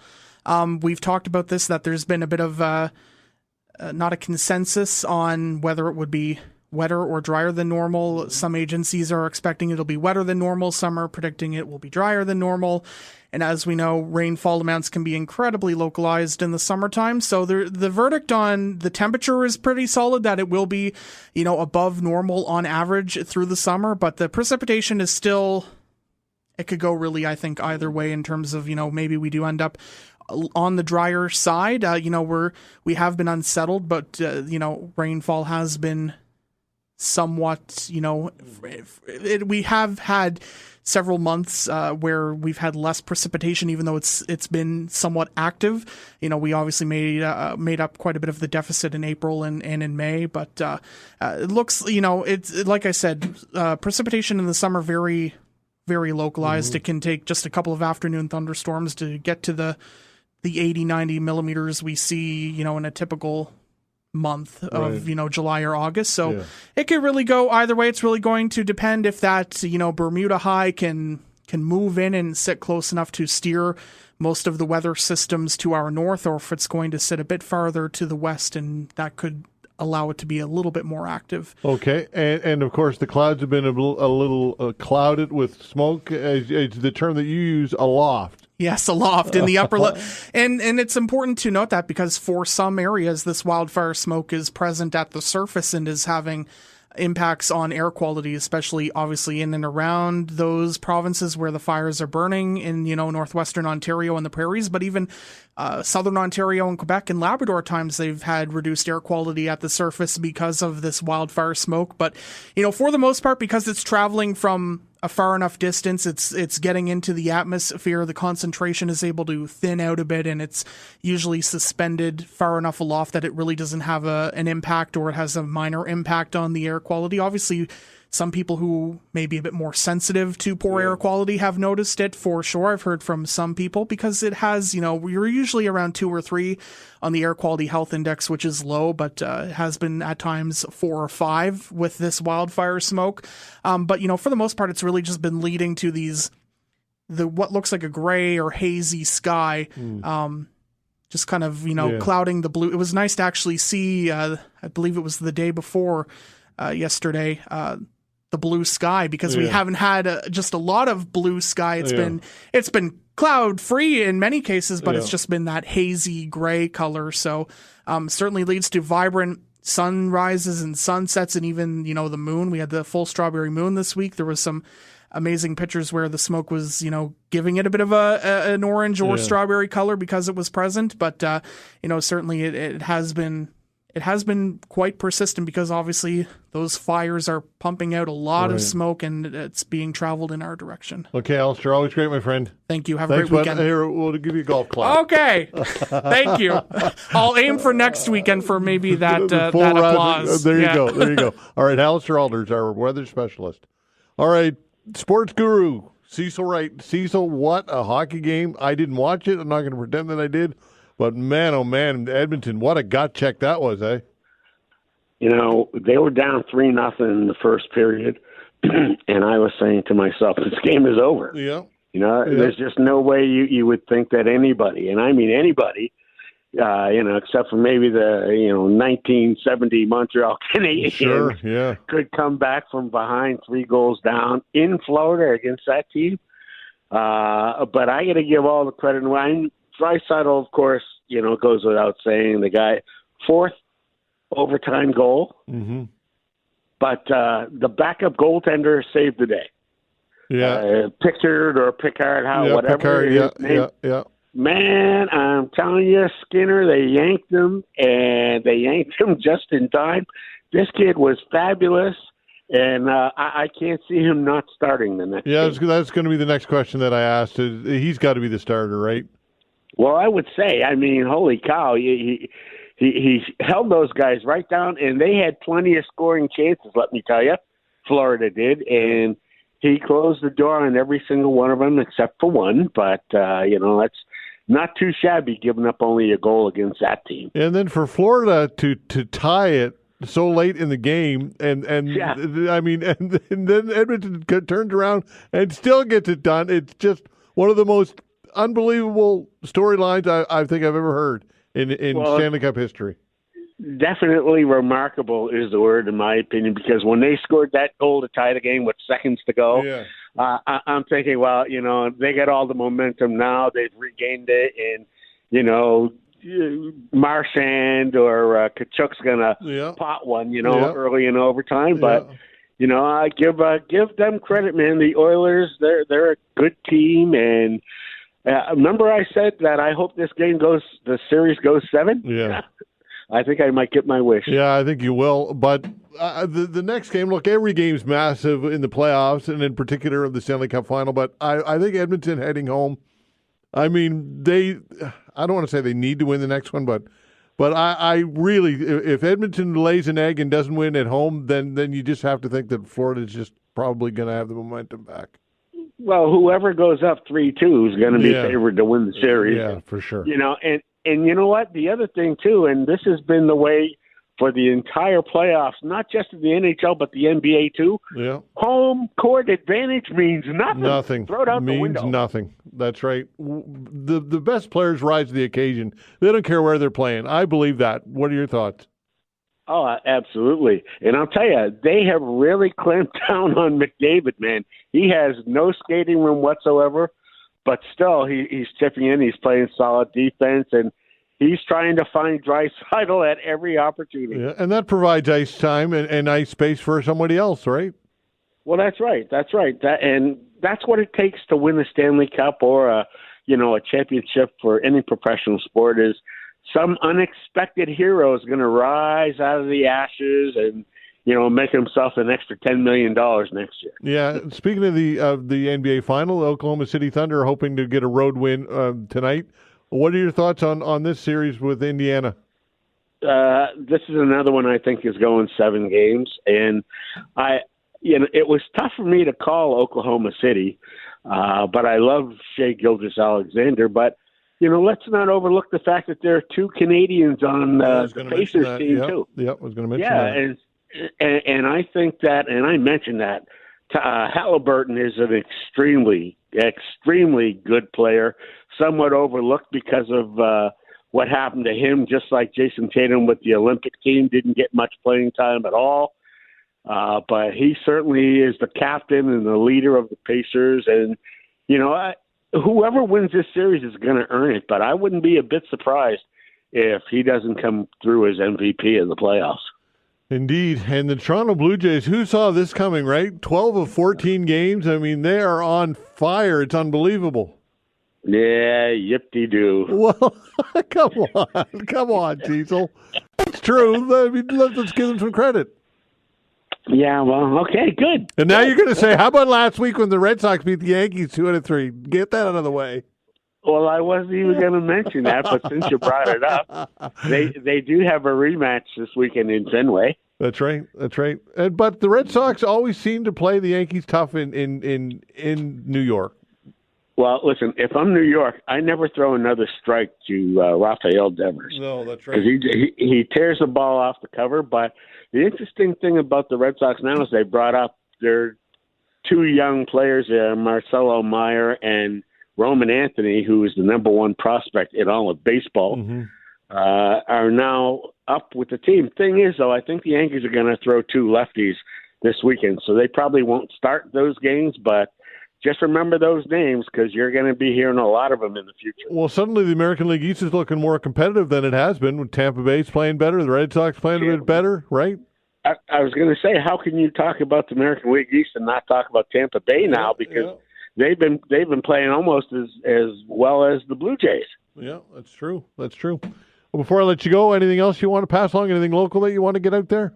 We've talked about this, that there's been a bit of not a consensus on whether it would be wetter or drier than normal. Some agencies are expecting it'll be wetter than normal. Some are predicting it will be drier than normal. And as we know, rainfall amounts can be incredibly localized in the summertime. So the verdict on the temperature is pretty solid, that it will be, above normal on average through the summer. But the precipitation is still, it could go really, I think, either way in terms of, maybe we do end up on the drier side. We have been unsettled, but, rainfall has been somewhat, we have had several months where we've had less precipitation, even though it's been somewhat active. We obviously made up quite a bit of the deficit in April and in May, but it looks, it's like I said, precipitation in the summer very, very localized. Mm-hmm. It can take just a couple of afternoon thunderstorms to get to the 80, 90 millimeters we see, in a typical month of July or August. So it could really go either way. It's really going to depend if that Bermuda high can move in and sit close enough to steer most of the weather systems to our north, or if it's going to sit a bit farther to the west, and that could allow it to be a little bit more active. Okay, and of course the clouds have been a little clouded with smoke, as the term that you use, aloft. Yes, aloft in the upper and it's important to note that, because for some areas this wildfire smoke is present at the surface and is having impacts on air quality, especially obviously in and around those provinces where the fires are burning in, northwestern Ontario and the prairies, but even southern Ontario and Quebec and Labrador times they've had reduced air quality at the surface because of this wildfire smoke. But, for the most part, because it's traveling from a far enough distance, it's getting into the atmosphere, the concentration is able to thin out a bit, and it's usually suspended far enough aloft that it really doesn't have an impact, or it has a minor impact on the air quality. Obviously, some people who may be a bit more sensitive to poor air quality have noticed it for sure. I've heard from some people, because it has, we're usually around 2 or 3 on the air quality health index, which is low, but it has been at times 4 or 5 with this wildfire smoke. But, for the most part, it's really just been leading to these what looks like a gray or hazy sky. Just kind of, clouding the blue. It was nice to actually see, I believe it was the day before yesterday, the blue sky, because we haven't had just a lot of blue sky. It's been cloud free in many cases, but it's just been that hazy gray color. So certainly leads to vibrant sunrises and sunsets, and even, the moon. We had the full strawberry moon this week. There was some amazing pictures where the smoke was, giving it a bit of an orange or strawberry color because it was present. But, certainly it has been quite persistent, because obviously those fires are pumping out a lot of smoke, and it's being traveled in our direction. Okay, Alistair, always great, my friend. Thank you. Have a great weekend. Here, we'll give you a golf clap. Okay. Thank you. I'll aim for next weekend for maybe that applause. There you go. There you go. All right, Alistair Alders, our weather specialist. All right, sports guru, Cecil Wright. Cecil, what a hockey game. I didn't watch it. I'm not going to pretend that I did. But man, oh man, Edmonton, what a gut check that was, eh? They were down 3-0 in the first period, and I was saying to myself, this game is over. Yeah. There's just no way you would think that anybody, and I mean anybody, except for maybe the 1970 Montreal Canadiens, could come back from behind 3 goals down in Florida against that team. But I got to give all the credit. Draisaitl, of course, goes without saying, the guy, 4th overtime goal. Mm-hmm. But the backup goaltender saved the day. Yeah. Pickard or Pickard, whatever. Pickard, yeah. Man, I'm telling you, Skinner, they yanked him, and they yanked him just in time. This kid was fabulous, and I can't see him not starting the next game. That's going to be the next question that I asked. He's got to be the starter, right? Well, I would say, holy cow, he held those guys right down, and they had plenty of scoring chances, let me tell you. Florida did, and he closed the door on every single one of them except for one, but, that's not too shabby, giving up only a goal against that team. And then for Florida to tie it so late in the game, and then Edmonton turns around and still gets it done. It's just one of the most unbelievable storylines I think I've ever heard in Stanley Cup history. Definitely remarkable is the word, in my opinion, because when they scored that goal to tie the game with seconds to go, I'm thinking, well, they got all the momentum now. They've regained it, and, Marchand or Kachuk's going to pot one, early in overtime. But, I give them credit, man. The Oilers, they're a good team, and remember I said that I hope the series goes 7? Yeah. I think I might get my wish. Yeah, I think you will. But the next game, look, every game's massive in the playoffs, and in particular of the Stanley Cup final. But I think Edmonton heading home, I mean, I don't want to say they need to win the next one, but I really, if Edmonton lays an egg and doesn't win at home, then you just have to think that Florida's just probably going to have the momentum back. Well, whoever goes up 3-2 is going to be favored to win the series. Yeah, for sure. And you know what? The other thing, too, and this has been the way for the entire playoffs, not just in the NHL, but the NBA, too. Yeah. Home court advantage means nothing. Nothing. Throw it out the window. Means nothing. That's right. The best players rise to the occasion. They don't care where they're playing. I believe that. What are your thoughts? Oh, absolutely. And I'll tell you, they have really clamped down on McDavid, man. He has no skating room whatsoever. But still, he's chipping in. He's playing solid defense, and he's trying to find Draisaitl at every opportunity. Yeah, and that provides ice time and ice space for somebody else, right? Well, that's right. And that's what it takes to win the Stanley Cup or a championship for any professional sport. Is some unexpected hero is going to rise out of the ashes and make himself an extra $10 million next year. Yeah. Speaking of the NBA final, the Oklahoma City Thunder are hoping to get a road win tonight. What are your thoughts on this series with Indiana? This is another one I think is going 7 games, and it was tough for me to call Oklahoma City, but I love Shai Gilgeous-Alexander. But let's not overlook the fact that there are 2 Canadians on the Pacers team too. Yeah, I was going to mention that. And I think that, and I mentioned that, Halliburton is an extremely extremely good player, somewhat overlooked because of what happened to him, just like Jason Tatum with the Olympic team, didn't get much playing time at all. But he certainly is the captain and the leader of the Pacers. And, whoever wins this series is going to earn it. But I wouldn't be a bit surprised if he doesn't come through as MVP in the playoffs. Indeed. And the Toronto Blue Jays, who saw this coming, right? 12 of 14 games. I mean, they are on fire. It's unbelievable. Yeah, yip-de-doo. Well, come on, Cecil. It's true. I mean, let's give them some credit. Yeah, well, okay, good. And now you're going to say, how about last week when the Red Sox beat the Yankees 2-3? Get that out of the way. Well, I wasn't even going to mention that, but since you brought it up, they do have a rematch this weekend in Fenway. That's right. But the Red Sox always seem to play the Yankees tough in New York. Well, listen, if I'm New York, I never throw another strike to Rafael Devers. No, that's right. Because he tears the ball off the cover. But the interesting thing about the Red Sox now is they brought up their two young players, Marcelo Meyer and Roman Anthony, who is the number one prospect in all of baseball, are now up with the team. Thing is, though, I think the Yankees are going to throw two lefties this weekend, so they probably won't start those games, but just remember those names because you're going to be hearing a lot of them in the future. Well, suddenly the American League East is looking more competitive than it has been. With Tampa Bay's playing better, the Red Sox playing a bit better, right? I was going to say, how can you talk about the American League East and not talk about Tampa Bay now? Because they've been playing almost as well as the Blue Jays. Yeah, that's true. Well, before I let you go, anything else you want to pass along? Anything local that you want to get out there?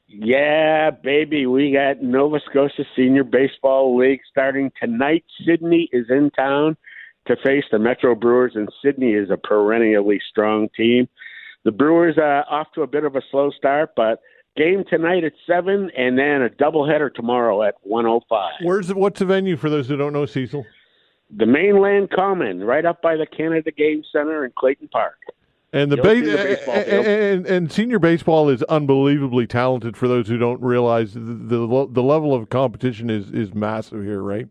Yeah, baby, we got Nova Scotia Senior Baseball League starting tonight. Sydney is in town to face the Metro Brewers, and Sydney is a perennially strong team. The Brewers are off to a bit of a slow start, but game tonight at 7, and then a doubleheader tomorrow at 1:05. What's the venue for those who don't know, Cecil? The Mainland Common, right up by the Canada Game Center in Clayton Park. And and senior baseball is unbelievably talented. For those who don't realize, the level of competition is massive here, right?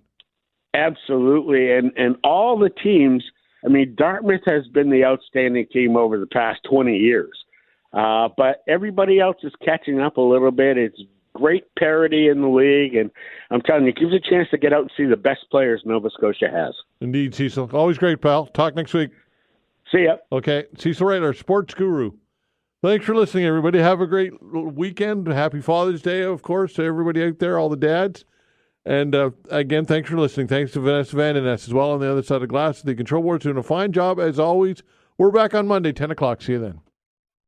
Absolutely, and all the teams. I mean, Dartmouth has been the outstanding team over the past 20 years, but everybody else is catching up a little bit. It's great parity in the league, and I'm telling you, it gives you a chance to get out and see the best players Nova Scotia has. Indeed, Cecil. Always great, pal. Talk next week. See ya. Okay. Cecil Wright, our sports guru. Thanks for listening, everybody. Have a great weekend. Happy Father's Day, of course, to everybody out there, all the dads. And again, thanks for listening. Thanks to Vanessa Van Ness as well on the other side of glass. The control board's doing a fine job, as always. We're back on Monday, 10 o'clock. See you then.